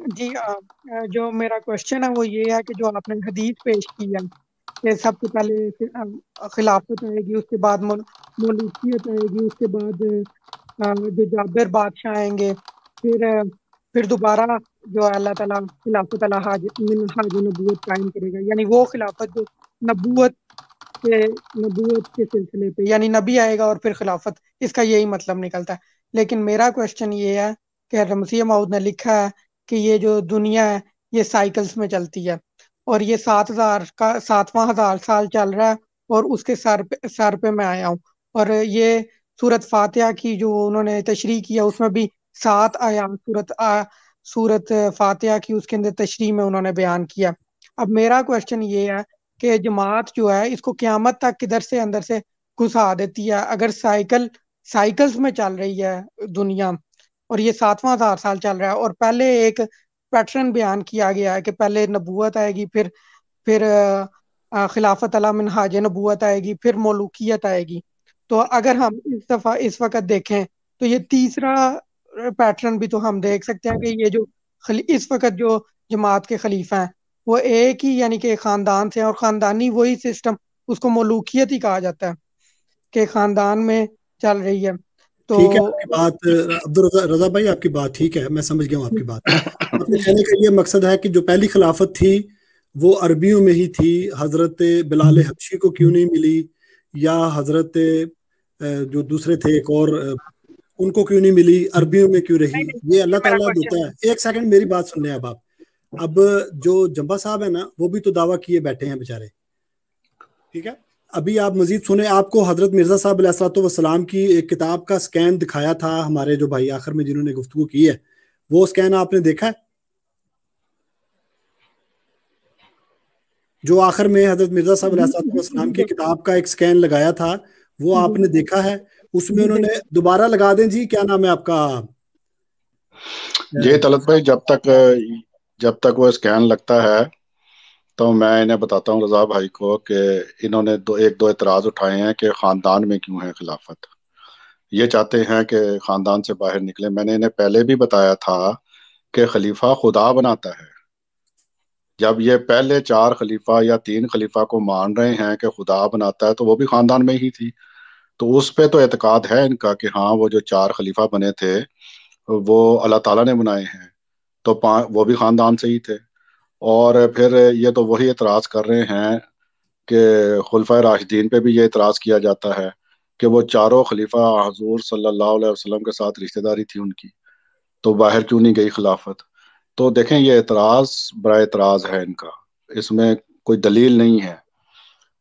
جی جو میرا کوشچن ہے وہ یہ ہے کہ جو آپ نے حدیث پیش کی ہے کہ سب سے پہلے خلافت آئے گی، اس کے بعد ملوکیت آئے گی، اس کے بعد جو جابر بادشاہ آئیں گے، پھر دوبارہ جو اللہ تعالیٰ خلافت من حاج نبوت قائم کرے گا، یعنی وہ خلافت جو نبوت کے سلسلے پہ، یعنی نبی آئے گا اور پھر خلافت، اس کا یہی مطلب نکلتا ہے۔ لیکن میرا کوشچن یہ ہے کہ حضرت مسیح موعود نے لکھا ہے کہ یہ جو دنیا ہے یہ سائیکلز میں چلتی ہے، اور یہ 7,000 سال چل رہا ہے، اور اس کے سر پہ میں آیا ہوں۔ اور یہ سورت فاتحہ کی جو انہوں نے تشریح کیا اس میں بھی 7 آیات سورت فاتحہ کی اس کے اندر تشریح میں انہوں نے بیان کیا۔ اب میرا کوشچن یہ ہے کہ جماعت جو ہے اس کو قیامت تک کدھر سے اندر سے گھسا دیتی ہے؟ اگر سائیکلز میں چل رہی ہے دنیا اور یہ 7,000 سال چل رہا ہے، اور پہلے ایک پیٹرن بیان کیا گیا ہے کہ پہلے نبوت آئے گی، پھر خلافت علی منہاج نبوت آئے گی، پھر ملوکیت آئے گی، تو اگر ہم اس وقت دیکھیں تو یہ تیسرا پیٹرن بھی تو ہم دیکھ سکتے ہیں کہ یہ جو اس وقت جو جماعت کے خلیفہ ہیں وہ ایک ہی یعنی کہ خاندان سے ہیں، اور خاندانی وہی سسٹم، اس کو ملوکیت ہی کہا جاتا ہے کہ خاندان میں چل رہی ہے۔ تو ٹھیک ہے، آپ کی بات عبدالرضا بھائی، آپ کی بات ٹھیک ہے، میں سمجھ گیا ہوں آپ کی بات۔ آپ کے کہنے کا یہ مقصد ہے کہ جو پہلی خلافت تھی وہ عربیوں میں ہی تھی، حضرت بلال حبشی کو کیوں نہیں ملی، یا حضرت جو دوسرے تھے ایک اور ان کو کیوں نہیں ملی، عربیوں میں کیوں رہی؟ یہ اللہ تعالیٰ دیتا ہے۔ ایک سیکنڈ میری بات سن لیں اب جو جمبا صاحب ہیں نا وہ بھی تو دعویٰ کیے بیٹھے ہیں بیچارے، ٹھیک ہے؟ ابھی آپ مزید سنیں، آپ کو حضرت مرزا صاحب علیہ الصلوۃ والسلام کی ایک کتاب کا سکین دکھایا تھا ہمارے جو بھائی آخر میں جنہوں نے گفتگو کی ہے، وہ سکین آپ نے دیکھا ہے؟ جو آخر میں حضرت مرزا صاحب علیہ الصلوۃ والسلام کی کتاب کا ایک سکین لگایا تھا وہ آپ نے دیکھا ہے؟ اس میں انہوں نے دوبارہ لگا دیں جی، کیا نام ہے آپ کا؟ جی طلعت بھائی، جب تک وہ سکین لگتا ہے تو میں انہیں بتاتا ہوں رضا بھائی کو کہ انہوں نے ایک دو اعتراض اٹھائے ہیں کہ خاندان میں کیوں ہے خلافت، یہ چاہتے ہیں کہ خاندان سے باہر نکلے۔ میں نے انہیں پہلے بھی بتایا تھا کہ خلیفہ خدا بناتا ہے۔ جب یہ پہلے 4 خلیفہ یا 3 خلیفہ کو مان رہے ہیں کہ خدا بناتا ہے تو وہ بھی خاندان میں ہی تھی، تو اس پہ تو اعتقاد ہے ان کا کہ ہاں وہ جو 4 خلیفہ بنے تھے وہ اللہ تعالیٰ نے بنائے ہیں، تو وہ بھی خاندان سے ہی تھے۔ اور پھر یہ تو وہی اعتراض کر رہے ہیں کہ خلفۂ راشدین پہ بھی یہ اعتراض کیا جاتا ہے کہ وہ 4 خلیفہ حضور صلی اللہ علیہ وسلم کے ساتھ رشتہ داری تھی ان کی، تو باہر کیوں نہیں گئی خلافت؟ تو دیکھیں یہ اعتراض برائے اعتراض ہے ان کا، اس میں کوئی دلیل نہیں ہے۔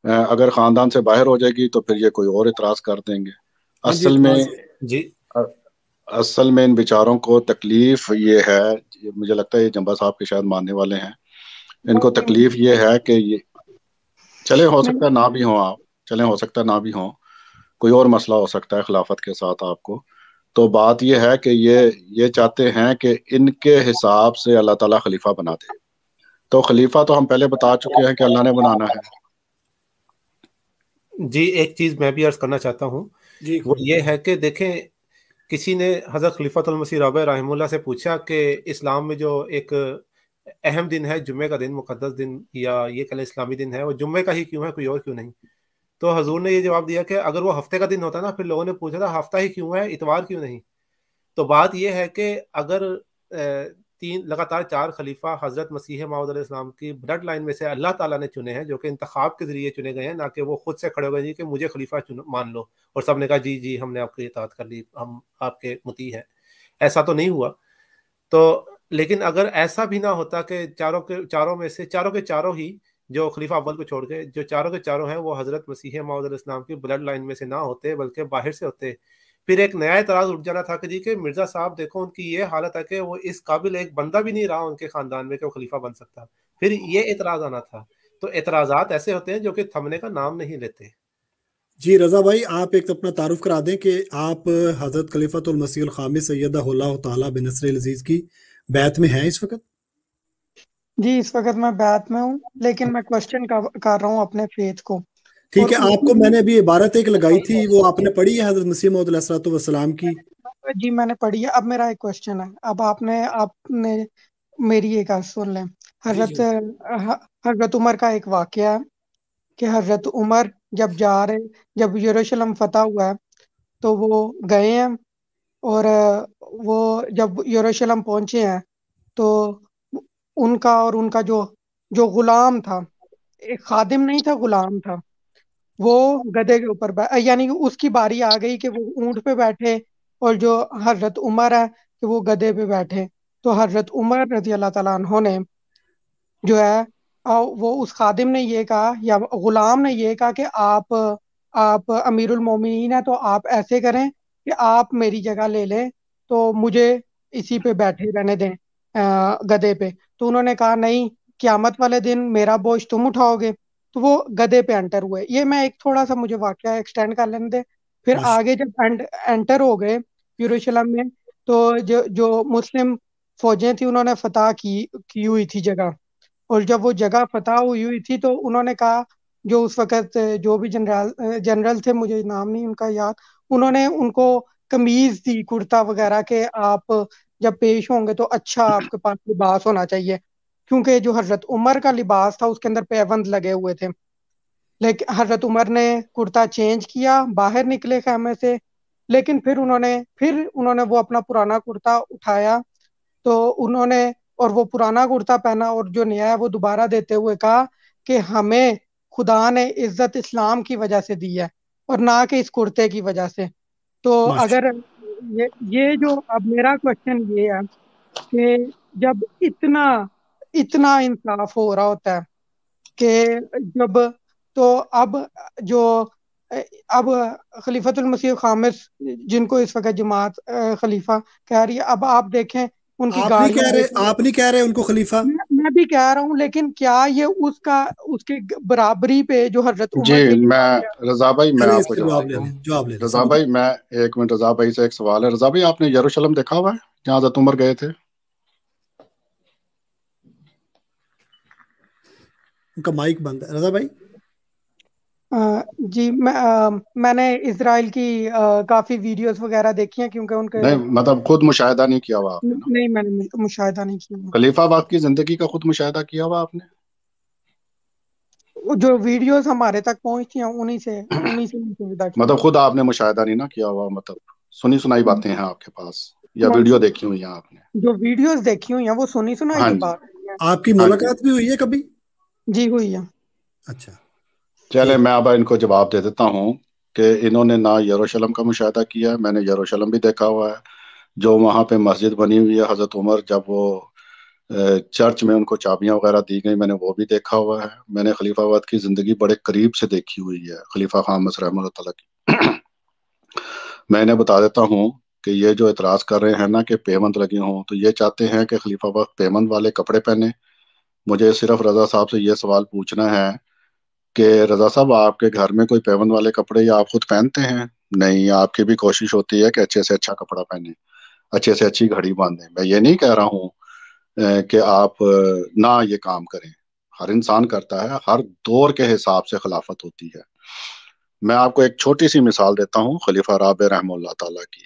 اگر خاندان سے باہر ہو جائے گی تو پھر یہ کوئی اور اعتراض کر دیں گے۔ اصل میں ان بیچاروں کو تکلیف یہ ہے، مجھے لگتا ہے یہ جمبا صاحب کے شاید ماننے والے ہیں، ان کو تکلیف یہ ہے کہ یہ چلے ہو سکتا ہے نہ بھی ہوں، آپ چلیں ہو سکتا ہے نہ بھی ہوں، کوئی اور مسئلہ ہو سکتا ہے خلافت کے ساتھ آپ کو، تو بات یہ ہے کہ یہ چاہتے ہیں کہ ان کے حساب سے اللہ تعالیٰ خلیفہ بنا دے، تو خلیفہ تو ہم پہلے بتا چکے ہیں کہ اللہ نے بنانا ہے۔ جی ایک چیز میں بھی عرض کرنا چاہتا ہوں، وہ یہ ہے کہ دیکھیں کسی نے حضرت خلیفۃ المسیح رابع رحمہ اللہ سے پوچھا کہ اسلام میں جو ایک اہم دن ہے جمعے کا دن، مقدس دن یا یہ کل اسلامی دن ہے، وہ جمعے کا ہی کیوں ہے، کوئی اور کیوں نہیں؟ تو حضور نے یہ جواب دیا کہ اگر وہ ہفتے کا دن ہوتا نا، پھر لوگوں نے پوچھا تھا ہفتہ ہی کیوں ہے، اتوار کیوں نہیں؟ تو بات یہ ہے کہ اگر لگاتار 4 خلیفہ حضرت مسیح موعود علیہ السلام کی بلڈ لائن میں سے اللہ تعالیٰ نے چنے ہیں، جو کہ انتخاب کے ذریعے چنے گئے ہیں، نہ کہ وہ خود سے کھڑے ہو گئے جی کہ مجھے خلیفہ مان لو اور سب نے کہا جی جی ہم نے آپ کی اطاعت کر لی، ہم آپ کے مطیع ہیں، ایسا تو نہیں ہوا۔ تو لیکن اگر ایسا بھی نہ ہوتا کہ چاروں میں سے چاروں کے چاروں ہی جو خلیفہ اول کو چھوڑ کے جو چاروں کے چاروں ہیں وہ حضرت مسیح موعود علیہ السلام کی بلڈ لائن میں سے نہ ہوتے بلکہ باہر سے ہوتے، پھر ایک نیا اعتراض اٹھ جانا تھا کہ جی کہ مرزا صاحب دیکھو ان کی یہ حالت ہے کہ وہ اس قابل ایک بندہ بھی نہیں رہا ان کے خاندان میں کہ وہ خلیفہ بن سکتا، پھر یہ اعتراض آنا تھا۔ تو اعتراضات ایسے ہوتے ہیں جو کہ تھمنے کا نام نہیں لیتے۔ جی رضا بھائی، آپ ایک اپنا تعارف کرا دیں کہ آپ حضرت خلیفۃ المسیح الخامس سیدہ اللہ تعالیٰ بنصر العزیز کی بیعت میں ہیں اس وقت؟ جی اس وقت میں بیعت میں ہوں، لیکن میں کوشچن کر رہا ہوں اپنے فیتھ کو۔ ٹھیک ہے، آپ کو میں نے ابھی عبارت ایک لگائی تھی، وہ آپ نے پڑھی ہے حضرت مسیح موعود علیہ الصلوۃ والسلام کی؟ جی میں نے پڑھی ہے۔ اب میرا ایک کوشچن ہے، اب آپ نے میری ایک آج سن لیں. حضرت عمر کا ایک واقعہ ہے کہ حضرت عمر جب یروشلم فتح ہوا ہے تو وہ گئے ہیں، اور وہ جب یروشلم پہنچے ہیں تو ان کا جو غلام تھا، ایک خادم نہیں تھا، غلام تھا، وہ گدھے کے اوپر یعنی اس کی باری آ گئی کہ وہ اونٹ پہ بیٹھے، اور جو حضرت عمر ہے کہ وہ گدھے پہ بیٹھے. تو حضرت عمر رضی اللہ تعالیٰ عنہ نے جو ہے وہ اس خادم نے یہ کہا یا غلام نے یہ کہا کہ آپ امیر المومنین ہیں، تو آپ ایسے کریں کہ آپ میری جگہ لے لیں، تو مجھے اسی پہ بیٹھے رہنے دیں گدھے پہ. تو انہوں نے کہا نہیں، قیامت والے دن میرا بوجھ تم اٹھاؤ گے. تو وہ گدھے پہ انٹر ہوئے. یہ میں ایک تھوڑا سا مجھے واقعہ ایکسٹینڈ کر لینے دیں. پھر آگے جب انٹر ہو گئے یروشلم میں، تو جو مسلم فوجیں تھیں انہوں نے فتح کی ہوئی تھی جگہ، اور جب وہ جگہ فتح ہوئی تھی تو انہوں نے کہا، جو اس وقت جو بھی جنرل تھے، مجھے نام نہیں ان کا یاد، انہوں نے ان کو قمیض دی، کرتا وغیرہ، کہ آپ جب پیش ہوں گے تو اچھا آپ کے پاس لباس ہونا چاہیے، کیونکہ جو حضرت عمر کا لباس تھا اس کے اندر پیوند لگے ہوئے تھے. لیکن حضرت عمر نے کرتا چینج کیا، باہر نکلے خیمے سے، لیکن پھر انہوں نے وہ اپنا پرانا کرتا اٹھایا، تو انہوں نے اور وہ پرانا کرتا پہنا، اور جو نیا ہے وہ دوبارہ دیتے ہوئے کہا کہ ہمیں خدا نے عزت اسلام کی وجہ سے دی ہے اور نہ کہ اس کرتے کی وجہ سے. تو اگر یہ جو اب میرا کوشچن یہ ہے کہ جب اتنا انصاف ہو رہا ہوتا ہے کہ اب خلیفۃ المسیح خامس جن کو اس وقت جماعت خلیفہ کہہ رہی ہے، اب آپ دیکھیں ان کی گاڑی. آپ نہیں کہہ رہے ان کو خلیفہ؟ میں بھی کہہ رہا ہوں، لیکن کیا یہ اس کے برابری پہ جو حضرت عمر جی، کی میں رضا بھائی میں آپ کو جواب لے رضا بھائی میں ایک منٹ، رضا بھائی سے ایک سوال ہے. رضا بھائی، آپ نے یروشلم دیکھا ہوا ہے جہاں حضرت عمر گئے تھے؟ ان کا مائک بند ہے. رضا بھائی؟ جی، میں نے اسرائیل کی کافی ویڈیوز وغیرہ دیکھی ہیں، کیونکہ ان کے نہیں، مطلب خود مشاہدہ نہیں کیا ہوا آپ نے؟ نہیں، میں نے مشاہدہ نہیں کیا. خلیفہ وقت کی زندگی کا خود مشاہدہ کیا ہوا آپ نے؟ جو ویڈیوز ہمارے تک پہنچتی ہیں انہی سے مشاہدہ کیا. مطلب خود آپ نے مشاہدہ نہیں نا کیا ہوا، مطلب سنی سنائی باتیں ہیں آپ کے پاس، یا ویڈیو دیکھی ہوئی ہیں آپ نے؟ جو ویڈیوز دیکھی ہوئی ہیں وہ سنی سنائی کی بات ہے. آپ کی ملاقات بھی ہوئی ہے کبھی؟ جی ہوئی ہے. اچھا، چلے میں اب ان کو جواب دے دیتا ہوں کہ انہوں نے نہ یروشلم کا مشاہدہ کیا. میں نے یروشلم بھی دیکھا ہوا ہے، جو وہاں پہ مسجد بنی ہوئی ہے. حضرت عمر جب وہ چرچ میں ان کو چابیاں وغیرہ دی گئی، میں نے وہ بھی دیکھا ہوا ہے. میں نے خلیفہ وقت کی زندگی بڑے قریب سے دیکھی ہوئی ہے، خلیفہ خامس رحمہ اللہ تعالیٰ کی. میں انہیں بتا دیتا ہوں کہ یہ جو اعتراض کر رہے ہیں نا کہ پیمند لگے ہوں، تو یہ چاہتے ہیں کہ خلیفہ وقت پیمند والے کپڑے پہنے. مجھے صرف رضا صاحب سے یہ سوال پوچھنا ہے کہ رضا صاحب، آپ کے گھر میں کوئی پیمند والے کپڑے یا آپ خود پہنتے ہیں؟ نہیں، آپ کی بھی کوشش ہوتی ہے کہ اچھے سے اچھا کپڑا پہنیں، اچھے سے اچھی گھڑی باندھیں. میں یہ نہیں کہہ رہا ہوں کہ آپ نہ یہ کام کریں، ہر انسان کرتا ہے، ہر دور کے حساب سے خلافت ہوتی ہے. میں آپ کو ایک چھوٹی سی مثال دیتا ہوں خلیفہ رابع رحمہ اللہ تعالیٰ کی.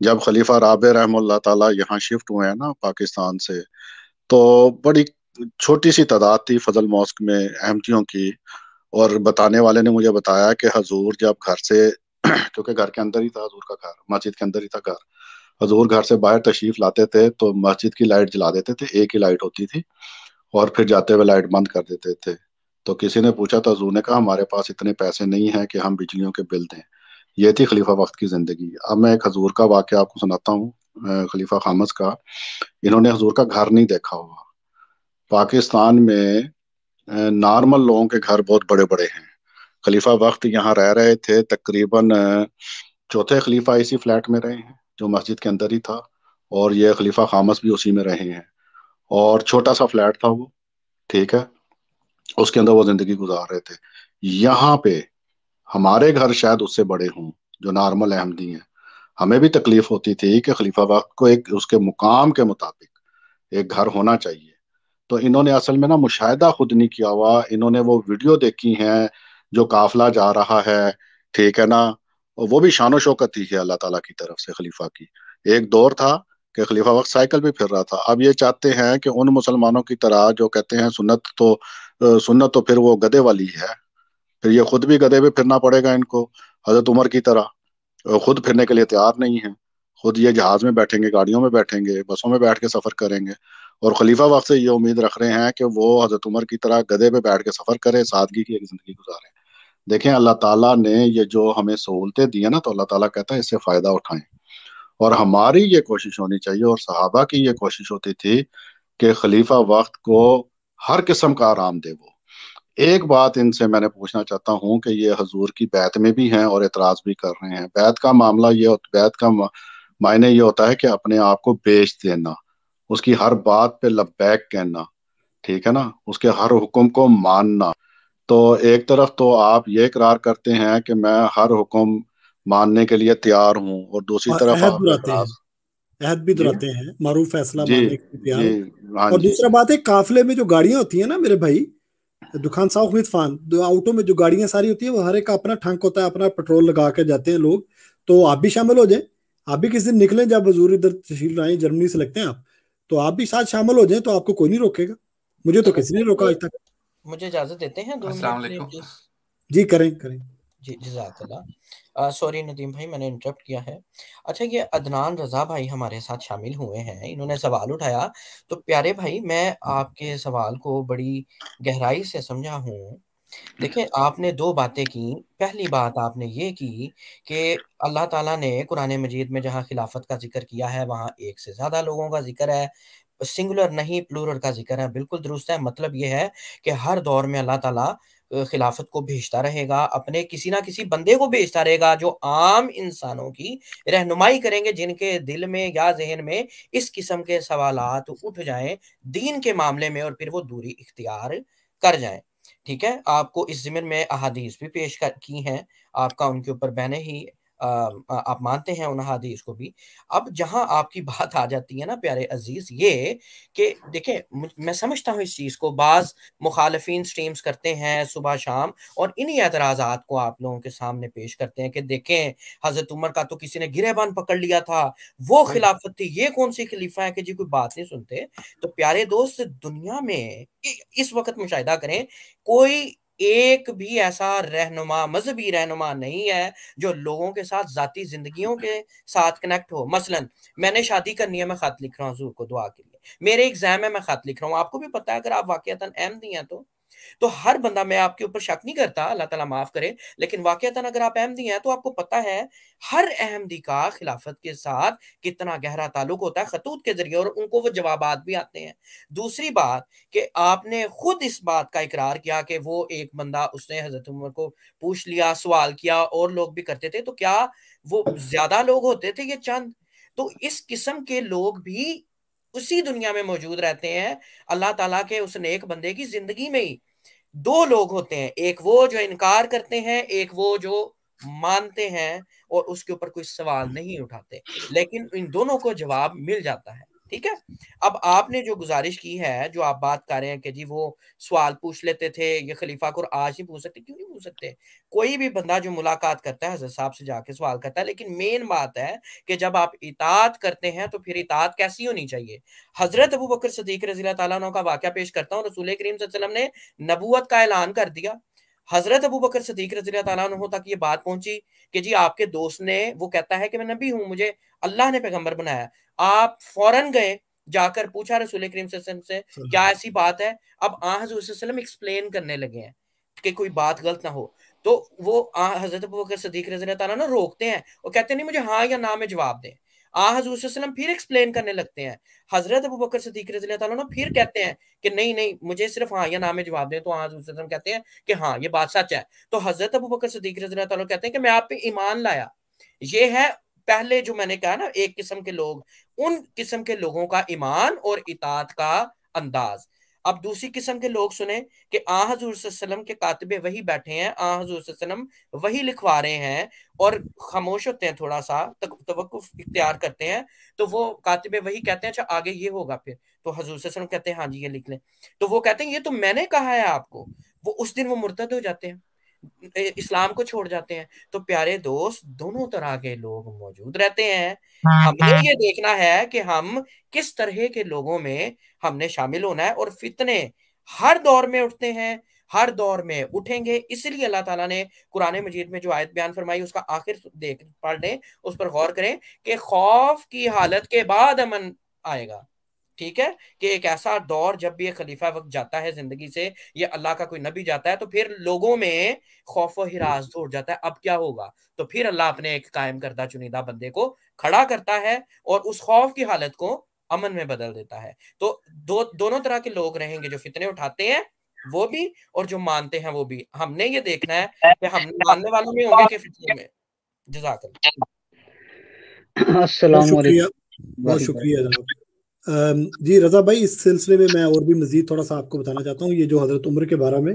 جب خلیفہ رابع رحمہ اللہ تعالیٰ یہاں شفٹ ہوئے ہیں نا پاکستان سے، تو بڑی چھوٹی سی تعداد تھی فضل موسک میں احمدیوں کی، اور بتانے والے نے مجھے بتایا کہ حضور جب گھر سے کیونکہ گھر کے اندر ہی تھا حضور کا گھر، مسجد کے اندر ہی تھا گھر، حضور گھر سے باہر تشریف لاتے تھے تو مسجد کی لائٹ جلا دیتے تھے، ایک ہی لائٹ ہوتی تھی، اور پھر جاتے ہوئے لائٹ بند کر دیتے تھے. تو کسی نے پوچھا تو حضور نے کہا ہمارے پاس اتنے پیسے نہیں ہیں کہ ہم بجلیوں کے بل دیں. یہ تھی خلیفہ وقت کی زندگی. اب میں ایک حضور کا واقعہ آپ کو سناتا ہوں، خلیفہ خامس کا. انہوں نے حضور کا گھر نہیں دیکھا ہوا. پاکستان میں نارمل لوگوں کے گھر بہت بڑے بڑے ہیں. خلیفہ وقت یہاں رہ رہے تھے، تقریباً چوتھے خلیفہ اسی فلیٹ میں رہے ہیں جو مسجد کے اندر ہی تھا، اور یہ خلیفہ خامس بھی اسی میں رہے ہیں، اور چھوٹا سا فلیٹ تھا وہ، ٹھیک ہے، اس کے اندر وہ زندگی گزار رہے تھے. یہاں پہ ہمارے گھر شاید اس سے بڑے ہوں جو نارمل احمدی ہیں. ہمیں بھی تکلیف ہوتی تھی کہ خلیفہ وقت کو ایک اس کے مقام کے مطابق ایک گھر ہونا چاہیے. تو انہوں نے اصل میں نا مشاہدہ خود نہیں کیا ہوا، انہوں نے وہ ویڈیو دیکھی ہیں جو قافلہ جا رہا ہے، ٹھیک ہے نا، وہ بھی شان و شوکت ہی ہے اللہ تعالیٰ کی طرف سے خلیفہ کی. ایک دور تھا کہ خلیفہ وقت سائیکل پہ پھر رہا تھا. اب یہ چاہتے ہیں کہ ان مسلمانوں کی طرح جو کہتے ہیں سنت تو پھر وہ گدے والی ہے، پھر یہ خود بھی گدے پہ پھرنا پڑے گا ان کو حضرت عمر کی طرح. خود پھرنے کے لیے تیار نہیں ہیں، خود یہ جہاز میں بیٹھیں گے، گاڑیوں میں بیٹھیں گے، بسوں میں بیٹھ کے سفر کریں گے، اور خلیفہ وقت سے یہ امید رکھ رہے ہیں کہ وہ حضرت عمر کی طرح گدے پہ بیٹھ کے سفر کرے، سادگی کی ایک زندگی گزارے. دیکھیں اللہ تعالیٰ نے یہ جو ہمیں سہولتیں دی ہیں نا، تو اللہ تعالیٰ کہتا ہے اس سے فائدہ اٹھائیں. اور ہماری یہ کوشش ہونی چاہیے، اور صحابہ کی یہ کوشش ہوتی تھی کہ خلیفہ وقت کو ہر قسم کا آرام دے. وہ ایک بات ان سے میں نے پوچھنا چاہتا ہوں کہ یہ حضور کی بیعت میں بھی ہیں اور اعتراض بھی کر رہے ہیں. بیعت کا معاملہ بیعت کا معنی یہ ہوتا ہے کہ اپنے آپ کو بیچ دینا، اس کی ہر بات پہ لبیک کہنا، ٹھیک ہے نا، اس کے ہر حکم کو ماننا. تو ایک طرف تو آپ یہ اقرار کرتے ہیں کہ میں ہر حکم ماننے کے لیے تیار ہوں، اور دوسری طرف عہد آپ دہراتے اعتراض. ہیں، عہد بھی دہراتے ہیں، معروف فیصلہ جی ماننے کے لیے تیار جی ہوں. ہاں اور جی دوسرا بات ہے، قافلے میں جو گاڑیاں ہوتی ہیں نا میرے بھائی، دکان ساؤ خمید فان آؤٹو میں جو گاڑیاں ساری ہوتی ہیں، وہ ہر ایک کا اپنا ٹھنک ہوتا ہے، اپنا پیٹرول لگا کے جاتے ہیں لوگ. تو آپ بھی شامل ہو جائیں، آپ بھی کسی دن نکلیں، جب حضور ادھر تشریف لائیں، جرمنی سے لگتے ہیں آپ، تو آپ بھی ساتھ شامل ہو جائیں، تو آپ کو کوئی نہیں روکے گا. مجھے تو کسی نے روکا آج تک. مجھے اجازت دیتے ہیں 2 السلام منٹ کے لیے علیکم. پلیز؟ جی کریں. جی جزاک اللہ. سوری ندیم بھائی، میں نے انٹرپٹ کیا ہے. اچھا، یہ عدنان رضا بھائی ہمارے ساتھ شامل ہوئے ہیں، انہوں نے سوال اٹھایا. تو پیارے بھائی، میں آپ کے سوال کو بڑی گہرائی سے سمجھا ہوں. دیکھیں، آپ نے 2 باتیں کی. پہلی بات آپ نے یہ کی کہ اللہ تعالیٰ نے قرآن مجید میں جہاں خلافت کا ذکر کیا ہے وہاں ایک سے زیادہ لوگوں کا ذکر ہے، سنگولر نہیں پلورل کا ذکر ہے. بالکل درست ہے. مطلب یہ ہے کہ ہر دور میں اللہ تعالیٰ خلافت کو بھیجتا رہے گا، اپنے کسی نہ کسی بندے کو بھیجتا رہے گا جو عام انسانوں کی رہنمائی کریں گے، جن کے دل میں یا ذہن میں اس قسم کے سوالات اٹھ جائیں دین کے معاملے میں، اور پھر وہ دوری اختیار کر جائیں. ٹھیک ہے، آپ کو اس ضمن میں احادیث بھی پیش کی ہیں، آپ کا ان کے اوپر بہنے ہی آپ مانتے ہیں ان احادیث کو بھی. اب جہاں آپ کی بات آ جاتی ہے نا پیارے عزیز، یہ کہ دیکھیں میں سمجھتا ہوں اس چیز کو، بعض مخالفین سٹریمز کرتے ہیں صبح شام اور انہی اعتراضات کو آپ لوگوں کے سامنے پیش کرتے ہیں کہ دیکھیں حضرت عمر کا تو کسی نے گریبان پکڑ لیا تھا، وہ خلافت تھی، یہ کون سی خلیفہ ہے کہ جی کوئی بات نہیں سنتے. تو پیارے دوست، دنیا میں اس وقت مشاہدہ کریں، کوئی ایک بھی ایسا رہنما، مذہبی رہنما نہیں ہے جو لوگوں کے ساتھ ذاتی زندگیوں کے ساتھ کنیکٹ ہو. مثلا میں نے شادی کرنی ہے، میں خط لکھ رہا ہوں حضور کو دعا کے لیے. میرے ایگزام ہے، میں خط لکھ رہا ہوں. آپ کو بھی پتا ہے اگر آپ واقعتاً احمدی ہیں تو ہر بندہ، میں آپ کے اوپر شک نہیں کرتا، اللہ تعالیٰ معاف کرے، لیکن واقعتاً اگر آپ احمدی ہیں تو آپ کو پتا ہے ہر احمدی کا خلافت کے ساتھ کتنا گہرا تعلق ہوتا ہے خطوط کے ذریعے، اور ان کو وہ جوابات بھی آتے ہیں. دوسری بات کہ آپ نے خود اس بات کا اقرار کیا کہ وہ ایک بندہ، اس نے حضرت عمر کو پوچھ لیا، سوال کیا، اور لوگ بھی کرتے تھے. تو کیا وہ زیادہ لوگ ہوتے تھے یہ چند؟ تو اس قسم کے لوگ بھی اسی دنیا میں موجود رہتے ہیں. اللہ تعالیٰ کے اس نیک بندے کی زندگی میں ہی 2 لوگ ہوتے ہیں، ایک وہ جو انکار کرتے ہیں، ایک وہ جو مانتے ہیں اور اس کے اوپر کوئی سوال نہیں اٹھاتے، لیکن ان دونوں کو جواب مل جاتا ہے. ٹھیک ہے، اب آپ نے جو گزارش کی ہے، جو آپ بات کر رہے ہیں کہ جی وہ سوال پوچھ لیتے تھے، یہ خلیفہ کو آج نہیں پوچھ سکتے. کیوں نہیں پوچھ سکتے؟ کوئی بھی بندہ جو ملاقات کرتا ہے حضرت صاحب سے جا کے سوال کرتا ہے، لیکن مین بات ہے کہ جب آپ اطاعت کرتے ہیں تو پھر اطاعت کیسی ہونی چاہیے. حضرت ابو بکر صدیق رضی اللہ تعالیٰ عنہ کا واقعہ پیش کرتا ہوں. رسول کریم صلی اللہ علیہ وسلم نے نبوت کا اعلان کر دیا. حضرت ابو بکر صدیق رضی اللہ تعالیٰ عنہ تک یہ بات پہنچی کہ جی آپ کے دوست نے، وہ کہتا ہے کہ میں نبی ہوں، مجھے اللہ نے پیغمبر بنایا. آپ فوراً گئے، جا کر پوچھا رسول کریم صلی اللہ علیہ وسلم سے کیا ایسی بات ہے. اب حضور صلی اللہ علیہ وسلم ایکسپلین کرنے لگے ہیں کہ کوئی بات غلط نہ ہو. تو وہ حضرت ابو بکر صدیق رضی اللہ تعالیٰ عنہ روکتے ہیں اور کہتے ہیں نہیں، مجھے ہاں یا نہ میں جواب دیں. حضور صلی اللہ علیہ وسلم پھر ایکسپلین کرنے لگتے ہیں. حضرت ابو بکر صدیق رضی اللہ تعالیٰ عنہ پھر کہتے ہیں کہ نہیں مجھے صرف ہاں یا نہ میں جواب دیں. تو حضور صلی اللہ علیہ وسلم کہتے ہیں کہ ہاں یہ بات سچ ہے. تو حضرت ابو بکر صدیق رضی اللہ تعالیٰ کہتے ہیں کہ میں آپ پہ ایمان لایا. یہ ہے پہلے جو میں نے کہا نا، ایک قسم کے لوگ، ان قسم کے لوگوں کا ایمان اور اطاعت کا انداز. اب دوسری قسم کے لوگ سنیں کہ حضور صلی اللہ علیہ وسلم کے کاتب وحی بیٹھے ہیں، حضور صلی اللہ علیہ وسلم وحی لکھوا رہے ہیں اور خاموش ہوتے ہیں، تھوڑا سا توقف اختیار کرتے ہیں. تو وہ کاتب وحی کہتے ہیں اچھا آگے یہ ہوگا پھر. تو حضور صلی اللہ علیہ وسلم کہتے ہیں ہاں جی یہ لکھ لیں. تو وہ کہتے ہیں یہ تو میں نے کہا ہے آپ کو. وہ اس دن وہ مرتد ہو جاتے ہیں. اسلام کو چھوڑ جاتے ہیں. تو پیارے دوست دونوں طرح کے لوگ موجود رہتے ہیں. ہم نے یہ دیکھنا ہے کہ ہم کس طرح کے لوگوں میں ہم نے شامل ہونا ہے. اور فتنے ہر دور میں اٹھتے ہیں, ہر دور میں اٹھیں گے. اس لیے اللہ تعالیٰ نے قرآن مجید میں جو آیت بیان فرمائی اس کا آخر پڑھ لیں, اس پر غور کریں کہ خوف کی حالت کے بعد امن آئے گا. ٹھیک ہے, کہ ایک ایسا دور جب بھی ایک خلیفہ وقت جاتا ہے زندگی سے, یا اللہ کا کوئی نبی جاتا ہے, تو پھر لوگوں میں خوف و ہراس دوڑ جاتا ہے. اب کیا ہوگا؟ تو پھر اللہ اپنے ایک قائم کردہ چنیدہ بندے کو کھڑا کرتا ہے اور اس خوف کی حالت کو امن میں بدل دیتا ہے. تو دونوں طرح کے لوگ رہیں گے, جو فتنے اٹھاتے ہیں وہ بھی اور جو مانتے ہیں وہ بھی. ہم نے یہ دیکھنا ہے کہ ہم ماننے والوں میں ہوں گے کہ فتنے میں. جزاک اللہ. السلام علیکم. بہت شکریہ جناب. جی رضا بھائی, اس سلسلے میں میں اور بھی مزید تھوڑا سا آپ کو بتانا چاہتا ہوں. یہ جو حضرت عمر کے بارے میں,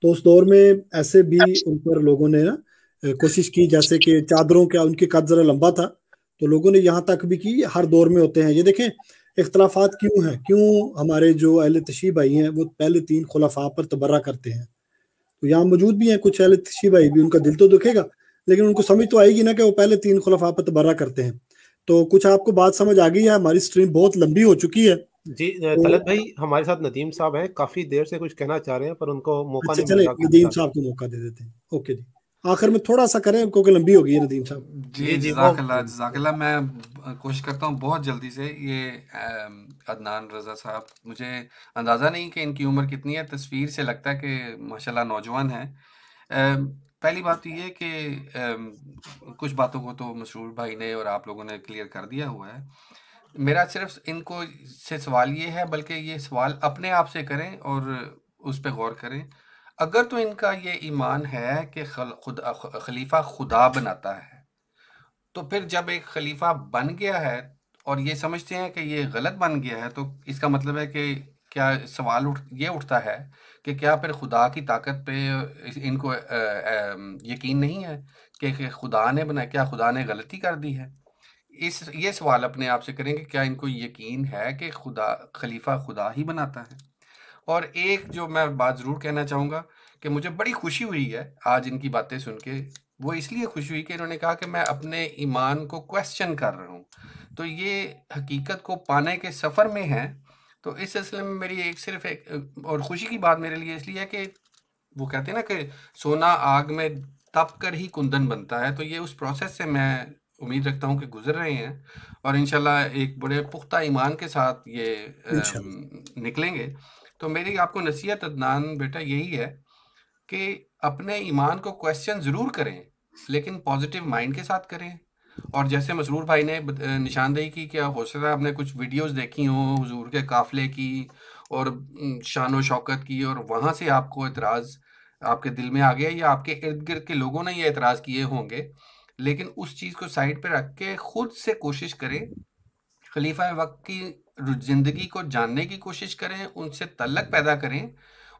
تو اس دور میں ایسے بھی ان پر لوگوں نے نا کوشش کی, جیسے کہ چادروں کا ان کے قد ذرا لمبا تھا, تو لوگوں نے یہاں تک بھی کی. ہر دور میں ہوتے ہیں. یہ دیکھیں اختلافات کیوں ہیں, کیوں ہمارے جو اہل تشیع بھائی ہیں وہ پہلے 3 خلفاء پر تبرہ کرتے ہیں. تو یہاں موجود بھی ہیں کچھ اہل تشیع بھائی بھی, ان کا دل تو دکھے گا لیکن ان کو سمجھ تو آئے گی نا کہ وہ پہلے 3 خلفاء پر تبرہ کرتے ہیں. تو کچھ آپ کو بات سمجھ آ گئی ہے؟ ہماری سٹریم بہت لمبی ہو چکی ہے. جی طلعت بھائی ہمارے ساتھ ندیم صاحب ہیں, کافی دیر سے کچھ کہنا چاہ رہے ہیں پر ان کو موقع نہیں مل رہا. ندیم صاحب کو موقع دے دیتے ہیں. اوکے جی, آخر میں تھوڑا سا کریں کیونکہ لمبی ہوگی ہے ندیم صاحب. جی جزاک اللہ. میں کوشش کرتا ہوں بہت جلدی سے. یہ عدنان رضا صاحب, مجھے اندازہ نہیں کہ ان کی عمر کتنی ہے, تصویر سے لگتا ہے کہ ماشاءاللہ نوجوان ہیں. پہلی بات تو یہ کہ کچھ باتوں کو تو مسرور بھائی نے اور آپ لوگوں نے کلیئر کر دیا ہوا ہے. میرا صرف ان کو سے سوال یہ ہے, بلکہ یہ سوال اپنے آپ سے کریں اور اس پہ غور کریں. اگر تو ان کا یہ ایمان ہے کہ خلیفہ خدا بناتا ہے, تو پھر جب ایک خلیفہ بن گیا ہے اور یہ سمجھتے ہیں کہ یہ غلط بن گیا ہے, تو اس کا مطلب ہے کہ کیا سوال یہ اٹھتا ہے کہ کیا پھر خدا کی طاقت پہ ان کو یقین نہیں ہے کہ خدا نے بنایا, کیا خدا نے غلطی کر دی ہے؟ یہ سوال اپنے آپ سے کریں کہ کیا ان کو یقین ہے کہ خلیفہ خدا ہی بناتا ہے. اور ایک جو میں بات ضرور کہنا چاہوں گا کہ مجھے بڑی خوشی ہوئی ہے آج ان کی باتیں سن کے. وہ اس لیے خوشی ہوئی کہ انہوں نے کہا کہ میں اپنے ایمان کو کویسچن کر رہا ہوں. تو یہ حقیقت کو پانے کے سفر میں ہیں. تو اس سلسلے میں میری صرف ایک اور خوشی کی بات میرے لیے اس لیے ہے کہ وہ کہتے ہیں نا کہ سونا آگ میں تپ کر ہی کندن بنتا ہے. تو یہ اس پروسیس سے میں امید رکھتا ہوں کہ گزر رہے ہیں اور انشاءاللہ ایک بڑے پختہ ایمان کے ساتھ یہ نکلیں گے. تو میری آپ کو نصیحت عدنان بیٹا یہی ہے کہ اپنے ایمان کو کویسچن ضرور کریں, لیکن پازیٹیو مائنڈ کے ساتھ کریں. اور جیسے مسرور بھائی نے نشاندہی کی کہ ہو سکتا ہے آپ نے کچھ ویڈیوز دیکھی ہوں حضور کے قافلے کی اور شان و شوکت کی, اور وہاں سے آپ کو اعتراض آپ کے دل میں آ گیا, یا آپ کے ارد گرد کے لوگوں نے یہ اعتراض کیے ہوں گے. لیکن اس چیز کو سائڈ پہ رکھ کے خود سے کوشش کریں, خلیفہ وقت کی زندگی کو جاننے کی کوشش کریں, ان سے تعلق پیدا کریں,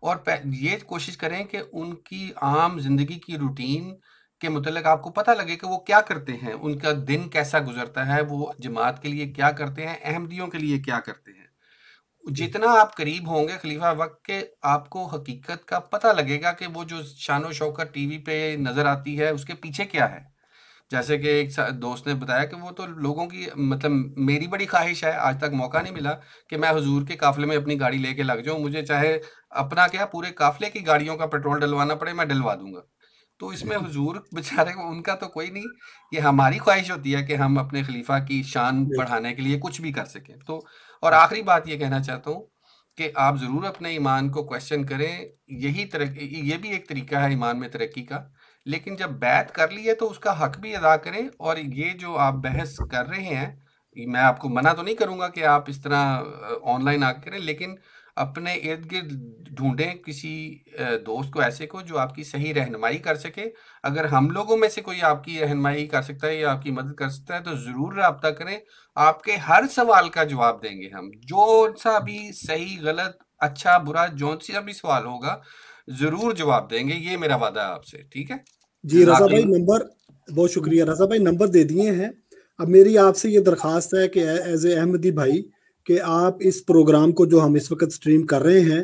اور یہ کوشش کریں کہ ان کی عام زندگی کی روٹین کے متعلق آپ کو پتہ لگے کہ وہ کیا کرتے ہیں, ان کا دن کیسا گزرتا ہے, وہ جماعت کے لیے کیا کرتے ہیں, احمدیوں کے لیے کیا کرتے ہیں. جتنا آپ قریب ہوں گے خلیفہ وقت کے, آپ کو حقیقت کا پتہ لگے گا کہ وہ جو شان و شوکت ٹی وی پہ نظر آتی ہے اس کے پیچھے کیا ہے. جیسے کہ ایک دوست نے بتایا کہ وہ تو لوگوں کی مطلب میری بڑی خواہش ہے, آج تک موقع نہیں ملا کہ میں حضور کے قافلے میں اپنی گاڑی لے کے لگ جاؤں, مجھے چاہے اپنا کیا پورے قافلے کی گاڑیوں کا پیٹرول ڈلوانا پڑے میں ڈلوا دوں گا. تو اس میں حضور بیچارے کو ان کا تو کوئی نہیں, یہ ہماری خواہش ہوتی ہے کہ ہم اپنے خلیفہ کی شان بڑھانے کے لیے کچھ بھی کر سکیں. تو اور آخری بات یہ کہنا چاہتا ہوں کہ آپ ضرور اپنے ایمان کو کویسچن کریں, یہ بھی ایک طریقہ ہے ایمان میں ترقی کا. لیکن جب بیعت کر لی ہے تو اس کا حق بھی ادا کریں. اور یہ جو آپ بحث کر رہے ہیں, میں آپ کو منع تو نہیں کروں گا کہ آپ اس طرح آن لائن آ کریں, لیکن اپنے ارد گرد ڈھونڈیں کسی دوست کو ایسے کو جو آپ کی صحیح رہنمائی کر سکے. اگر ہم لوگوں میں سے کوئی آپ کی رہنمائی کر سکتا ہے یا آپ کی مدد کر سکتا ہے تو ضرور رابطہ کریں. آپ کے ہر سوال کا جواب دیں گے ہم, جو سا بھی صحیح غلط اچھا برا جو سا بھی سوال ہوگا ضرور جواب دیں گے, یہ میرا وعدہ ہے آپ سے. ٹھیک ہے جی رضا بھائی, نمبر بہت شکریہ رضا بھائی, نمبر دے دیے ہیں. اب میری آپ سے یہ درخواست ہے کہ ایز اے احمدی بھائی کہ آپ اس پروگرام کو جو ہم اس وقت سٹریم کر رہے ہیں